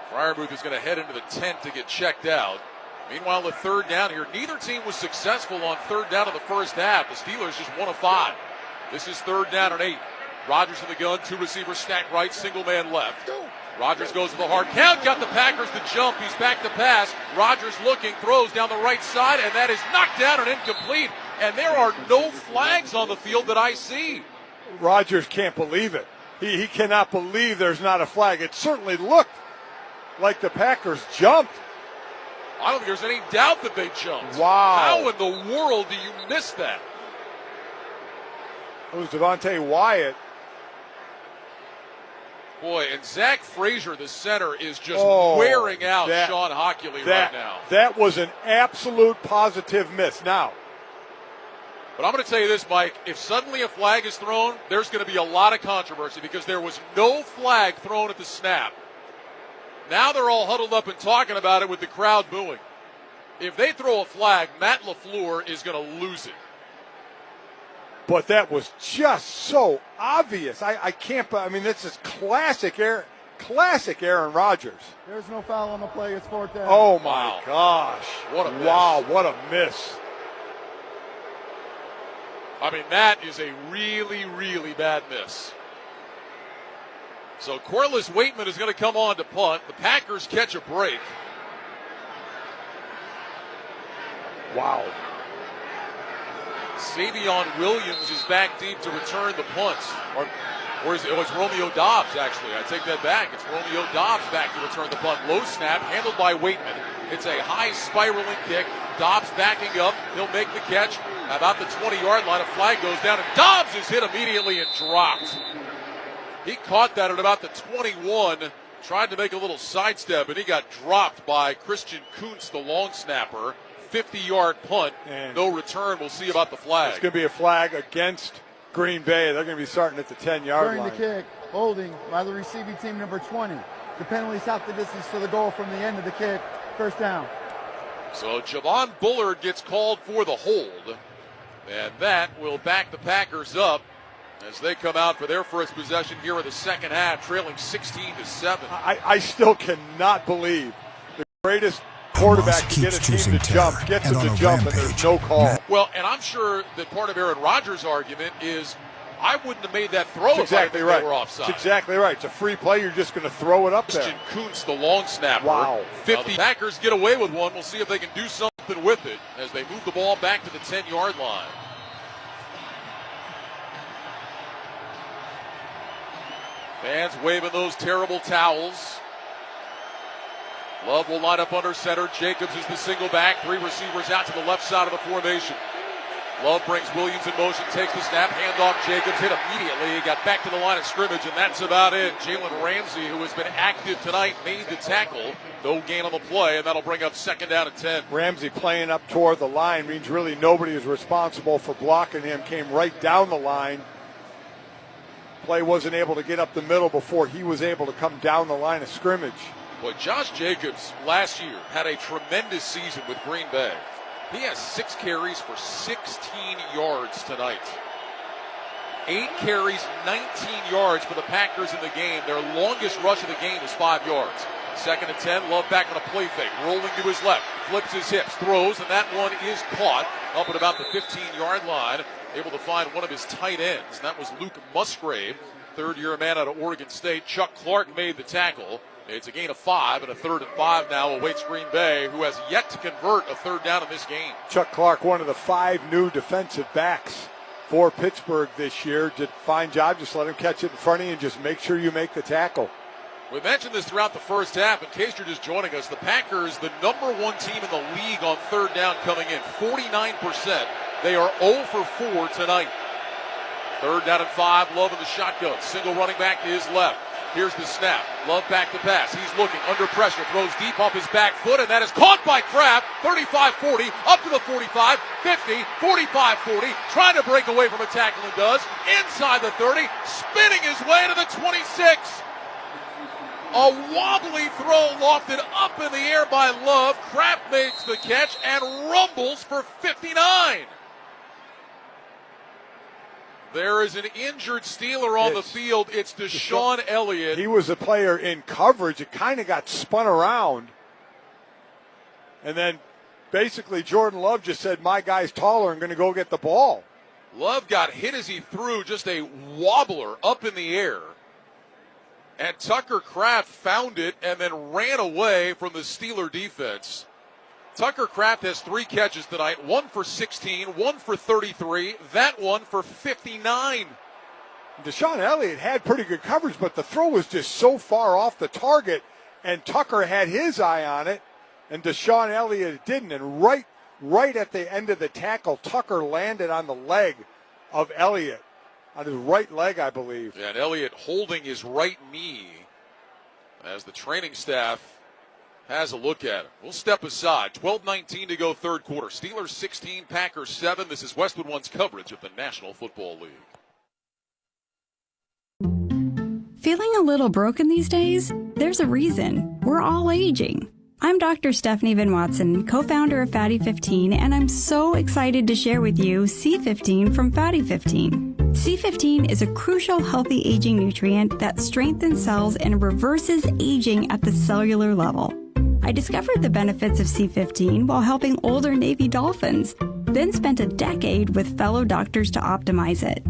S9: Freiermuth is going to head into the tent to get checked out. Meanwhile, the third down here. Neither team was successful on third down in the first half. The Steelers just 1 of 5. This is third down and 8. Rodgers in the gun. 2 receivers stacked right. Single man left. Rodgers goes to the hard count, got the Packers to jump. He's back to pass. Rodgers looking, throws down the right side, and that is knocked down and incomplete. And there are no flags on the field that I see.
S10: Rodgers can't believe it. He cannot believe there's not a flag. It certainly looked like the Packers jumped.
S9: I don't think there's any doubt that they jumped.
S10: Wow.
S9: How in the world do you miss that?
S10: It was Devontae Wyatt.
S9: Boy, and Zach Frazier, the center, is just wearing out Sean Hockley right now.
S10: That was an absolute positive miss. Now,
S9: but I'm going to tell you this, Mike. If suddenly a flag is thrown, there's going to be a lot of controversy because there was no flag thrown at the snap. Now they're all huddled up and talking about it with the crowd booing. If they throw a flag, Matt LaFleur is going to lose it.
S10: But that was just so obvious. I can't. I mean, this is classic Aaron Rodgers.
S11: There's no foul on the play. It's fourth down.
S10: Oh my gosh!
S9: What a miss.
S10: Wow! What a miss.
S9: I mean, that is a really, really bad miss. So Corliss Waitman is going to come on to punt. The Packers catch a break.
S10: Wow.
S9: Savion Williams is back deep to return the punt. Or it's Romeo Dobbs, actually. I take that back. It's Romeo Dobbs back to return the punt. Low snap, handled by Waitman. It's a high spiraling kick. Dobbs backing up. He'll make the catch. About the 20-yard line, a flag goes down, and Dobbs is hit immediately and dropped. He caught that at about the 21, tried to make a little sidestep, and he got dropped by Christian Kuntz, the long snapper. 50-yard punt, and no return. We'll see about the flag.
S10: It's going to be a flag against Green Bay. They're going to be starting at the 10-yard line.
S11: During the kick, holding by the receiving team number 20. The penalty's half the distance to the goal from the end of the kick. First down.
S9: So Javon Bullard gets called for the hold, and that will back the Packers up as they come out for their first possession here in the second half, trailing 16-7.
S10: I still cannot believe the greatest quarterback to get a team to jump, gets them to jump, and there's no call.
S9: Well, and I'm sure that part of Aaron Rodgers' argument is, I wouldn't have made that throw if I think they were offside.
S10: That's exactly right. It's a free play. You're just going to throw it up there.
S9: Christian Kuntz, the long snapper.
S10: Wow.
S9: 50. Packers get away with one. We'll see if they can do something with it as they move the ball back to the 10-yard line. Fans waving those terrible towels. Love will line up under center. Jacobs is the single back. 3 receivers out to the left side of the formation. Love brings Williams in motion, takes the snap, handoff. Jacobs hit immediately. He got back to the line of scrimmage, and that's about it. Jalen Ramsey, who has been active tonight, made the tackle. No gain on the play, and that'll bring up second down and 10.
S10: Ramsey playing up toward the line means really nobody is responsible for blocking him. Came right down the line. Play wasn't able to get up the middle before he was able to come down the line of scrimmage.
S9: Boy, Josh Jacobs last year had a tremendous season with Green Bay. He has 6 carries for 16 yards tonight. 8 carries, 19 yards for the Packers in the game. Their longest rush of the game is 5 yards. Second and 10, Love back on a play fake, rolling to his left, flips his hips, throws, and that one is caught up at about the 15-yard line. Able to find one of his tight ends. That was Luke Musgrave, third-year man out of Oregon State. Chuck Clark made the tackle. It's a gain of 5, and a 3rd and 5 now awaits Green Bay, who has yet to convert a third down in this game.
S10: Chuck Clark, one of the 5 new defensive backs for Pittsburgh this year. Did a fine job. Just let him catch it in front of you and just make sure you make the tackle.
S9: We mentioned this throughout the first half. In case you're just joining us, the Packers, the number 1 team in the league on third down coming in, 49%. They are 0 for 4 tonight. Third down and 5, Love in the shotgun. Single running back to his left. Here's the snap. Love back to pass. He's looking under pressure. Throws deep off his back foot, and that is caught by Kraft. 35-40, up to the 45, 50, 45-40. Trying to break away from a tackle and does. Inside the 30, spinning his way to the 26. A wobbly throw lofted up in the air by Love. Kraft makes the catch and rumbles for 59. There is an injured Steeler on the field. It's Deshaun Elliott.
S10: He was a player in coverage. It kind of got spun around. And then basically Jordan Love just said, my guy's taller and going to go get the ball.
S9: Love got hit as he threw just a wobbler up in the air. And Tucker Kraft found it and then ran away from the Steeler defense. Tucker Kraft has 3 catches tonight, 1 for 16, 1 for 33, that one for 59.
S10: Deshaun Elliott had pretty good coverage, but the throw was just so far off the target, and Tucker had his eye on it, and Deshaun Elliott didn't. And right at the end of the tackle, Tucker landed on the leg of Elliott, on his right leg, I believe.
S9: Yeah, and Elliott holding his right knee as the training staff has a look at it. We'll step aside. 12:19 to go third quarter. Steelers 16, Packers 7. This is Westwood One's coverage of the National Football League.
S16: Feeling a little broken these days? There's a reason. We're all aging. I'm Dr. Stephanie Van Watson, co-founder of Fatty 15, and I'm so excited to share with you C15 from Fatty 15. C15 is a crucial healthy aging nutrient that strengthens cells and reverses aging at the cellular level. I discovered the benefits of C15 while helping older Navy dolphins, then spent a decade with fellow doctors to optimize it.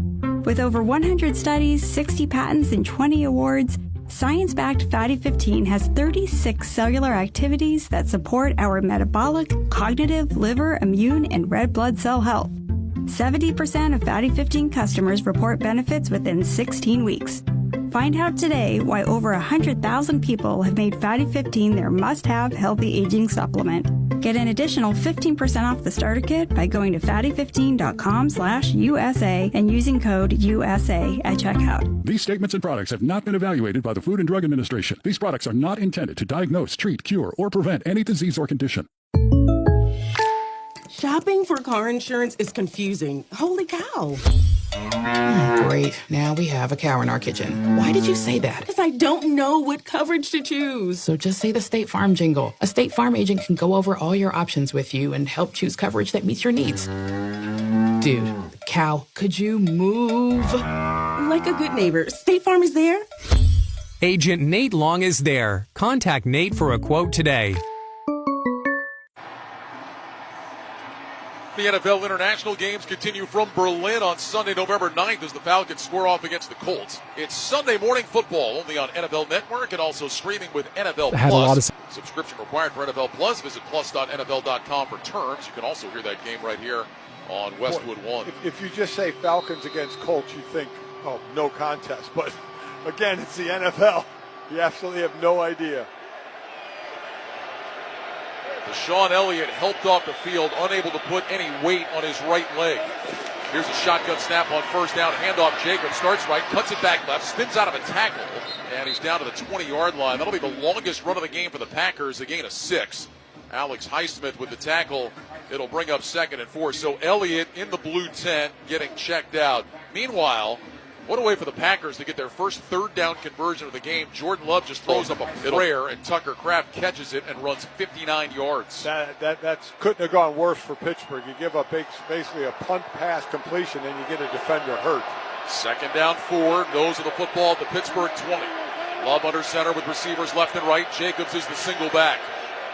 S16: With over 100 studies, 60 patents, and 20 awards, science-backed Fatty 15 has 36 cellular activities that support our metabolic, cognitive, liver, immune, and red blood cell health. 70% of Fatty 15 customers report benefits within 16 weeks. Find out today why over 100,000 people have made Fatty 15 their must-have healthy aging supplement. Get an additional 15% off the starter kit by going to fatty15.com/USA and using code USA at checkout.
S19: These statements and products have not been evaluated by the Food and Drug Administration. These products are not intended to diagnose, treat, cure, or prevent any disease or condition.
S8: Shopping for car insurance is confusing. Holy cow.
S12: Great. Now we have a cow in our kitchen. Why did you say that?
S8: Because I don't know what coverage to choose.
S12: So just say the State Farm jingle. A State Farm agent can go over all your options with you and help choose coverage that meets your needs. Dude, cow, could you move?
S8: Like a good neighbor, State Farm is there.
S17: Agent Nate Long is there. Contact Nate for a quote today.
S9: The NFL international games continue from Berlin on Sunday, November 9th as the Falcons square off against the Colts. It's Sunday morning football only on NFL Network and also streaming with NFL Plus. Subscription required for NFL Plus. Visit plus.nfl.com for terms. You can also hear that game right here on Westwood One.
S10: If you just say Falcons against Colts, you think, oh, no contest. But again, it's the NFL. You absolutely have no idea.
S9: Deshaun Elliott helped off the field, unable to put any weight on his right leg. Here's a shotgun snap on first down. Handoff Jacobs, starts right, cuts it back left, spins out of a tackle, and he's down to the 20-yard line. That'll be the longest run of the game for the Packers, a gain of 6. Alex Highsmith with the tackle. It'll bring up 2nd and 4. So Elliott in the blue tent getting checked out. Meanwhile, what a way for the Packers to get their first third down conversion of the game. Jordan Love just throws up a prayer, and Tucker Kraft catches it and runs 59 yards.
S10: That couldn't have gone worse for Pittsburgh. You give up basically a punt pass completion, and you get a defender hurt.
S9: 2nd down 4. Those are the football at the Pittsburgh 20. Love under center with receivers left and right. Jacobs is the single back.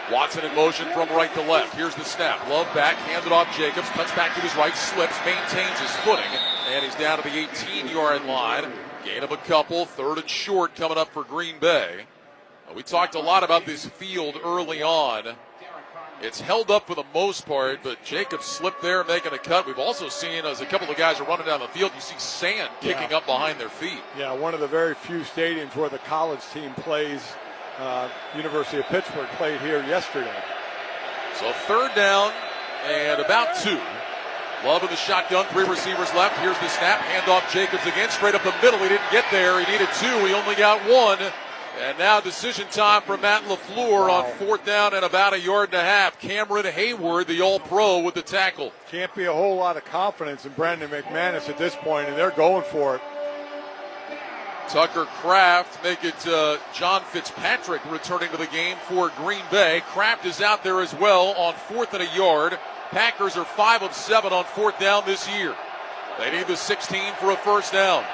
S9: Watson in motion from right to left. Here's the snap. Love back, handed off Jacobs, cuts back to his right, slips, maintains his footing, and he's down to the 18-yard line. Gain of a couple, 3rd and short coming up for Green Bay. We talked a lot about this field early on. It's held up for the most part, but Jacobs slipped there making a cut. We've also seen, as a couple of guys are running down the field, you see sand kicking up behind their feet.
S10: Yeah, one of the very few stadiums where the college team plays. University of Pittsburgh played here yesterday.
S9: So 3rd down and about 2. Love in the shotgun, 3 receivers left. Here's the snap, handoff Jacobs again, straight up the middle. He didn't get there. He needed 2. He only got 1. And now decision time for Matt LaFleur on 4th down and about 1.5 yards. Cameron Hayward, the All-Pro, with the tackle.
S10: Can't be a whole lot of confidence in Brandon McManus at this point, and they're going for it.
S9: Tucker Kraft make it John Fitzpatrick returning to the game for Green Bay. Kraft is out there as well on 4th and 1 yard. Packers are 5 of 7 on 4th down this year. They need the 16 for a first down.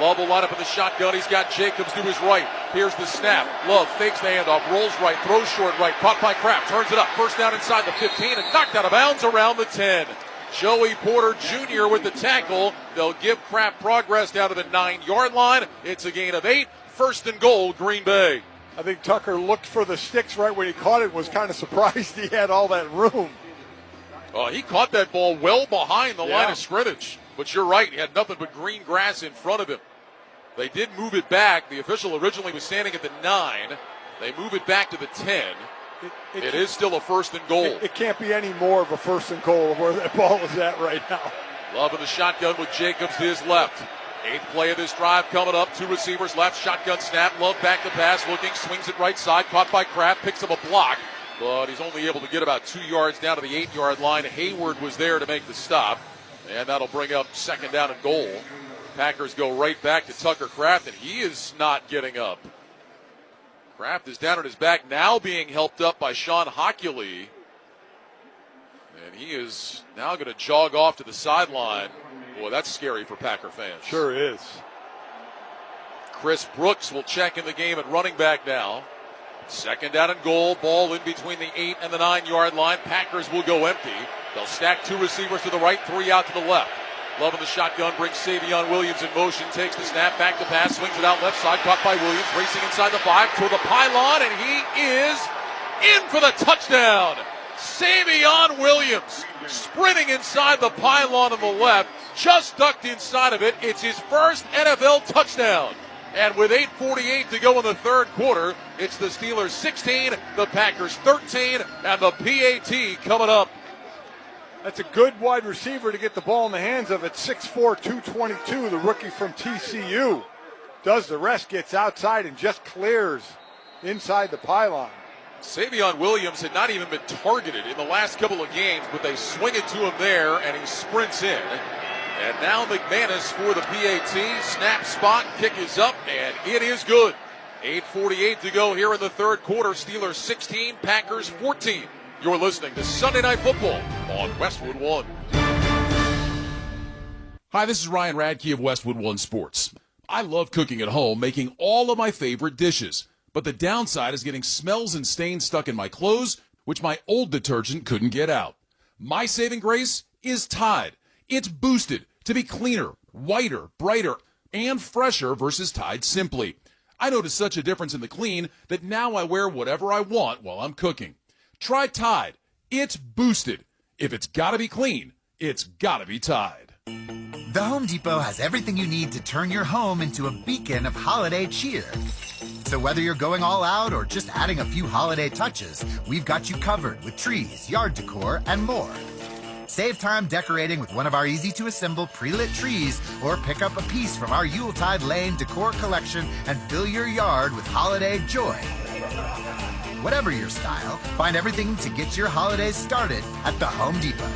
S9: Love will line up in the shotgun. He's got Jacobs to his right. Here's the snap. Love fakes the handoff, rolls right, throws short right, caught by Kraft, turns it up. First down inside the 15 and knocked out of bounds around the 10. Joey Porter Jr. with the tackle. They'll give Kraft progress down to the 9-yard line. It's a gain of 8. 1st and goal, Green Bay.
S10: I think Tucker looked for the sticks right when he caught it. Was kind of surprised he had all that room.
S9: He caught that ball well behind the line of scrimmage. But you're right, he had nothing but green grass in front of him. They did move it back. The official originally was standing at the 9. They move it back to the 10. It is still a 1st and goal.
S10: It can't be any more of a 1st and goal of where that ball is at right now.
S9: Love in the shotgun with Jacobs to his left. 8th play of this drive coming up. 2 receivers left. Shotgun snap. Love back to pass. Looking. Swings it right side. Caught by Kraft. Picks up a block. But he's only able to get about 2 yards down to the 8-yard line. Hayward was there to make the stop. And that'll bring up 2nd down and goal. Packers go right back to Tucker Kraft, and he is not getting up. Kraft is down at his back, now being helped up by Sean Hockley. And he is now going to jog off to the sideline. Boy, that's scary for Packer fans.
S10: Sure is.
S9: Chris Brooks will check in the game at running back now. 2nd down and goal. Ball in between the 8 and the 9-yard line. Packers will go empty. They'll stack 2 receivers to the right, 3 out to the left. Love in the shotgun, brings Savion Williams in motion, takes the snap, back to pass, swings it out left side, caught by Williams, racing inside the 5 to the pylon, and he is in for the touchdown. Savion Williams sprinting inside the pylon on the left, just ducked inside of it. It's his first NFL touchdown. And with 8:48 to go in the third quarter, it's the Steelers 16, the Packers 13, and the PAT coming up.
S10: That's a good wide receiver to get the ball in the hands of at 6'4", 222, the rookie from TCU. Does the rest, gets outside and just clears inside the pylon.
S9: Savion Williams had not even been targeted in the last couple of games, but they swing it to him there, and he sprints in. And now McManus for the PAT. Snap spot, kick is up, and it is good. 8:48 to go here in the third quarter. Steelers 16, Packers 14. You're listening to Sunday Night Football on Westwood One.
S4: Hi, this is Ryan Radke of Westwood One Sports. I love cooking at home, making all of my favorite dishes. But the downside is getting smells and stains stuck in my clothes, which my old detergent couldn't get out. My saving grace is Tide. It's boosted to be cleaner, whiter, brighter, and fresher versus Tide Simply. I noticed such a difference in the clean that now I wear whatever I want while I'm cooking. Try Tide. It's boosted. If it's got to be clean, it's got to be Tide.
S13: The Home Depot has everything you need to turn your home into a beacon of holiday cheer. So whether you're going all out or just adding a few holiday touches, we've got you covered with trees, yard decor, and more. Save time decorating with one of our easy-to-assemble pre-lit trees, or pick up a piece from our Yuletide Lane decor collection and fill your yard with holiday joy. Whatever your style, find everything to get your holidays started at the Home Depot.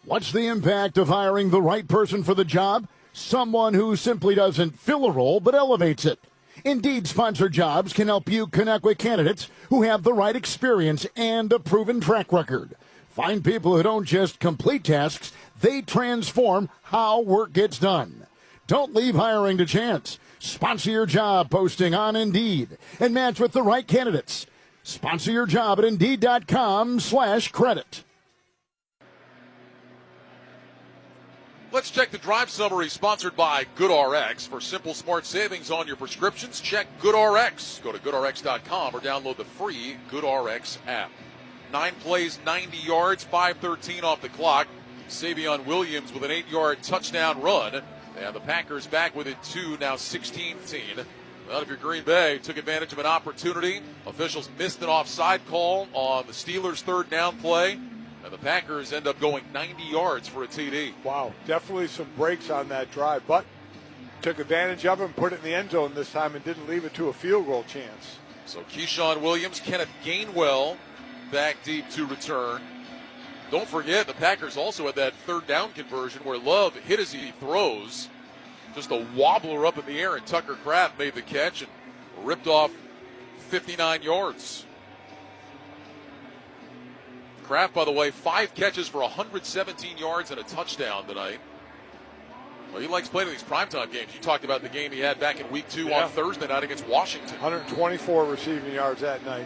S5: What's the impact of hiring the right person for the job? Someone who simply doesn't fill a role but elevates it. Indeed sponsored jobs can help you connect with candidates who have the right experience and a proven track record. Find people who don't just complete tasks, they transform how work gets done. Don't leave hiring to chance. Sponsor your job posting on Indeed and match with the right candidates. Sponsor your job at Indeed.com/credit.
S9: Let's check the drive summary sponsored by GoodRx. For simple, smart savings on your prescriptions, check GoodRx. Go to GoodRx.com or download the free GoodRx app. 9 plays, 90 yards, 5:13 off the clock. Savion Williams with an 8-yard touchdown run. And the Packers back within 2, now 16-10. Well, if you're Green Bay, took advantage of an opportunity. Officials missed an offside call on the Steelers' third down play. And the Packers end up going 90 yards for a TD.
S10: Wow, definitely some breaks on that drive, but took advantage of it and put it in the end zone this time and didn't leave it to a field goal chance.
S9: So Keyshawn Williams, Kenneth Gainwell back deep to return. Don't forget, the Packers also had that third down conversion where Love hit as he throws. Just a wobbler up in the air, and Tucker Kraft made the catch and ripped off 59 yards. Kraft, by the way, 5 catches for 117 yards and a touchdown tonight. Well, he likes playing these primetime games. You talked about the game he had back in week 2 on Thursday night against Washington.
S10: 124 receiving yards that night.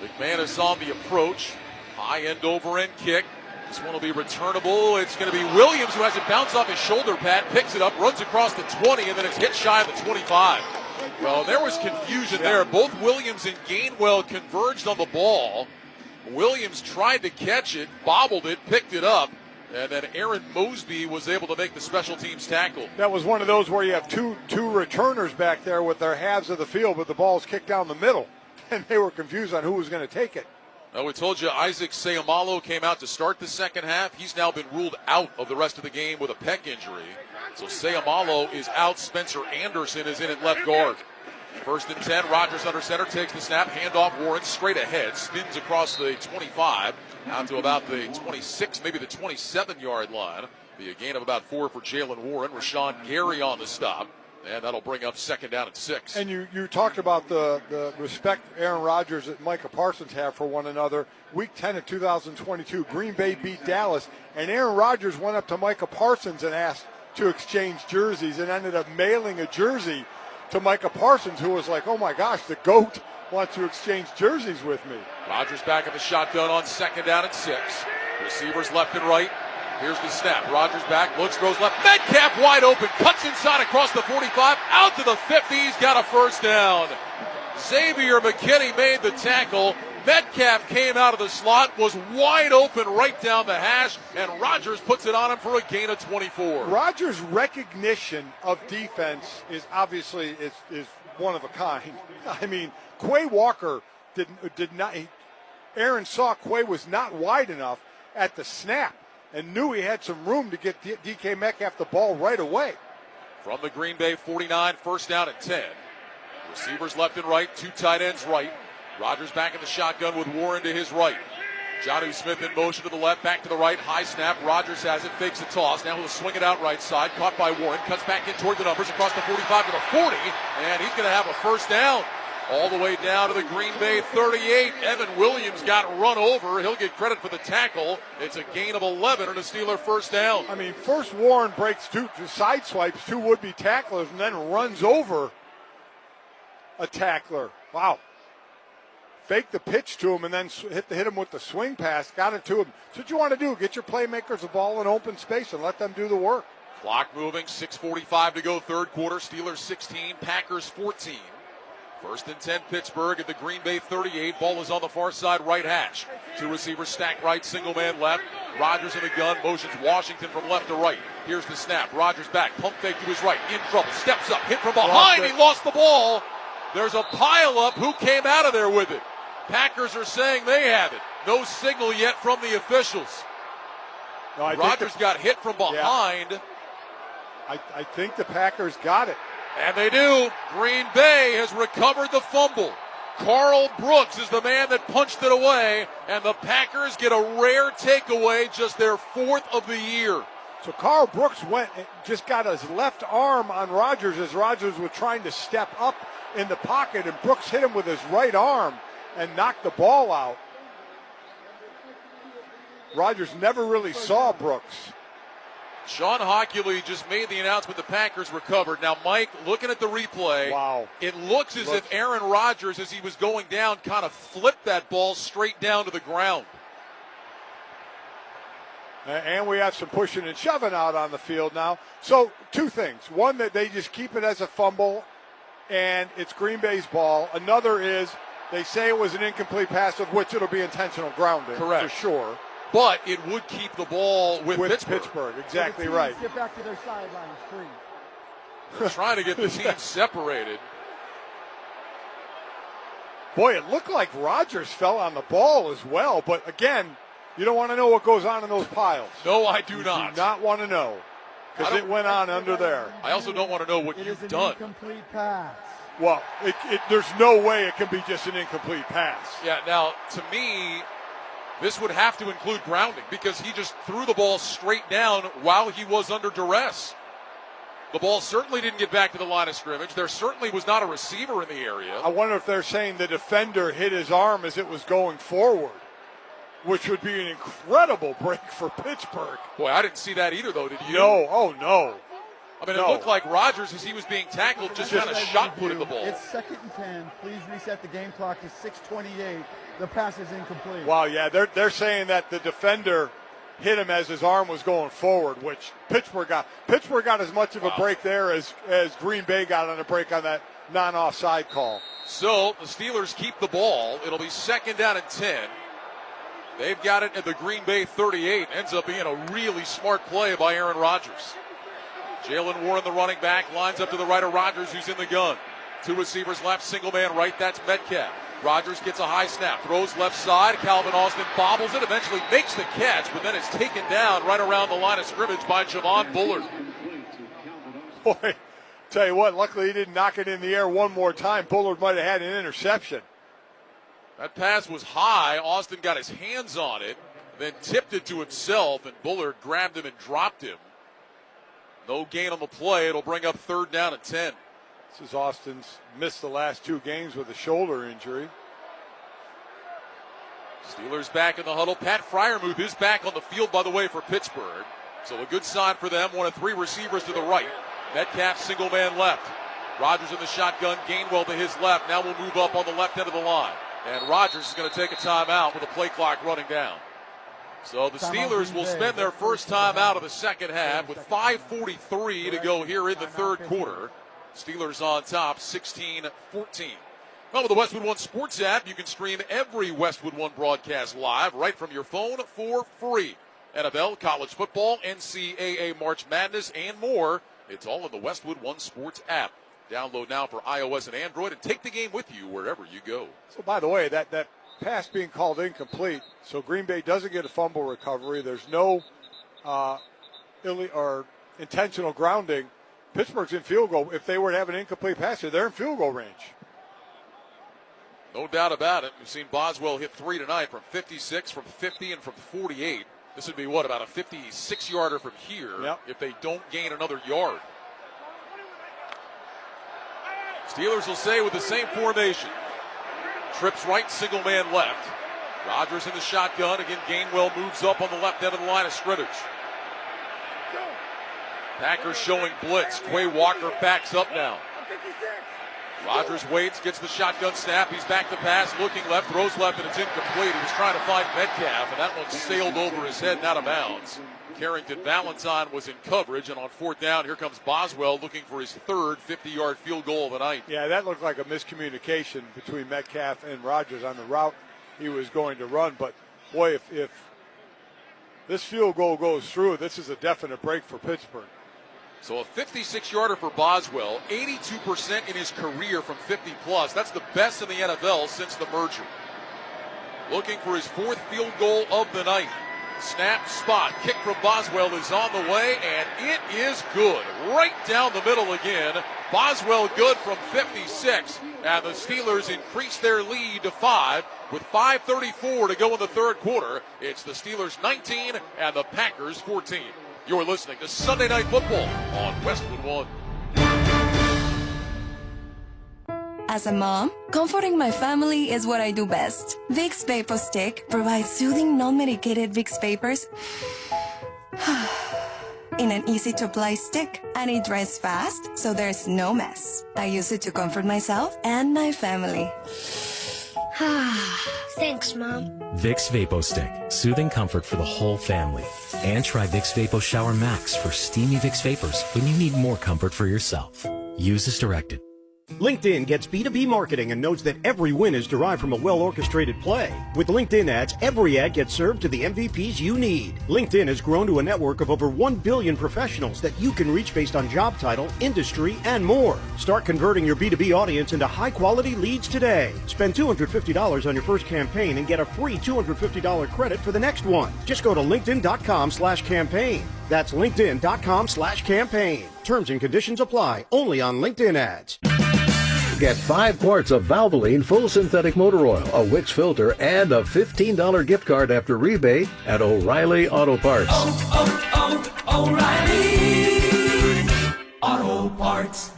S9: McManus on the approach. High end over end kick. This one will be returnable. It's going to be Williams who has it bounce off his shoulder pad, picks it up, runs across the 20, and then it's hit shy of the 25. Well, there was confusion there. Both Williams and Gainwell converged on the ball. Williams tried to catch it, bobbled it, picked it up, and then Aaron Mosby was able to make the special teams tackle.
S10: That was one of those where you have two returners back there with their halves of the field, but the ball's kicked down the middle, and they were confused on who was going to take it.
S9: Well, we told you Isaac Seumalo came out to start the second half. He's now been ruled out of the rest of the game with a pec injury. So Seumalo is out. Spencer Anderson is in at left guard. 1st and 10, Rodgers under center, takes the snap, handoff, Warren straight ahead, spins across the 25, out to about the 26, maybe the 27-yard line. Be a gain of about 4 for Jalen Warren. Rashawn Gary on the stop, and that'll bring up 2nd down and 6.
S10: And you talked about the respect Aaron Rodgers and Micah Parsons have for one another. Week 10 of 2022, Green Bay beat Dallas, and Aaron Rodgers went up to Micah Parsons and asked to exchange jerseys and ended up mailing a jersey to Micah Parsons, who was like, oh my gosh, the GOAT wants to exchange jerseys with me.
S9: Rodgers back in the shotgun on 2nd down and 6. Receivers left and right. Here's the snap. Rodgers back, looks, throws left. Metcalf wide open, cuts inside across the 45, out to the 50. He's got a 1st down. Xavier McKinney made the tackle. Metcalf came out of the slot, was wide open right down the hash, and Rodgers puts it on him for a gain of 24.
S10: Rodgers' recognition of defense is obviously is one of a kind. I mean, Quay Walker did not. Aaron saw Quay was not wide enough at the snap and knew he had some room to get DK Metcalf the ball right away.
S9: From the Green Bay 49, first down at 10. Receivers left and right, 2 tight ends right. Rodgers back in the shotgun with Warren to his right. Jonnu Smith in motion to the left, back to the right, high snap. Rodgers has it, fakes a toss. Now he'll swing it out right side, caught by Warren, cuts back in toward the numbers, across the 45 to the 40, and he's going to have a first down. All the way down to the Green Bay 38. Evan Williams got run over. He'll get credit for the tackle. It's a gain of 11 and a Steeler first down.
S10: I mean, first Warren breaks 2 side swipes, 2 would-be tacklers, and then runs over a tackler. Wow. Faked the pitch to him and then hit him with the swing pass, got it to him. That's what you want to do. Get your playmakers the ball in open space and let them do the work.
S9: Clock moving, 6:45 to go, third quarter. Steelers 16, Packers 14. First and 10, Pittsburgh at the Green Bay 38. Ball is on the far side, right hash. 2 receivers stacked right, single man left. Rodgers in the gun, motions Washington from left to right. Here's the snap. Rodgers back, pump fake to his right, in trouble, steps up, hit from behind. He lost the ball. There's a pile up. Who came out of there with it? Packers are saying they have it. No signal yet from the officials.
S10: No,
S9: Rodgers got hit from behind.
S10: Yeah. I think the Packers got it.
S9: And they do. Green Bay has recovered the fumble. Carl Brooks is the man that punched it away, and the Packers get a rare takeaway, just their 4th of the year.
S10: So Carl Brooks just got his left arm on Rodgers as Rodgers was trying to step up in the pocket, and Brooks hit him with his right arm and knocked the ball out. Rodgers never really saw Brooks.
S9: Sean Hockley just made the announcement the Packers recovered. Now, Mike, looking at the replay,
S10: wow,
S9: it looks as if Aaron Rodgers, as he was going down, kind of flipped that ball straight down to the ground.
S10: And we have some pushing and shoving out on the field now. So 2 things. One, that they just keep it as a fumble, and it's Green Bay's ball. Another is they say it was an incomplete pass, of which it'll be intentional grounding.
S9: Correct.
S10: For sure.
S9: But it would keep the ball with
S10: Pittsburgh. Exactly
S11: so
S10: right.
S11: Get back to their sidelines, please.
S9: They're trying to get the teams separated.
S10: Boy, it looked like Rodgers fell on the ball as well. But again, you don't want to know what goes on in those piles.
S9: No, I do not.
S10: Do not want to know, because it went on under there.
S9: I also don't want to know what you've done.
S11: Incomplete pass.
S10: Well, there's no way it can be just an incomplete pass.
S9: Yeah, now, to me, this would have to include grounding, because he just threw the ball straight down while he was under duress. The ball certainly didn't get back to the line of scrimmage. There certainly was not a receiver in the area.
S10: I wonder if they're saying the defender hit his arm as it was going forward, which would be an incredible break for Pittsburgh.
S9: Boy, I didn't see that either, though, did you?
S10: No, oh no.
S9: I mean, it looked like Rodgers, as he was being tackled, just kind of shot-putted the ball.
S11: It's 2nd and 10. Please reset the game clock to 6:28. The pass is incomplete.
S10: Wow, yeah, they're saying that the defender hit him as his arm was going forward, which Pittsburgh got. Pittsburgh got as much of a break there as Green Bay got on a break on that non-offside call.
S9: So the Steelers keep the ball. It'll be 2nd down and 10. They've got it at the Green Bay 38. Ends up being a really smart play by Aaron Rodgers. Jalen Warren, the running back, lines up to the right of Rodgers, who's in the gun. 2 receivers left, single man right, that's Metcalf. Rodgers gets a high snap, throws left side. Calvin Austin bobbles it, eventually makes the catch, but then is taken down right around the line of scrimmage by Javon Bullard.
S10: Boy, tell you what, luckily he didn't knock it in the air one more time. Bullard might have had an interception.
S9: That pass was high. Austin got his hands on it, then tipped it to himself, and Bullard grabbed him and dropped him. No gain on the play. It'll bring up 3rd down and 10.
S10: This is Austin's missed the last 2 games with a shoulder injury.
S9: Steelers back in the huddle. Pat Freiermuth is back on the field, by the way, for Pittsburgh. So a good sign for them. 1 of 3 receivers to the right. Metcalf single man left. Rodgers in the shotgun. Gainwell to his left. Now we'll move up on the left end of the line. And Rodgers is going to take a timeout with the play clock running down. So the Steelers will spend their first time out of the second half with 5:43 to go here in the third quarter. Steelers on top, 16-14. Well, with the Westwood One Sports app, you can stream every Westwood One broadcast live right from your phone for free. NFL, college football, NCAA March Madness, and more. It's all in the Westwood One Sports app. Download now for iOS and Android and take the game with you wherever you go.
S10: So, by the way, that pass being called incomplete, so Green Bay doesn't get a fumble recovery. There's no intentional grounding. Pittsburgh's in field goal. If they were to have an incomplete pass, they're in field goal range.
S9: No doubt about it. We've seen Boswell hit 3 tonight from 56, from 50, and from 48. This would be, about a 56-yarder from here if they don't gain another yard. Steelers will stay with the same formation. Trips right, single man left. Rodgers in the shotgun. Again, Gainwell moves up on the left end of the line of scrimmage. Packers showing blitz. Quay Walker backs up now. Rodgers waits, gets the shotgun snap. He's back to pass, looking left, throws left, and it's incomplete. He was trying to find Metcalf, and that one sailed over his head and out of bounds. Carrington Valentine was in coverage, and on fourth down, here comes Boswell looking for his third 50-yard field goal of the night.
S10: Yeah, that looked like a miscommunication between Metcalf and Rodgers on the route he was going to run. But, boy, if this field goal goes through, this is a definite break for Pittsburgh.
S9: So a 56-yarder for Boswell, 82% in his career from 50-plus. That's the best in the NFL since the merger. Looking for his fourth field goal of the night. Snap, spot, kick from Boswell is on the way, and it is good. Right down the middle again. Boswell good from 56, and the Steelers increase their lead to 5 with 5:34 to go in the third quarter. It's the Steelers 19 and the Packers 14. You're listening to Sunday Night Football on Westwood One.
S20: As a mom, comforting my family is what I do best. Vicks Vapor Stick provides soothing, non-medicated Vicks vapors in an easy-to-apply stick, and it dries fast, so there's no mess. I use it to comfort myself and my family.
S14: Thanks, Mom.
S25: Vicks Vapo Stick, soothing comfort for the whole family. And try Vicks Vapo Shower Max for steamy Vicks vapors when you need more comfort for yourself. Use as directed.
S6: LinkedIn gets B2B marketing and knows that every win is derived from a well-orchestrated play. With LinkedIn ads, every ad gets served to the MVPs you need. LinkedIn has grown to a network of over 1 billion professionals that you can reach based on job title, industry, and more. Start converting your B2B audience into high-quality leads today. Spend $250 on your first campaign and get a free $250 credit for the next one. Just go to linkedin.com/campaign. That's linkedin.com/campaign. Terms and conditions apply. Only on LinkedIn ads.
S26: Get 5 quarts of Valvoline Full Synthetic Motor Oil, a Wix filter, and a $15 gift card after rebate at O'Reilly Auto Parts.
S3: O'Reilly Auto Parts.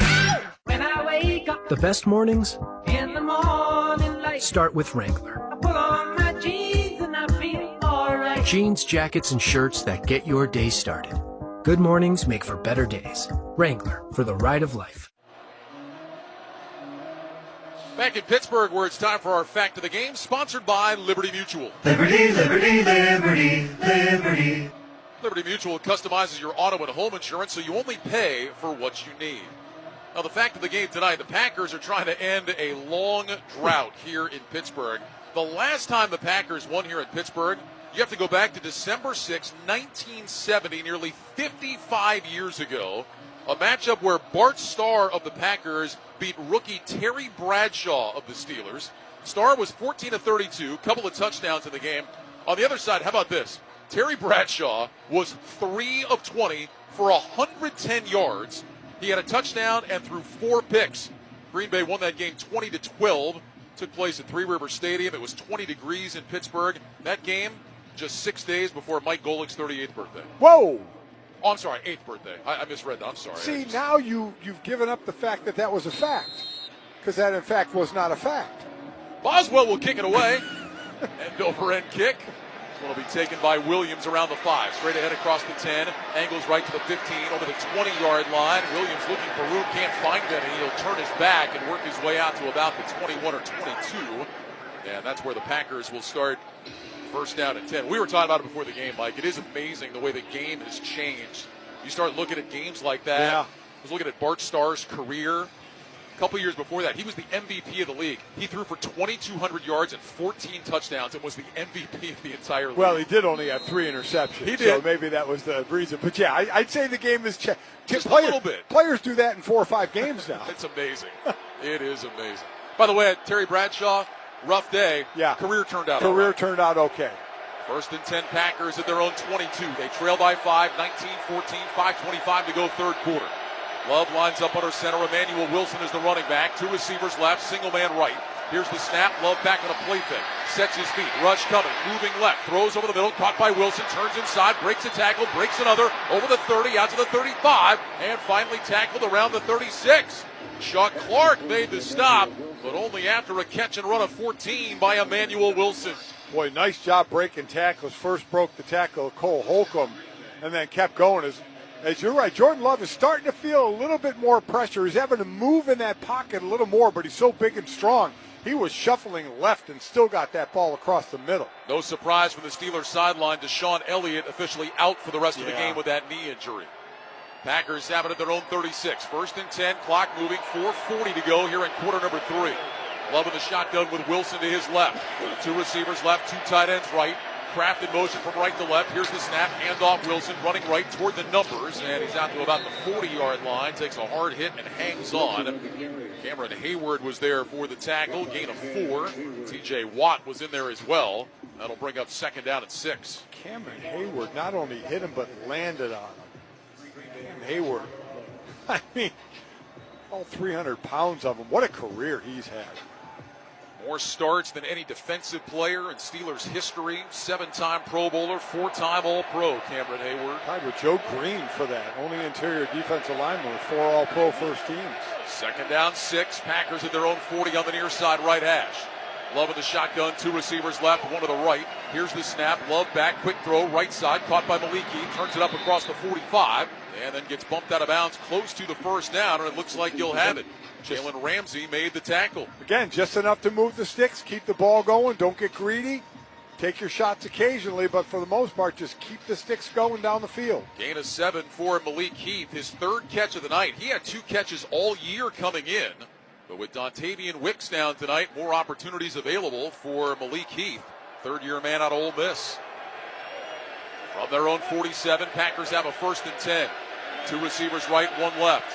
S3: When I wake up
S18: The best mornings
S3: in the morning light,
S18: start with Wrangler.
S3: I put on my jeans and I feel alright.
S18: Jeans, jackets, and shirts that get your day started. Good mornings make for better days. Wrangler, for the ride of life.
S9: Back in Pittsburgh, where it's time for our Fact of the Game, sponsored by Liberty Mutual.
S21: Liberty, liberty, liberty, liberty.
S9: Liberty Mutual customizes your auto and home insurance so you only pay for what you need. Now, the fact of the game tonight, the Packers are trying to end a long drought here in Pittsburgh. The last time the Packers won here in Pittsburgh, you have to go back to December 6, 1970, nearly 55 years ago. A matchup where Bart Starr of the Packers beat rookie Terry Bradshaw of the Steelers. Starr was 14 of 32, couple of touchdowns in the game. On the other side, how about this? Terry Bradshaw was 3 of 20 for 110 yards. He had a touchdown and threw 4 picks. Green Bay won that game 20-12. Took place at Three River Stadium. It was 20 degrees in Pittsburgh. That game, just 6 days before Mike Golick's 38th birthday.
S10: Whoa!
S9: Oh, I'm sorry, 8th birthday. I misread that. I'm sorry.
S10: See, now you've given up the fact that was a fact, because that, in fact, was not a fact.
S9: Boswell will kick it away. End-over-end kick. Will be taken by Williams around the 5. Straight ahead across the 10. Angles right to the 15, over the 20-yard line. Williams looking for room, can't find it, and he'll turn his back and work his way out to about the 21 or 22. And that's where the Packers will start. First down and 10. We were talking about it before the game, Mike. It is amazing the way the game has changed. You start looking at games like that.
S10: Yeah.
S9: I was looking at Bart Starr's career. couple years before that, he was the MVP of the league. He threw for 2,200 yards and 14 touchdowns and was the MVP of the entire league.
S10: Well, he did only have 3 interceptions.
S9: He did.
S10: So maybe that was the reason. But, yeah, I'd say the game is
S9: just a little bit.
S10: Players do that in 4 or 5 games now.
S9: It's amazing. It is amazing. By the way, Terry Bradshaw, rough day.
S10: Yeah.
S9: Career turned out
S10: Turned out okay.
S9: 1st and 10 Packers at their own 22. They trail by 5, 19-14, 5:25 to go third quarter. Love lines up under center. Emmanuel Wilson is the running back. 2 receivers left, single man right. Here's the snap. Love back on a play fake. Sets his feet. Rush coming. Moving left. Throws over the middle. Caught by Wilson. Turns inside. Breaks a tackle. Breaks another. Over the 30. Out to the 35. And finally tackled around the 36. Chuck Clark made the stop, but only after a catch and run of 14 by Emmanuel Wilson.
S10: Boy, nice job breaking tackles. First broke the tackle of Cole Holcomb and then kept going. As you're right, Jordan Love is starting to feel a little bit more pressure. He's having to move in that pocket a little more, but he's so big and strong. He was shuffling left and still got that ball across the middle.
S9: No surprise from the Steelers sideline. Deshaun Elliott officially out for the rest of the game with that knee injury. Packers have it at their own 36. 1st and 10, clock moving, 4:40 to go here in quarter number 3. Love in the shotgun with Wilson to his left. 2 receivers left, 2 tight ends right. Kraft in motion from right to left. Here's the snap, handoff Wilson, running right toward the numbers, and he's out to about the 40-yard line. Takes a hard hit and hangs on. Cameron Hayward was there for the tackle, gain of 4. T.J. Watt was in there as well. That'll bring up 2nd down and 6.
S10: Cameron Hayward not only hit him, but landed on him. Cam Hayward, I mean, all 300 pounds of him. What a career he's had.
S9: More starts than any defensive player in Steelers history. 7-time Pro Bowler, 4-time All-Pro, Cameron Hayward.
S10: Tied with Joe Green for that. Only interior defensive lineman with 4 All-Pro first teams.
S9: 2nd down, 6. Packers at their own 40 on the near side right hash. Love in the shotgun, 2 receivers left, 1 to the right. Here's the snap, Love back, quick throw, right side, caught by Maliki, turns it up across the 45, and then gets bumped out of bounds close to the 1st down, and it looks like he'll have it. Jalen Ramsey made the tackle.
S10: Again, just enough to move the sticks, keep the ball going, don't get greedy. Take your shots occasionally, but for the most part, just keep the sticks going down the field.
S9: Gain of 7 for Malik Heath, his 3rd catch of the night. He had 2 catches all year coming in, but with Dontavian Wicks down tonight, more opportunities available for Malik Heath, 3rd-year man out of Ole Miss. From their own 47, Packers have a 1st and 10. 2 receivers right, 1 left.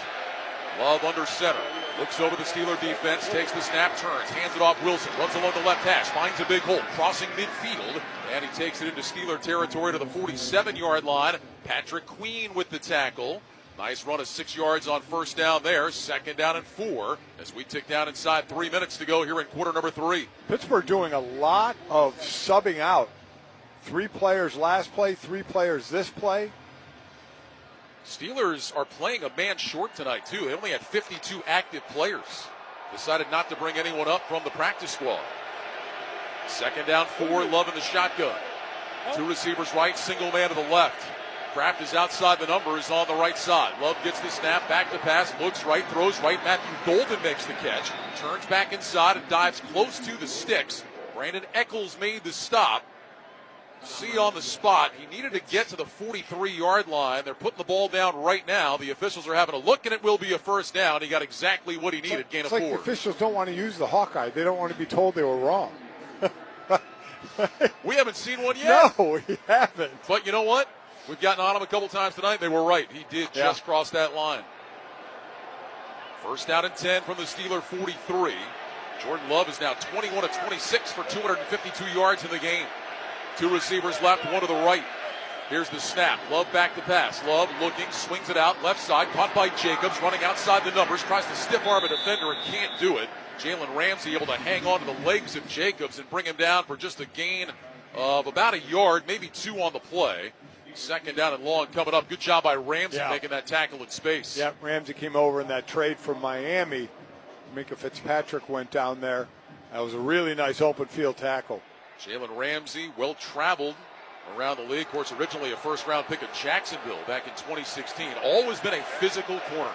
S9: Love under center. Looks over the Steeler defense, takes the snap, turns, hands it off Wilson, runs along the left hash, finds a big hole, crossing midfield, and he takes it into Steeler territory to the 47-yard line. Patrick Queen with the tackle. Nice run of 6 yards on 1st down there. 2nd down and 4 as we tick down inside 3 minutes to go here in quarter number 3.
S10: Pittsburgh doing a lot of subbing out. 3 players last play, 3 players this play.
S9: Steelers are playing a man short tonight, too. They only had 52 active players. Decided not to bring anyone up from the practice squad. 2nd down, 4, Love in the shotgun. 2 receivers right, single man to the left. Kraft is outside the numbers on the right side. Love gets the snap, back to pass, looks right, throws right. Matthew Golden makes the catch, turns back inside and dives close to the sticks. Brandon Eccles made the stop. See on the spot, he needed to get to the 43-yard line. They're putting the ball down right now. The officials are having a look, and it will be a 1st down. He got exactly what he needed, gain of 4.
S10: It's like the officials don't want to use the Hawkeye. They don't want to be told they were wrong.
S9: We haven't seen one yet.
S10: No, we haven't.
S9: But you know what? We've gotten on him a couple times tonight. They were right. He did just cross that line. 1st down and 10 from the Steeler 43. Jordan Love is now 21 of 26 for 252 yards in the game. 2 receivers left, 1 to the right. Here's the snap. Love back to pass. Love looking, swings it out, left side, caught by Jacobs, running outside the numbers, tries to stiff arm a defender and can't do it. Jalen Ramsey able to hang on to the legs of Jacobs and bring him down for just a gain of about a yard, maybe 2 on the play. 2nd down and long coming up. Good job by Ramsey making that tackle in space.
S10: Yeah, Ramsey came over in that trade from Miami. Minka Fitzpatrick went down there. That was a really nice open field tackle.
S9: Jalen Ramsey, well-traveled around the league. Of course, originally a 1st-round pick of Jacksonville back in 2016. Always been a physical corner.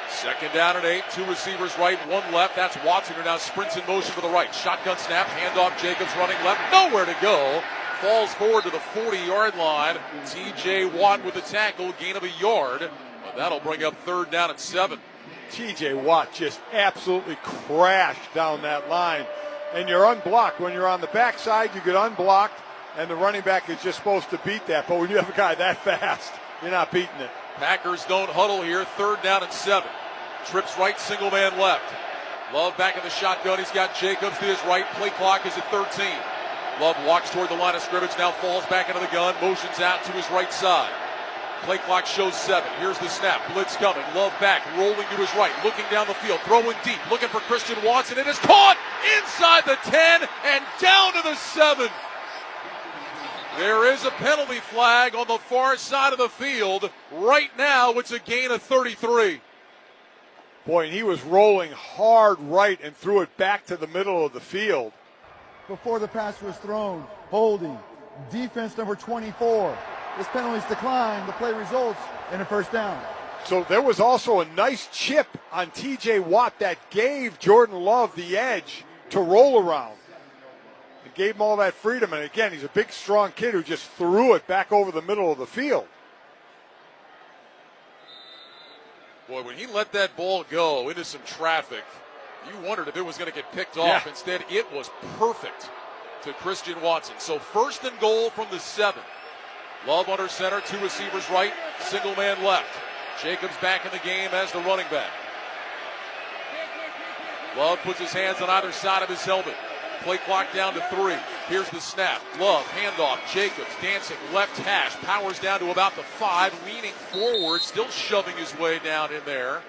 S9: 2nd down and 8. 2 receivers right, 1 left. That's Watson, who now sprints in motion to the right. Shotgun snap, handoff, Jacobs running left. Nowhere to go. Falls forward to the 40-yard line. T.J. Watt with the tackle, gain of a yard. But that'll bring up 3rd down and 7.
S10: T.J. Watt just absolutely crashed down that line. And you're unblocked. When you're on the backside, you get unblocked, and the running back is just supposed to beat that. But when you have a guy that fast, you're not beating it.
S9: Packers don't huddle here. 3rd down and 7. Trips right, single man left. Love back in the shotgun. He's got Jacobs to his right. Play clock is at 13. Love walks toward the line of scrimmage, now falls back into the gun, motions out to his right side. Play clock shows 7. Here's the snap. Blitz coming. Love back, rolling to his right, looking down the field, throwing deep, looking for Christian Watson. It is caught inside the 10 and down to the 7. There is a penalty flag on the far side of the field. Right now, it's a gain of 33.
S10: Boy, and he was rolling hard right and threw it back to the middle of the field.
S11: Before the pass was thrown, holding, defense number 24. This penalty is declined. The play results in a first down.
S10: So there was also a nice chip on T.J. Watt that gave Jordan Love the edge to roll around. It gave him all that freedom. And again, he's a big, strong kid who just threw it back over the middle of the field.
S9: Boy, when he let that ball go into some traffic, you wondered if it was going to get picked off.
S10: Yeah.
S9: Instead, it was perfect to Christian Watson. So 1st and goal from the 7. Love under center, 2 receivers right, single man left. Jacobs back in the game as the running back. Love puts his hands on either side of his helmet. Play clock down to 3. Here's the snap. Love, handoff. Jacobs dancing left hash. Powers down to about the 5, leaning forward, still shoving his way down in there.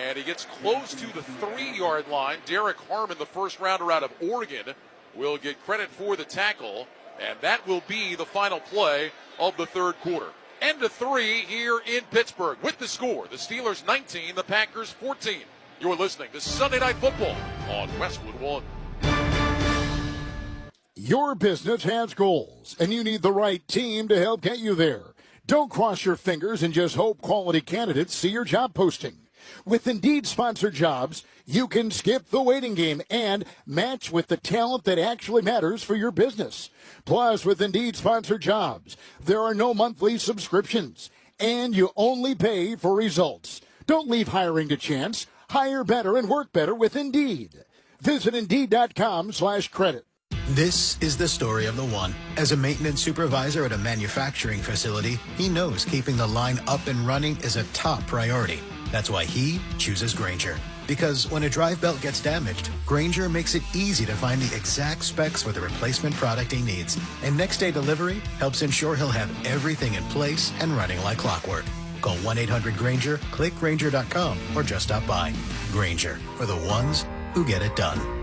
S9: And he gets close to the 3-yard line. Derek Harmon, the first rounder out of Oregon, will get credit for the tackle. And that will be the final play of the 3rd quarter. End of 3 here in Pittsburgh with the score. The Steelers 19, the Packers 14. You're listening to Sunday Night Football on Westwood One.
S5: Your business has goals, and you need the right team to help get you there. Don't cross your fingers and just hope quality candidates see your job posting. With Indeed sponsored jobs, you can skip the waiting game and match with the talent that actually matters for your business. Plus, with Indeed sponsored jobs, there are no monthly subscriptions, and you only pay for results. Don't leave hiring to chance. Hire better and work better with Indeed. Visit Indeed.com/credit.
S1: This is the story of the one. As a maintenance supervisor at a manufacturing facility, he knows keeping the line up and running is a top priority. That's why he chooses Grainger. Because when a drive belt gets damaged, Grainger makes it easy to find the exact specs for the replacement product he needs. And next day delivery helps ensure he'll have everything in place and running like clockwork. Call 1-800-GRAINGER, click Grainger.com, or just stop by. Grainger, for the ones who get it done.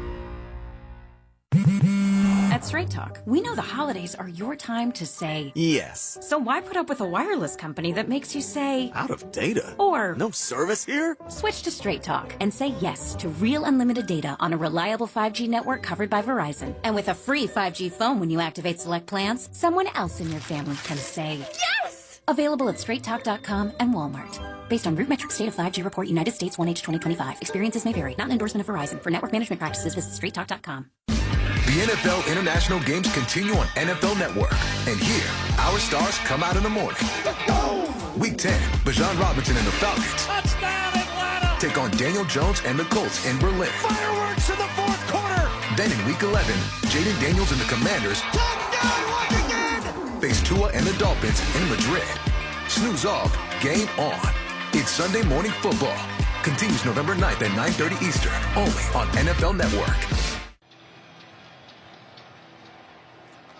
S7: At Straight Talk, we know the holidays are your time to say
S14: yes.
S7: So why put up with a wireless company that makes you say
S14: out of data?
S7: Or
S14: no service here?
S7: Switch to Straight Talk and say yes to real unlimited data on a reliable 5G network covered by Verizon. And with a free 5G phone when you activate select plans, someone else in your family can say yes! Available at straighttalk.com and Walmart. Based on RootMetrics State of 5G Report, United States 1H 2025. Experiences may vary. Not an endorsement of Verizon. For network management practices, visit straighttalk.com.
S22: The NFL International Games continue on NFL Network. And here, our stars come out in the morning.
S3: Let's go!
S22: Week 10, Bijan Robinson and the Falcons
S3: Touchdown, Atlanta!
S22: take on Daniel Jones and the Colts in Berlin.
S3: Fireworks in the 4th quarter!
S22: Then in Week 11, Jaden Daniels and the Commanders
S3: Touchdown once again!
S22: face Tua and the Dolphins in Madrid. Snooze off, game on. It's Sunday Morning Football. Continues November 9th at 9:30 Eastern, only on NFL Network.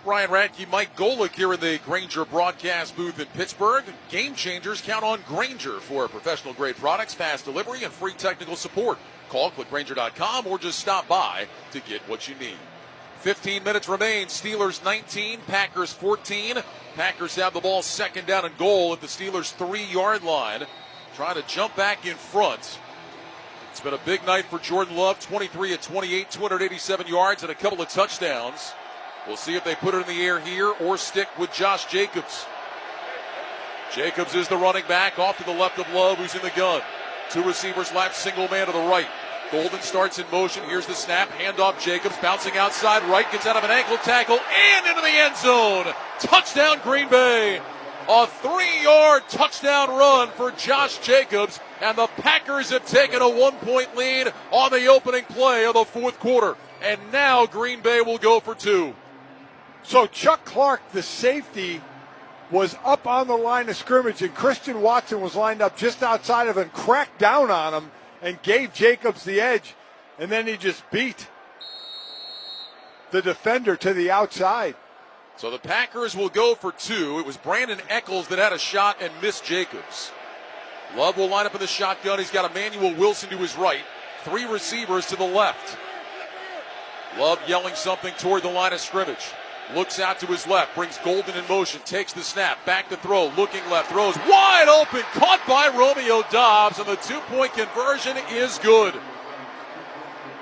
S9: Ryan Radke, Mike Golick here in the Grainger broadcast booth in Pittsburgh. Game changers count on Grainger for professional grade products, fast delivery, and free technical support. Call, click Grainger.com, or just stop by to get what you need. 15 minutes remain. Steelers 19, Packers 14. Packers have the ball 2nd down and goal at the Steelers' 3-yard line. Trying to jump back in front. It's been a big night for Jordan Love, 23 of 28, 287 yards and a couple of touchdowns. We'll see if they put it in the air here or stick with Josh Jacobs. Jacobs is the running back off to the left of Love, who's in the gun. 2 receivers left, single man to the right. Golden starts in motion. Here's the snap. Handoff Jacobs, bouncing outside right, gets out of an ankle tackle and into the end zone. Touchdown Green Bay. A 3-yard touchdown run for Josh Jacobs, and the Packers have taken a 1-point lead on the opening play of the fourth quarter. And now Green Bay will go for 2.
S10: So Chuck Clark, the safety, was up on the line of scrimmage, and Christian Watson was lined up just outside of him, cracked down on him, and gave Jacobs the edge. And then he just beat the defender to the outside.
S9: So the Packers will go for 2. It was Brandon Eccles that had a shot and missed Jacobs. Love will line up in the shotgun. He's got Emmanuel Wilson to his right. 3 receivers to the left. Love yelling something toward the line of scrimmage. Looks out to his left, brings Golden in motion, takes the snap, back to throw, looking left, throws wide open, caught by Romeo Doubs, and the 2-point conversion is good.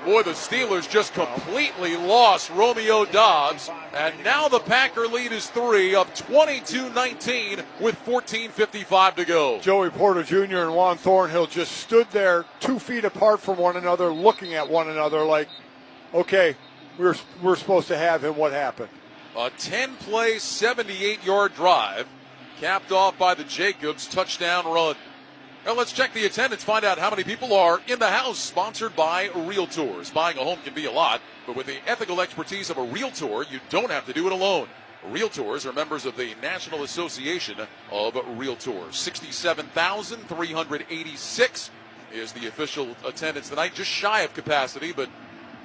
S9: Boy, the Steelers just completely lost Romeo Doubs, and now the Packer lead is 3, up 22-19 with 14:55 to go.
S10: Joey Porter Jr. and Juan Thornhill just stood there 2 feet apart from one another, looking at one another like, okay, we're supposed to have him. What happened?
S9: A 10-play, 78-yard drive, capped off by the Jacobs touchdown run. Now let's check the attendance, find out how many people are in the house, sponsored by Realtors. Buying a home can be a lot, but with the ethical expertise of a Realtor, you don't have to do it alone. Realtors are members of the National Association of Realtors. 67,386 is the official attendance tonight, just shy of capacity, but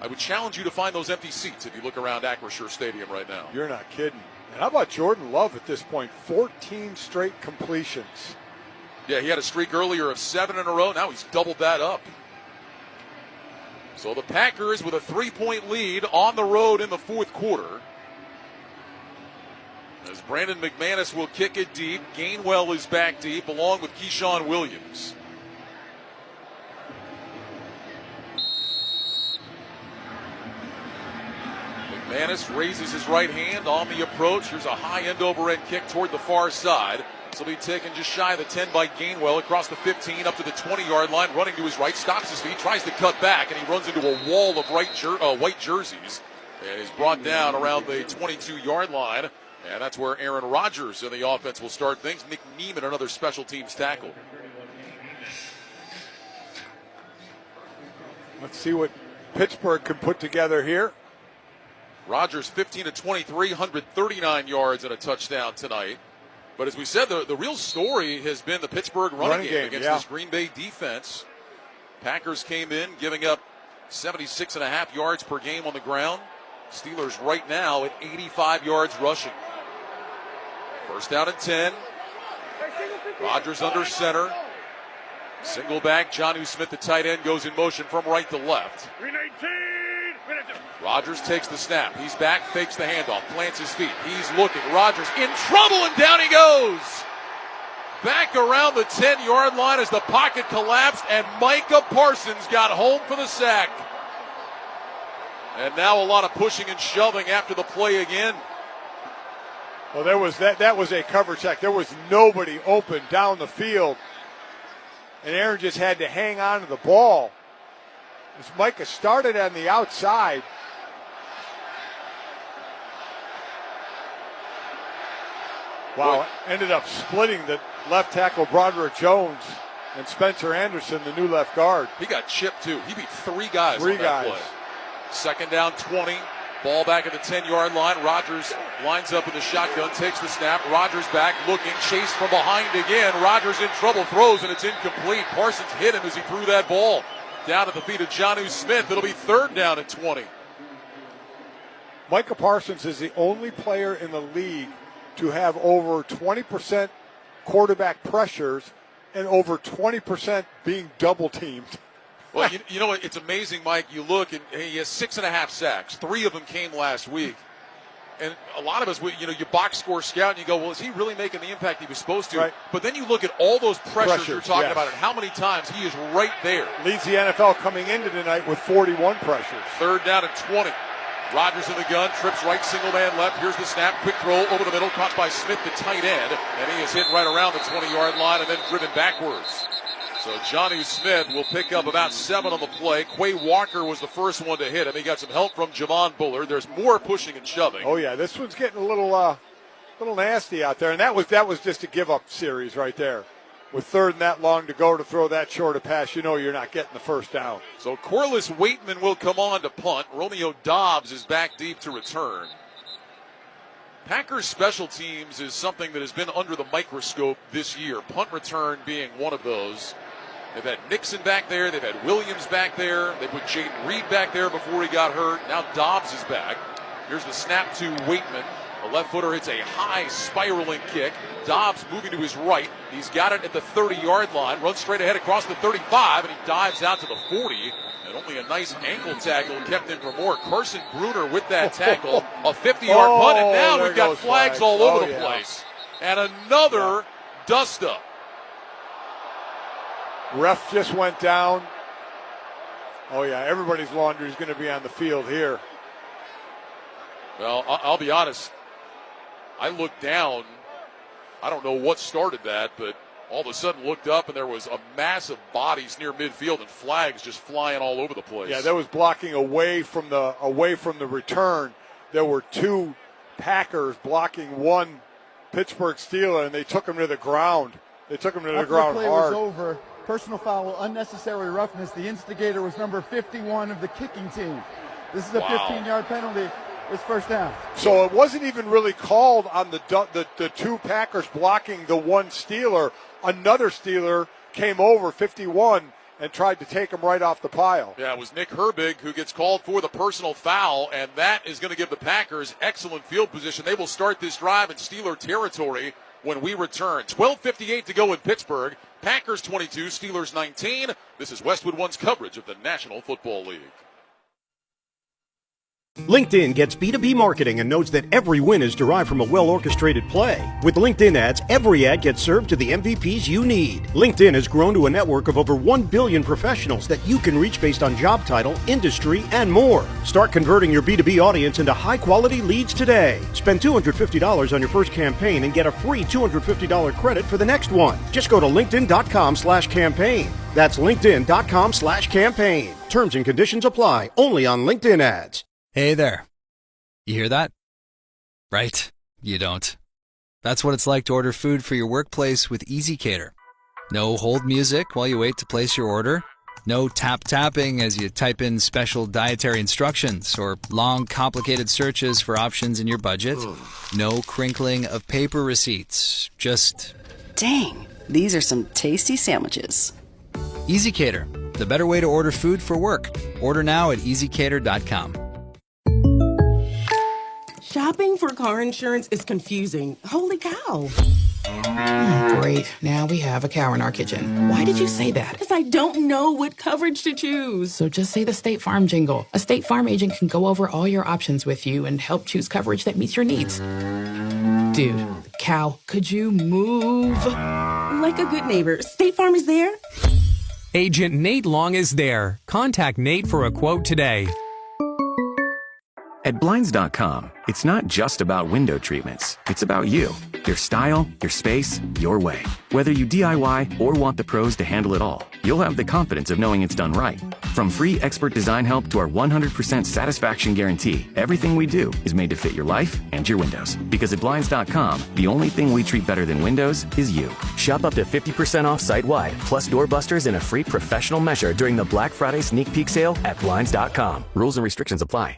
S9: I would challenge you to find those empty seats if you look around Acrisure Stadium right now.
S10: You're not kidding. And how about Jordan Love at this point? 14 straight completions.
S9: Yeah, he had a streak earlier of 7 in a row. Now he's doubled that up. So the Packers with a 3-point lead on the road in the fourth quarter. As Brandon McManus will kick it deep. Gainwell is back deep along with Keyshawn Williams. McManus raises his right hand on the approach. Here's a high end over end kick toward the far side. This will be taken just shy of the 10 by Gainwell across the 15 up to the 20-yard line, running to his right, stops his feet, tries to cut back, and he runs into a wall of white jerseys. And is brought down around the 22-yard line. And that's where Aaron Rodgers in the offense will start things. Nick Neiman, another special teams tackle.
S10: Let's see what Pittsburgh can put together here.
S9: Rodgers 15 of 23, 139 yards and a touchdown tonight. But as we said, the real story has been the Pittsburgh running game against this Green Bay defense. Packers came in giving up 76.5 yards per game on the ground. Steelers right now at 85 yards rushing. First down and 10. Rodgers under center. Single back. Jonnu Smith, the tight end, goes in motion from right to left. Rodgers takes the snap. He's back, fakes the handoff, plants his feet. He's looking. Rodgers in trouble, and down he goes. Back around the 10-yard line as the pocket collapsed, and Micah Parsons got home for the sack. And now a lot of pushing and shoving after the play again.
S10: Well, that was a cover check. There was nobody open down the field. And Aaron just had to hang on to the ball. As Micah started on the outside. Wow, ended up splitting the left tackle Broderick Jones and Spencer Anderson, the new left guard.
S9: He got chipped too. He beat three guys on that play. Second down 20. Ball back at the 10-yard line. Rodgers lines up in the shotgun, takes the snap. Rodgers back, looking, chased from behind again. Rodgers in trouble, throws, and it's incomplete. Parsons hit him as he threw that ball down at the feet of Jonnu Smith. It'll be third down at 20.
S10: Micah Parsons is the only player in the league to have over 20% quarterback pressures and over 20% being double teamed.
S9: Well, you know, it's amazing, Mike. You look, and he has 6.5 sacks. 3 of them came last week. And a lot of us, you box score scout, and you go, well, is he really making the impact he was supposed to?
S10: Right.
S9: But then you look at all those pressures you're talking about and how many times he is right there.
S10: Leads the NFL coming into tonight with 41 pressures.
S9: Third down at 20. Rodgers in the gun, trips right, single man left. Here's the snap, quick throw over the middle, caught by Smith, the tight end. And he is hit right around the 20-yard line and then driven backwards. So Jonnu Smith will pick up about 7 on the play. Quay Walker was the first one to hit him. He got some help from Javon Bullard. There's more pushing and shoving.
S10: Oh, yeah, this one's getting a little little nasty out there. And that was just a give-up series right there. With third and that long to go to throw that short a pass, you know you're not getting the first down.
S9: So Corliss Waitman will come on to punt. Romeo Dobbs is back deep to return. Packers special teams is something that has been under the microscope this year, punt return being one of those. They've had Nixon back there. They've had Williams back there. They put Jaden Reed back there before he got hurt. Now Dobbs is back. Here's the snap to Waitman. The left footer hits a high spiraling kick. Dobbs moving to his right. He's got it at the 30-yard line. Runs straight ahead across the 35, and he dives out to the 40. And only a nice ankle tackle kept him for more. Carson Bruner with that tackle. A 50-yard punt, and now we've got flags all over the place. And another dust-up.
S10: Ref just went down. Oh, yeah, everybody's laundry is going to be on the field here.
S9: Well, I'll be honest. I looked down. I don't know what started that, but all of a sudden looked up, and there was a mass of bodies near midfield and flags just flying all over the place.
S10: Yeah, that was blocking away from the return. There were two Packers blocking one Pittsburgh Steeler, and they took him to the ground. After the play
S11: was over, personal foul, unnecessary roughness. The instigator was number 51 of the kicking team. This is a 15-yard penalty. It's first down.
S10: So it wasn't even really called on the two Packers blocking the one Steeler. Another Steeler came over, 51, and tried to take him right off the pile.
S9: Yeah, it was Nick Herbig who gets called for the personal foul, and that is going to give the Packers excellent field position. They will start this drive in Steeler territory when we return. 12:58 to go in Pittsburgh. Packers 22, Steelers 19. This is Westwood One's coverage of the National Football League.
S6: LinkedIn gets B2B marketing and knows that every win is derived from a well-orchestrated play. With LinkedIn ads, every ad gets served to the MVPs you need. LinkedIn has grown to a network of over 1 billion professionals that you can reach based on job title, industry, and more. Start converting your B2B audience into high-quality leads today. Spend $250 on your first campaign and get a free $250 credit for the next one. Just go to linkedin.com/campaign. That's linkedin.com/campaign. Terms and conditions apply. Only on LinkedIn ads.
S2: Hey there. You hear that? Right, you don't. That's what it's like to order food for your workplace with EasyCater. No hold music while you wait to place your order. No tapping as you type in special dietary instructions or long, complicated searches for options in your budget. No crinkling of paper receipts. Just...
S14: Dang, these are some tasty sandwiches.
S2: EasyCater, the better way to order food for work. Order now at easycater.com.
S8: Shopping for car insurance is confusing. Holy cow.
S12: Great. Now we have a cow in our kitchen. Why did you say that?
S8: Because I don't know what coverage to choose.
S12: So just say the State Farm jingle. A State Farm agent can go over all your options with you and help choose coverage that meets your needs. Dude, cow, could you move?
S8: Like a good neighbor, State Farm is there.
S17: Agent Nate Long is there. Contact Nate for a quote today.
S15: At Blinds.com, it's not just about window treatments. It's about you, your style, your space, your way. Whether you DIY or want the pros to handle it all, you'll have the confidence of knowing it's done right. From free expert design help to our 100% satisfaction guarantee, everything we do is made to fit your life and your windows. Because at Blinds.com, the only thing we treat better than windows is you.
S16: Shop up to 50% off site-wide, plus doorbusters and a free professional measure during the Black Friday sneak peek sale at Blinds.com. Rules and restrictions apply.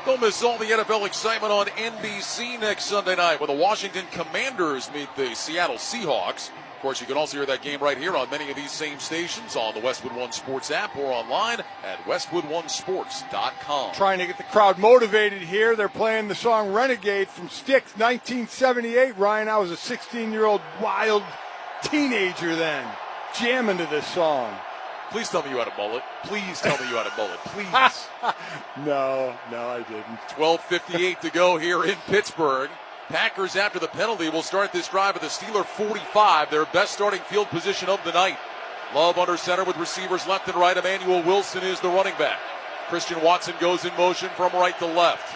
S9: Don't miss all the NFL excitement on NBC next Sunday night when the Washington Commanders meet the Seattle Seahawks. Of course, you can also hear that game right here on many of these same stations on the Westwood One Sports app or online at westwoodonesports.com.
S10: Trying to get the crowd motivated here. They're playing the song Renegade from Styx, 1978. Ryan, I was a 16-year-old wild teenager then, jamming to this song.
S9: Please tell me you had a mullet. Please tell me you had a mullet. Please.
S10: No, I didn't.
S9: 12:58 to go here in Pittsburgh. Packers, after the penalty, will start this drive at the Steeler 45, their best starting field position of the night. Love under center with receivers left and right. Emmanuel Wilson is the running back. Christian Watson goes in motion from right to left.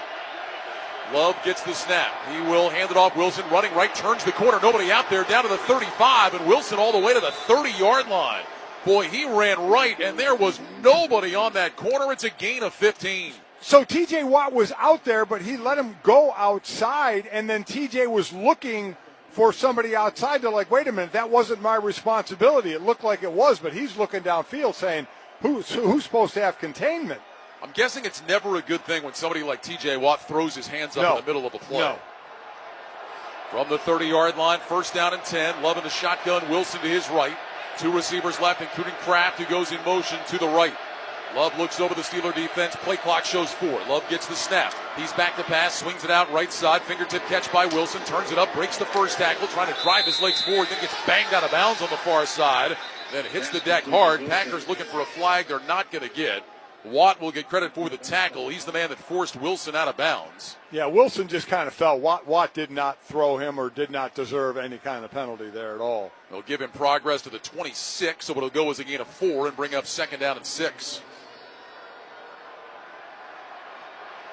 S9: Love gets the snap. He will hand it off. Wilson running right, turns the corner. Nobody out there, down to the 35, and Wilson all the way to the 30-yard line. Boy, he ran right, and there was nobody on that corner. It's a gain of 15.
S10: So T.J. Watt was out there, but he let him go outside, and then T.J. was looking for somebody outside. They're like, wait a minute, that wasn't my responsibility. It looked like it was, but he's looking downfield saying, who's supposed to have containment?
S9: I'm guessing it's never a good thing when somebody like T.J. Watt throws his hands up in the middle of a play.
S10: No.
S9: From the 30-yard line, first down and 10. Love in the shotgun, Wilson to his right. 2 receivers left, including Kraft, who goes in motion to the right. Love looks over the Steeler defense. Play clock shows 4. Love gets the snap. He's back to pass, swings it out right side. Fingertip catch by Wilson. Turns it up, breaks the first tackle, trying to drive his legs forward. Then gets banged out of bounds on the far side. Then hits the deck hard. Packers looking for a flag they're not going to get. Watt will get credit for the tackle. He's the man that forced Wilson out of bounds.
S10: Yeah, Wilson just kind of fell. Watt did not throw him or did not deserve any kind of penalty there at all.
S9: They'll give him progress to the 26, so it'll go as a gain of 4 and bring up second down and 6.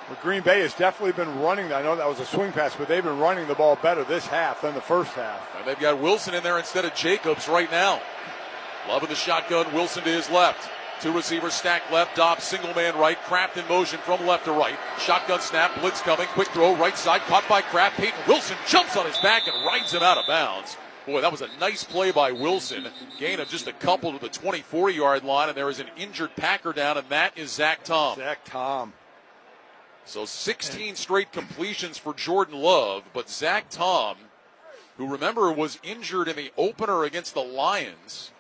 S10: Well, Green Bay has definitely been running. I know that was a swing pass, but they've been running the ball better this half than the first half.
S9: And they've got Wilson in there instead of Jacobs right now. Love in the shotgun, Wilson to his left. 2 receivers stacked left, Dobbs single man right, Kraft in motion from left to right. Shotgun snap, blitz coming, quick throw, right side, caught by Kraft. Peyton Wilson jumps on his back and rides him out of bounds. Boy, that was a nice play by Wilson. Gain of just a couple to the 24-yard line, and there is an injured Packer down, and that is Zach Tom.
S10: Zach Tom.
S9: So 16 straight completions for Jordan Love, but Zach Tom, who remember was injured in the opener against the Lions,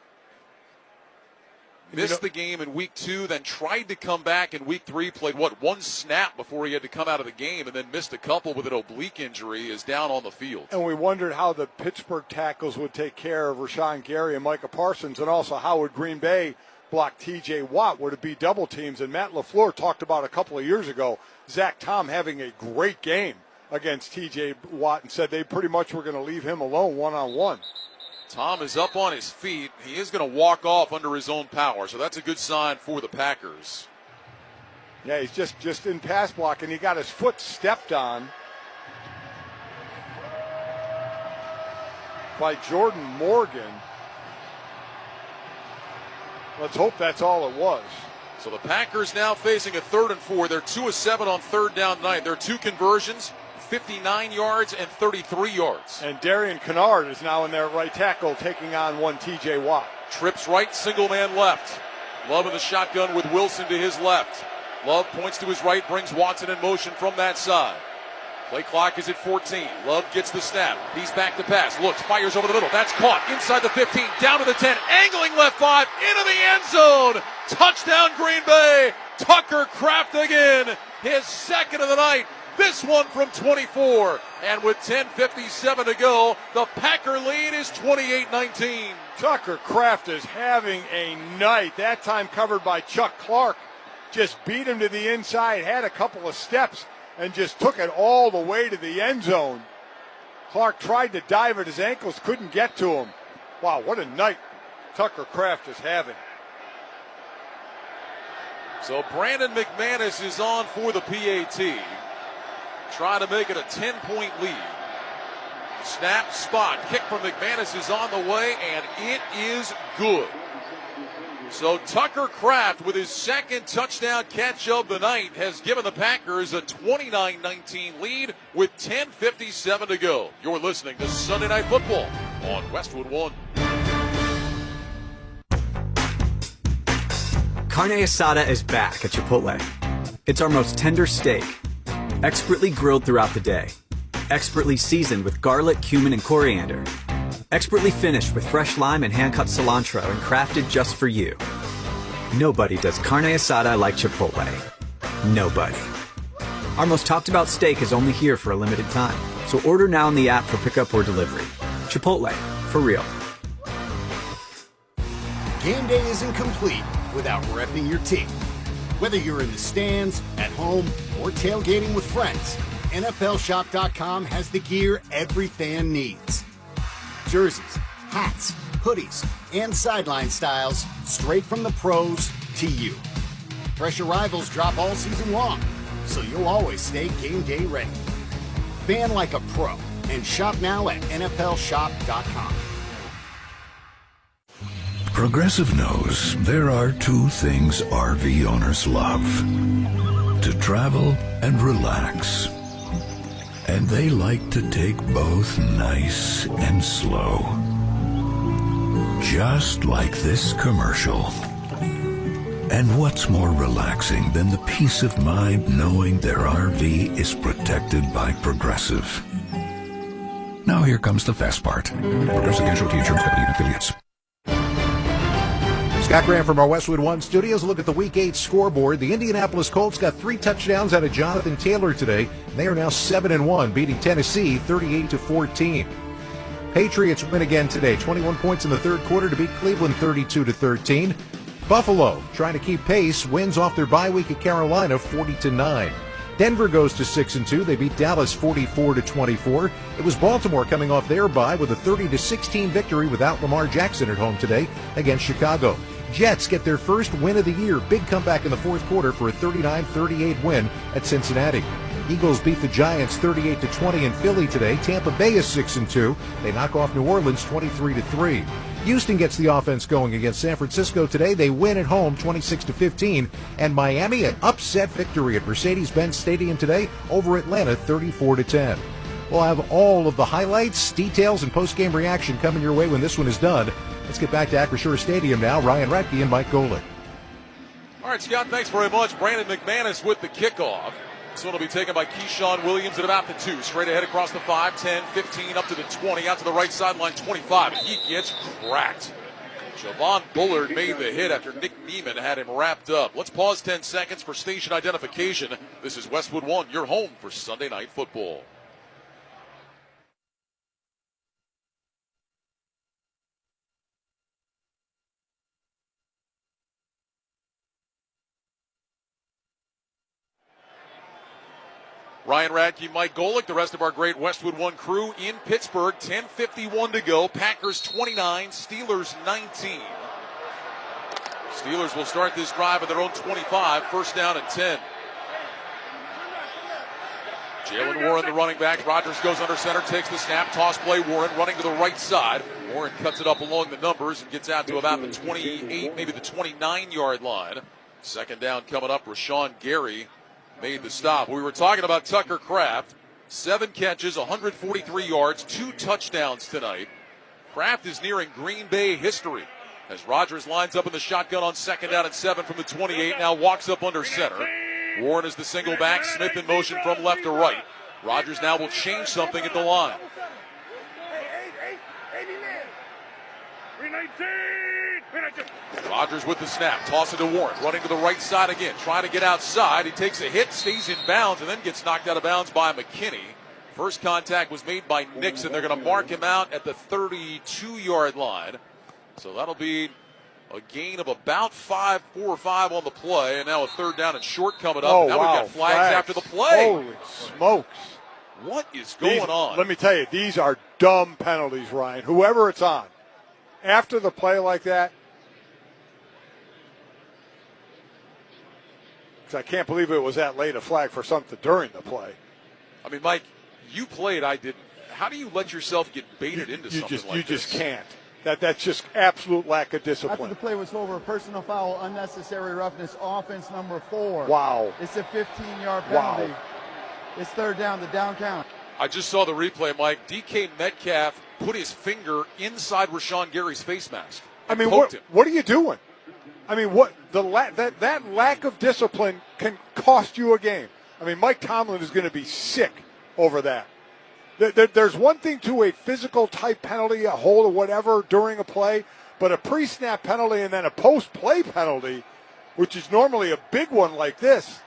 S9: missed the game in week 2, then tried to come back in week 3, played, 1 snap before he had to come out of the game, and then missed a couple with an oblique injury, is down on the field.
S10: And we wondered how the Pittsburgh tackles would take care of Rashawn Gary and Micah Parsons, and also how would Green Bay block T.J. Watt? Would it be double teams? And Matt LaFleur talked about a couple of years ago Zach Tom having a great game against T.J. Watt and said they pretty much were going to leave him alone one-on-one.
S9: Tom is up on his feet. He is going to walk off under his own power, so that's a good sign for the Packers.
S10: Yeah, he's just in pass block, and he got his foot stepped on by Jordan Morgan. Let's hope that's all it was.
S9: So the Packers now facing a 3rd and 4. They're 2 of 7 on 3rd down tonight. There are 2 conversions, 59 yards and 33 yards.
S10: And Darian Kennard is now in their right tackle taking on one T.J. Watt.
S9: Trips right, single man left. Love in the shotgun with Wilson to his left. Love points to his right, brings Watson in motion from that side. Play clock is at 14. Love gets the snap. He's back to pass. Looks, fires over the middle. That's caught inside the 15, down to the 10, angling left 5, into the end zone. Touchdown Green Bay. Tucker Kraft again, his second of the night. This one from 24. And with 10:57 to go, the Packer lead is 28-19.
S10: Tucker Kraft is having a night. That time covered by Chuck Clark. Just beat him to the inside, had a couple of steps, and just took it all the way to the end zone. Clark tried to dive at his ankles, couldn't get to him. Wow, what a night Tucker Kraft is having.
S9: So Brandon McManus is on for the PAT. Trying to make it a 10-point lead. Snap, spot, kick from McManus is on the way, and it is good. So Tucker Kraft, with his second touchdown catch of the night, has given the Packers a 29-19 lead with 10:57 to go. You're listening to Sunday Night Football on Westwood One.
S4: Carne asada is back at Chipotle. It's our most tender steak, expertly grilled throughout the day, expertly seasoned with garlic, cumin, and coriander, expertly finished with fresh lime and hand-cut cilantro and crafted just for you. Nobody does carne asada like Chipotle. Nobody. Our most talked about steak is only here for a limited time, so order now in the app for pickup or delivery. Chipotle, for real.
S13: Game day isn't complete without repping your team. Whether you're in the stands, at home, or tailgating with friends, NFLShop.com has the gear every fan needs. Jerseys, hats, hoodies, and sideline styles straight from the pros to you. Fresh arrivals drop all season long, so you'll always stay game day ready. Fan like a pro and shop now at NFLShop.com.
S19: Progressive knows there are 2 things RV owners love. to travel and relax. And they like to take both nice and slow. Just like this commercial. And what's more relaxing than the peace of mind knowing their RV is protected by Progressive? Now here comes the fast part. Progressive Casualty Insurance Company and Affiliates.
S20: Scott Graham from our Westwood One studios. Look at the Week 8 scoreboard. The Indianapolis Colts got 3 touchdowns out of Jonathan Taylor today. They are now 7-1, beating Tennessee 38-14. Patriots win again today. 21 points in the third quarter to beat Cleveland 32-13. Buffalo, trying to keep pace, wins off their bye week at Carolina 40-9. Denver goes to 6-2. They beat Dallas 44-24. It was Baltimore coming off their bye with a 30-16 victory without Lamar Jackson at home today against Chicago. Jets get their first win of the year. Big comeback in the fourth quarter for a 39-38 win at Cincinnati. Eagles beat the Giants 38-20 in Philly today. Tampa Bay is 6-2. They knock off New Orleans 23-3. Houston gets the offense going against San Francisco today. They win at home 26-15. And Miami, an upset victory at Mercedes-Benz Stadium today over Atlanta 34-10. We'll have all of the highlights, details, and post-game reaction coming your way when this one is done. Let's get back to Acrisure Stadium now. Ryan Radke and Mike Golick.
S9: All right, Scott, thanks very much. Brandon McManus with the kickoff. This one will be taken by Keyshawn Williams at about the 2. Straight ahead across the 5, 10, 15, up to the 20, out to the right sideline, 25. And he gets cracked. Javon Bullard made the hit after Nick Neiman had him wrapped up. Let's pause 10 seconds for station identification. This is Westwood One, your home for Sunday Night Football. Ryan Radke, Mike Golick, the rest of our great Westwood One crew in Pittsburgh. 10:51 to go. Packers 29, Steelers 19. Steelers will start this drive at their own 25, first down and 10. Jalen Warren, the running back. Rodgers goes under center, takes the snap, toss play. Warren running to the right side. Warren cuts it up along the numbers and gets out to about the 28, maybe the 29-yard line. Second down coming up. Rashawn Gary made the stop. We were talking about Tucker Kraft. 7 catches, 143 yards, 2 touchdowns tonight. Kraft is nearing Green Bay history as Rodgers lines up in the shotgun on second down and 7 from the 28. Now walks up under center. Warren is the single back. Smith in motion from left to right. Rodgers now will change something at the line. Rodgers with the snap, toss it to Warren, running to the right side again, trying to get outside. He takes a hit, stays in bounds, and then gets knocked out of bounds by McKinney. First contact was made by Nixon. They're going to mark him out at the 32-yard line. So that'll be a gain of about 4 or 5 on the play, and now a third down and short coming up. Now we've got flags after the play.
S10: Holy smokes.
S9: What is going on?
S10: Let me tell you, these are dumb penalties, Ryan. Whoever it's on. After the play like that, because I can't believe it was that late a flag for something during the play.
S9: I mean, Mike, you played, I didn't. How do you let yourself get baited into something like this?
S10: You just can't. That's just absolute lack of discipline.
S11: After the play was over, personal foul, unnecessary roughness, offense number 4.
S10: Wow.
S11: It's a 15-yard penalty.
S10: Wow.
S11: It's third down, the down count.
S9: I just saw the replay, Mike. DK Metcalf put his finger inside Rashawn Gary's face mask.
S10: I mean, what are you doing? I mean, that lack of discipline can cost you a game. I mean, Mike Tomlin is going to be sick over that. There's one thing to a physical type penalty, a hold or whatever during a play, but a pre-snap penalty and then a post-play penalty, which is normally a big one like this,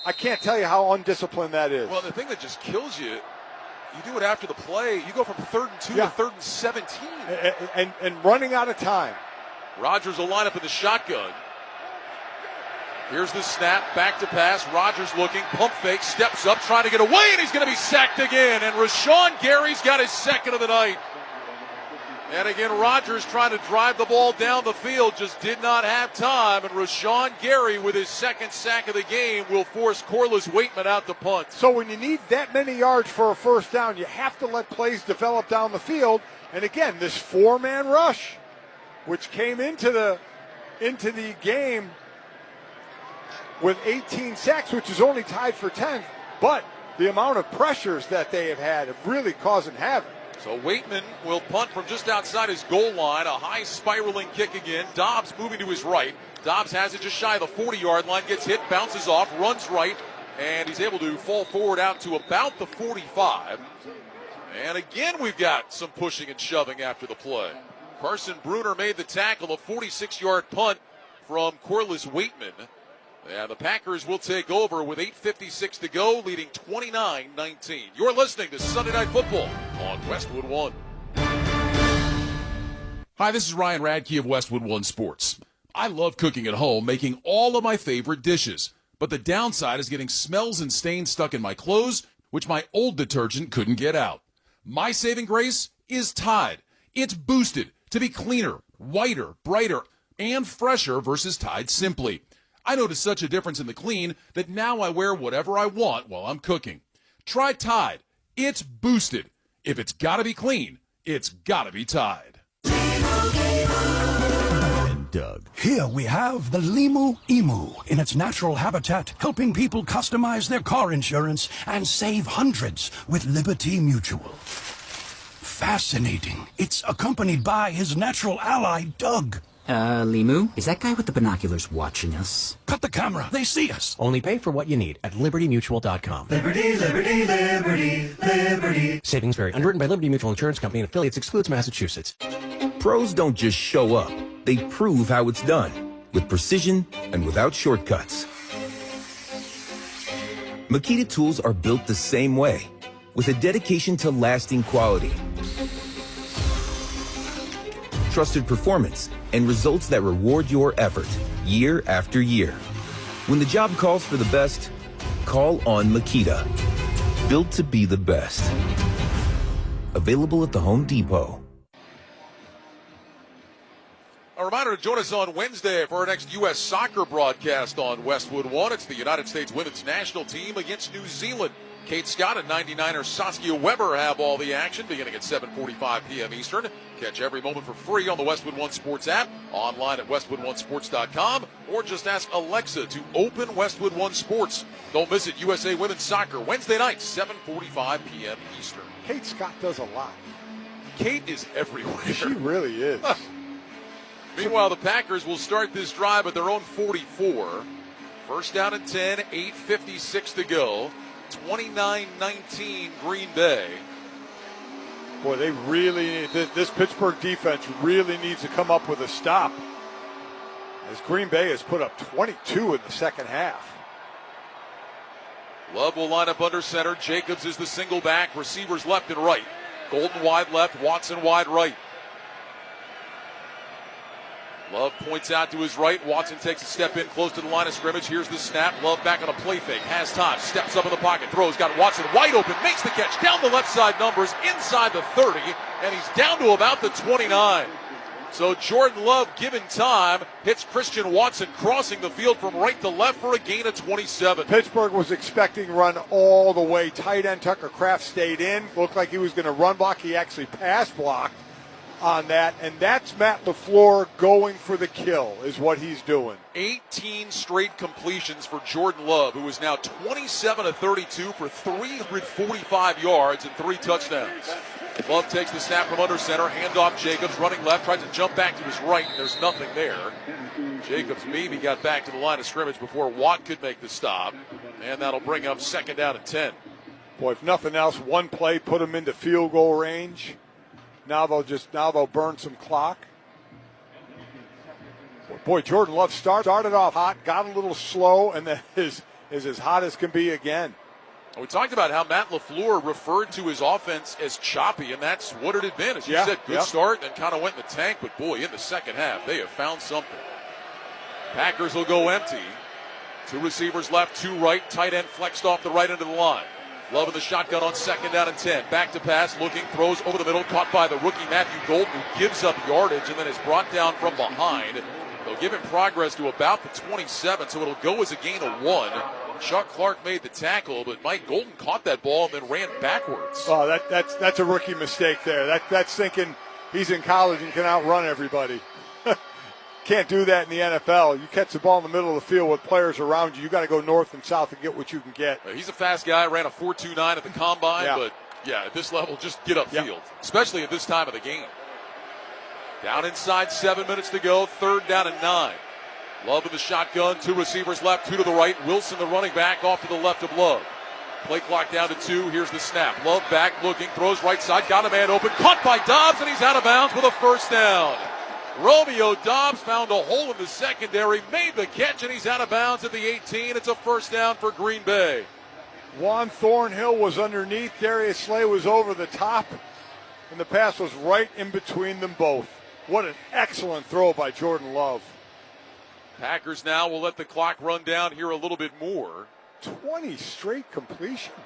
S10: I can't tell you how undisciplined that is.
S9: Well, the thing that just kills you, you do it after the play, you go from 3rd and 2 to 3rd and 17.
S10: And running out of time.
S9: Rodgers will line up in the shotgun. Here's the snap, back to pass. Rodgers looking, pump fake, steps up, trying to get away, and he's going to be sacked again. And Rashawn Gary's got his second of the night. And again, Rodgers trying to drive the ball down the field, just did not have time. And Rashawn Gary, with his second sack of the game, will force Corliss Waitman out to punt.
S10: So when you need that many yards for a first down, you have to let plays develop down the field. And again, this 4-man rush, which came into the game with 18 sacks, which is only tied for 10th. But the amount of pressures that they have had have really causing havoc.
S9: So Waitman will punt from just outside his goal line. A high spiraling kick again. Dobbs moving to his right. Dobbs has it just shy of the 40-yard line. Gets hit, bounces off, runs right, and he's able to fall forward out to about the 45. And again, we've got some pushing and shoving after the play. Carson Bruner made the tackle, a 46-yard punt from Corliss Waitman. And the Packers will take over with 8:56 to go, leading 29-19. You're listening to Sunday Night Football on Westwood One.
S18: Hi, this is Ryan Radke of Westwood One Sports. I love cooking at home, making all of my favorite dishes. But the downside is getting smells and stains stuck in my clothes, which my old detergent couldn't get out. My saving grace is Tide. It's boosted to be cleaner, whiter, brighter, and fresher versus Tide Simply. I noticed such a difference in the clean that now I wear whatever I want while I'm cooking. Try Tide. It's boosted. If it's got to be clean, it's got to be Tide.
S21: Doug. Here we have the Limu Emu in its natural habitat, helping people customize their car insurance and save hundreds with Liberty Mutual. Fascinating. It's accompanied by his natural ally, Doug.
S23: Limu, is that guy with the binoculars watching us?
S21: Cut the camera. They see us.
S24: Only pay for what you need at libertymutual.com.
S25: Liberty, liberty, liberty, liberty.
S24: Savings vary. Underwritten by Liberty Mutual Insurance Company and affiliates. Excludes Massachusetts.
S26: Pros don't just show up. They prove how it's done, with precision and without shortcuts. Makita tools are built the same way, with a dedication to lasting quality, trusted performance, and results that reward your effort year after year. When the job calls for the best, call on Makita. Built to be the best. Available at the Home Depot.
S9: A reminder to join us on Wednesday for our next U.S. soccer broadcast on Westwood One. It's the United States women's national team against New Zealand. Kate Scott and 99er Saskia Weber have all the action beginning at 7:45 p.m. Eastern. Catch every moment for free on the Westwood One Sports app, online at westwoodonesports.com, or just ask Alexa to open Westwood One Sports. Don't miss it, USA Women's Soccer, Wednesday night, 7:45 p.m. Eastern.
S10: Kate Scott does a lot.
S9: Kate is everywhere.
S10: She really is.
S9: Meanwhile, the Packers will start this drive at their own 44. First down and 10, 8:56 to go. 29-19 Green Bay.
S10: Boy, they really, this Pittsburgh defense really needs to come up with a stop, as Green Bay has put up 22 in the second half.
S9: Love will line up under center. Jacobs is the single back. Receivers left and right. Golden wide left, Watson wide right. Love points out to his right. Watson takes a step in close to the line of scrimmage. Here's the snap. Love back on a play fake. Has time. Steps up in the pocket. Throws. Got Watson wide open. Makes the catch. Down the left side numbers. Inside the 30. And he's down to about the 29. So Jordan Love, given time, hits Christian Watson crossing the field from right to left for a gain of 27.
S10: Pittsburgh was expecting run all the way. Tight end Tucker Kraft stayed in. Looked like he was going to run block. He actually pass blocked on that, and that's Matt LaFleur going for the kill is what he's doing.
S9: 18 straight completions for Jordan Love, who is now 27 of 32 for 345 yards and 3 touchdowns. Love takes the snap from under center, handoff Jacobs, running left, tries to jump back to his right, and there's nothing there. Jacobs maybe got back to the line of scrimmage before Watt could make the stop, and that'll bring up second down and 10.
S10: Boy, if nothing else, one play put them into field goal range. Now they'll burn some clock. Boy, Jordan Love started off hot, got a little slow, and then is as hot as can be again.
S9: We talked about how Matt LaFleur referred to his offense as choppy, and that's what it had been. As you said, good start, and kind of went in the tank, but boy, in the second half, they have found something. Packers will go empty. 2 receivers left, 2 right, tight end flexed off the right end of the line. Love in the shotgun on second down and 10. Back to pass, looking, throws over the middle, caught by the rookie Matthew Golden, who gives up yardage and then is brought down from behind. They'll give him progress to about the 27, so it'll go as a gain of 1. Chuck Clark made the tackle, but Mike Golden caught that ball and then ran backwards.
S10: Oh, that's a rookie mistake there. That's thinking he's in college and can outrun everybody. can't do that in the NFL. You catch the ball in the middle of the field with players around you. You got to go north and south and get what you can get.
S9: He's a fast guy. Ran a 4.29 at the combine, but at this level, just get upfield, especially at this time of the game. Down inside, 7 minutes to go. 3rd down and 9. Love in the shotgun. 2 receivers left, 2 to the right. Wilson, the running back, off to the left of Love. Play clock down to 2. Here's the snap. Love back, looking, throws right side. Got a man open. Caught by Dobbs, and he's out of bounds with a first down. Romeo Dobbs found a hole in the secondary, made the catch, and he's out of bounds at the 18. It's a first down for Green Bay.
S10: Juan Thornhill was underneath. Darius Slay was over the top, and the pass was right in between them both. What an excellent throw by Jordan Love.
S9: Packers now will let the clock run down here a little bit more.
S10: 20 straight completions.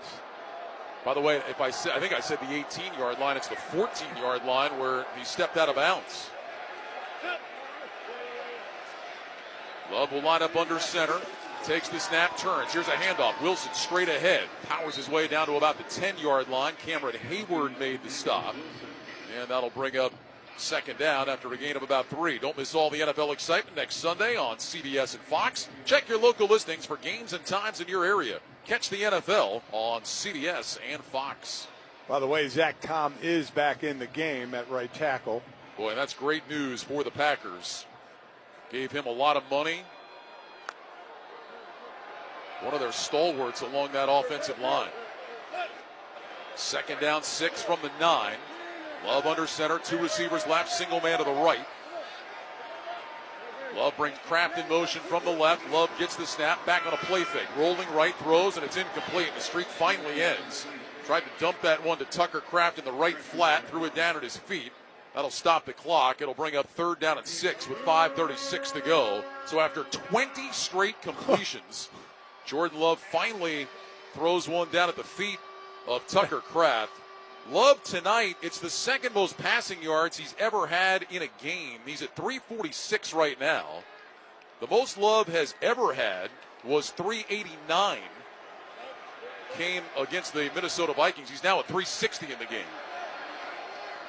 S9: By the way, I think I said the 18-yard line. It's the 14-yard line where he stepped out of bounds. Love will line up under center. Takes the snap, turns. Here's a handoff. Wilson straight ahead. Powers his way down to about the 10-yard line. Cameron Hayward made the stop. And that'll bring up 2nd down after a gain of about 3. Don't miss all the NFL excitement next Sunday on CBS and Fox. Check your local listings for games and times in your area. Catch the NFL on CBS and Fox.
S10: By the way, Zach Tom is back in the game at right tackle.
S9: Boy, that's great news for the Packers. Gave him a lot of money. One of their stalwarts along that offensive line. 2nd down, 6 from the 9. Love under center, 2 receivers left, single man to the right. Love brings Kraft in motion from the left. Love gets the snap, back on a play fake. Rolling right, throws, and it's incomplete. The streak finally ends. Tried to dump that one to Tucker Kraft in the right flat, threw it down at his feet. That'll stop the clock. It'll bring up 3rd down and 6 with 5:36 to go. So after 20 straight completions, Jordan Love finally throws one down at the feet of Tucker Kraft. Love tonight, it's the 2nd most passing yards he's ever had in a game. He's at 346 right now. The most Love has ever had was 389. Came against the Minnesota Vikings. He's now at 360 in the game.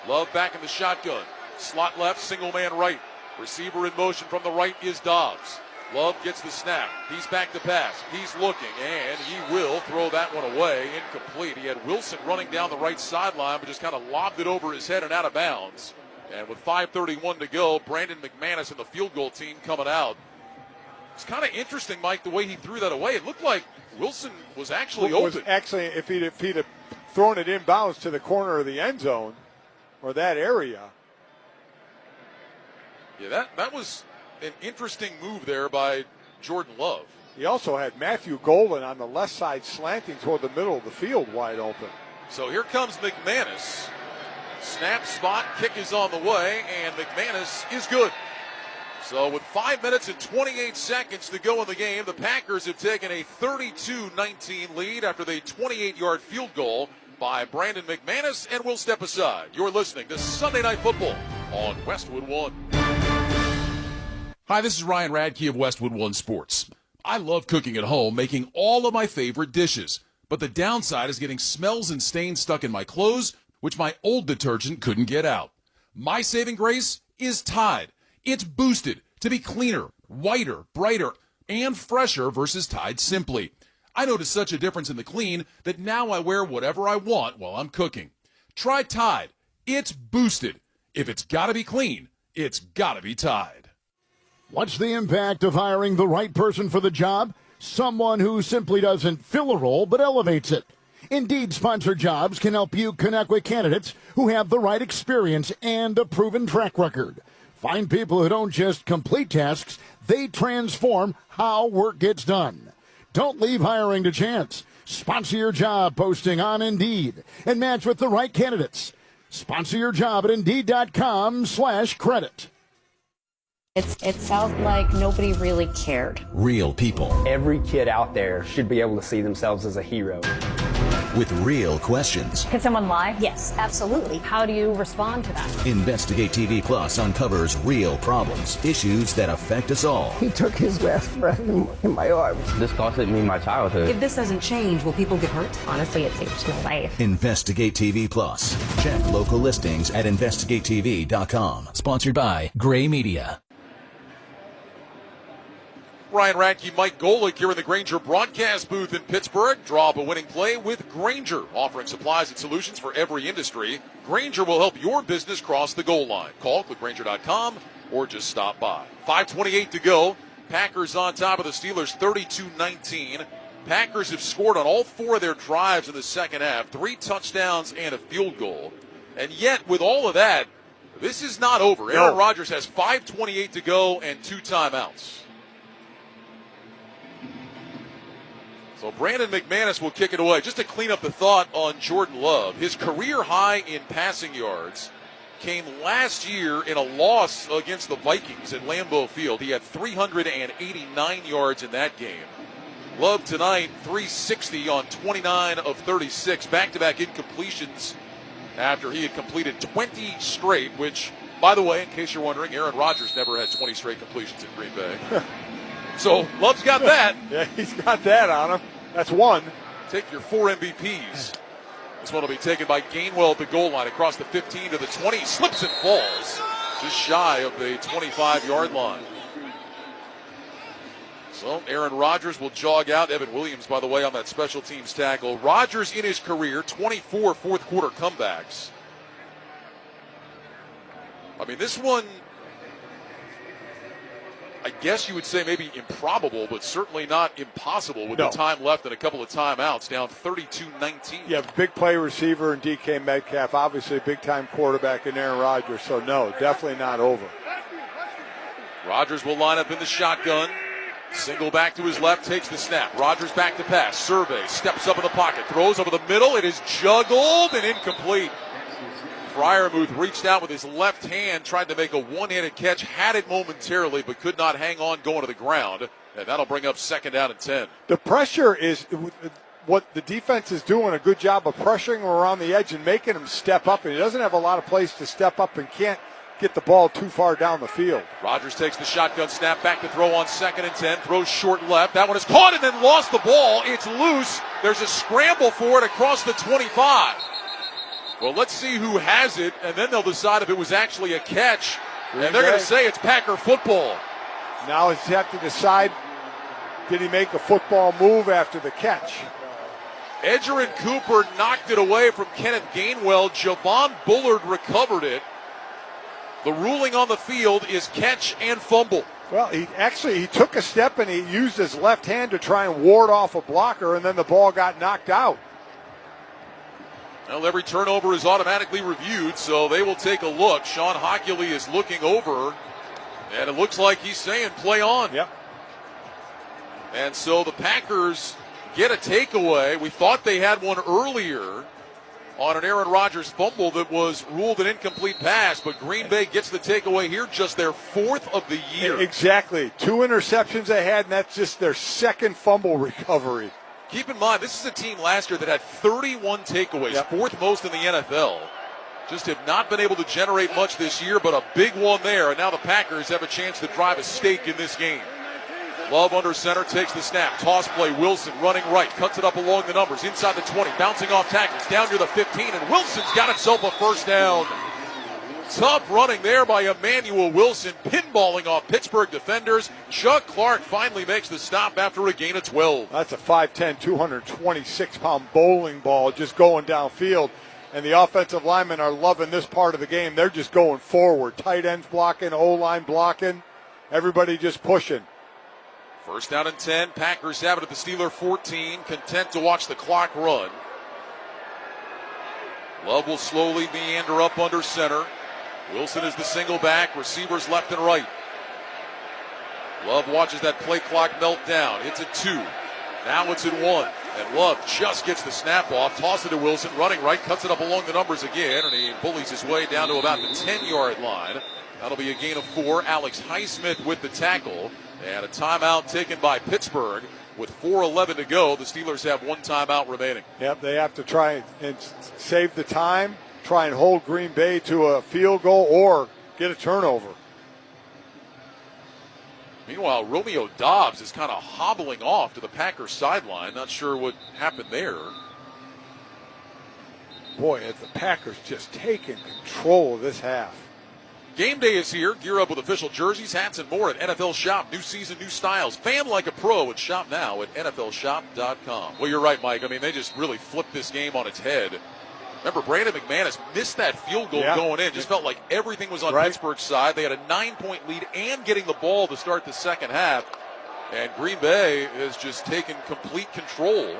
S9: Love back in the shotgun. Slot left, single man right. Receiver in motion from the right is Dobbs. Love gets the snap. He's back to pass. He's looking, and he will throw that one away. Incomplete. He had Wilson running down the right sideline, but just kind of lobbed it over his head and out of bounds. And with 5:31 to go, Brandon McManus and the field goal team coming out. It's kind of interesting, Mike, the way he threw that away. It looked like Wilson was actually open.
S10: Actually, if he'd have thrown it inbounds to the corner of the end zone or that area.
S9: Yeah, that was an interesting move there by Jordan Love.
S10: He also had Matthew Golden on the left side slanting toward the middle of the field wide open.
S9: So here comes McManus. Snap, spot, kick is on the way, and McManus is good. So with 5 minutes and 28 seconds to go in the game, the Packers have taken a 32-19 lead after the 28-yard field goal by Brandon McManus, and we'll step aside. You're listening to Sunday Night Football on Westwood One.
S18: Hi, this is Ryan Radke of Westwood One Sports. I love cooking at home, making all of my favorite dishes. But the downside is getting smells and stains stuck in my clothes, which my old detergent couldn't get out. My saving grace is Tide. It's boosted to be cleaner, whiter, brighter, and fresher versus Tide Simply. I noticed such a difference in the clean that now I wear whatever I want while I'm cooking. Try Tide. It's boosted. If it's got to be clean, it's got to be Tide.
S1: What's the impact of hiring the right person for the job? Someone who simply doesn't fill a role but elevates it. Indeed Sponsored Jobs can help you connect with candidates who have the right experience and a proven track record. Find people who don't just complete tasks, they transform how work gets done. Don't leave hiring to chance. Sponsor your job posting on Indeed and match with the right candidates. Sponsor your job at Indeed.com/credit.
S3: It felt like nobody really cared.
S5: Real people.
S6: Every kid out there should be able to see themselves as a hero.
S5: With real questions.
S3: Can someone lie? Yes, absolutely. How do you respond to that?
S5: Investigate TV Plus uncovers real problems, issues that affect us all.
S7: He took his last breath in my arms.
S6: This costed me my childhood.
S22: If this doesn't change, will people get hurt?
S3: Honestly, it saved my life.
S5: Investigate TV Plus. Check local listings at investigatetv.com.
S27: Sponsored by Gray Media.
S9: Ryan Radke, Mike Golick here in the Grainger broadcast booth in Pittsburgh. Draw up a winning play with Grainger, offering supplies and solutions for every industry. Grainger will help your business cross the goal line. Call clickgrainger.com or just stop by. 5:28 to go. Packers on top of the Steelers, 32-19. Packers have scored on all 4 of their drives in the second half, 3 touchdowns and a field goal. And yet, with all of that, this is not over. Aaron Rodgers has 5:28 to go and 2 timeouts. So Brandon McManus will kick it away. Just to clean up the thought on Jordan Love, his career high in passing yards came last year in a loss against the Vikings at Lambeau Field. He had 389 yards in that game. Love tonight, 360 on 29 of 36. Back-to-back incompletions after he had completed 20 straight, which, by the way, in case you're wondering, Aaron Rodgers never had 20 straight completions in Green Bay. So Love's got that.
S10: Yeah, he's got that on him. That's one.
S9: Take your 4 MVPs. This one will be taken by Gainwell at the goal line across the 15 to the 20. Slips and falls just shy of the 25-yard line. So Aaron Rodgers will jog out. Evan Williams, by the way, on that special teams tackle. Rodgers in his career, 24 fourth-quarter comebacks. I mean, this one, I guess you would say maybe improbable, but certainly not impossible with the time left and a couple of timeouts, down 32-19.
S10: Yeah, big play receiver in DK Metcalf, obviously a big-time quarterback in Aaron Rodgers, so no, definitely not over.
S9: Rodgers will line up in the shotgun. Single back to his left, takes the snap. Rodgers back to pass. Survey, steps up in the pocket, throws over the middle. It is juggled and incomplete. Freiermuth reached out with his left hand, tried to make a one-handed catch, had it momentarily, but could not hang on going to the ground. And that'll bring up 2nd down and 10.
S10: The pressure is what the defense is doing a good job of pressuring him around the edge and making him step up. And he doesn't have a lot of place to step up and can't get the ball too far down the field.
S9: Rodgers takes the shotgun snap, back to throw on 2nd and 10, throws short left. That one is caught and then lost the ball. It's loose. There's a scramble for it across the 25. Well, let's see who has it, and then they'll decide if it was actually a catch. And they're going to say it's Packer football.
S10: Now it's have to decide, did he make a football move after the catch?
S9: Edger and Cooper knocked it away from Kenneth Gainwell. Javon Bullard recovered it. The ruling on the field is catch and fumble.
S10: Well, he took a step and he used his left hand to try and ward off a blocker, and then the ball got knocked out.
S9: Well, every turnover is automatically reviewed, so they will take a look. Sean Hockley is looking over, and it looks like he's saying play on.
S10: Yep.
S9: And so the Packers get a takeaway. We thought they had one earlier on an Aaron Rodgers fumble that was ruled an incomplete pass, but Green Bay gets the takeaway here, just their 4th of the year.
S10: Exactly. 2 interceptions they had, and that's just their 2nd fumble recovery.
S9: Keep in mind, this is a team last year that had 31 takeaways, 4th most in the NFL. Just have not been able to generate much this year, but a big one there, and now the Packers have a chance to drive a stake in this game. Love under center, takes the snap. Toss play, Wilson running right, cuts it up along the numbers, inside the 20, bouncing off tackles, down to the 15, and Wilson's got himself a 1st down. Tough running there by Emmanuel Wilson, pinballing off Pittsburgh defenders. Chuck Clark finally makes the stop after a gain of 12.
S10: That's a 5'10", 226-pound bowling ball just going downfield. And the offensive linemen are loving this part of the game. They're just going forward. Tight ends blocking, O-line blocking, everybody just pushing.
S9: 1st down and 10. Packers have it at the Steeler 14, content to watch the clock run. Love will slowly meander up under center. Wilson is the single back, receivers left and right. Love watches that play clock melt down. It's at 2. Now it's at 1. And Love just gets the snap off, toss it to Wilson, running right, cuts it up along the numbers again, and he bullies his way down to about the 10-yard line. That'll be a gain of 4. Alex Highsmith with the tackle. And a timeout taken by Pittsburgh. With 4:11 to go, the Steelers have 1 timeout remaining.
S10: Yep, they have to try and save the time, try and hold Green Bay to a field goal or get a turnover.
S9: Meanwhile, Romeo Doubs is kind of hobbling off to the Packers sideline. Not sure what happened there.
S10: Boy, the Packers just taking control of this half.
S9: Game day is here. Gear up with official jerseys, hats, and more at NFL Shop. New season, new styles. Fan like a pro and shop now at NFLShop.com. Well, you're right, Mike. I mean, they just really flipped this game on its head. Remember, Brandon McManus missed that field goal going in. Just felt like everything was on Pittsburgh's side. They had a 9-point lead and getting the ball to start the second half. And Green Bay has just taken complete control.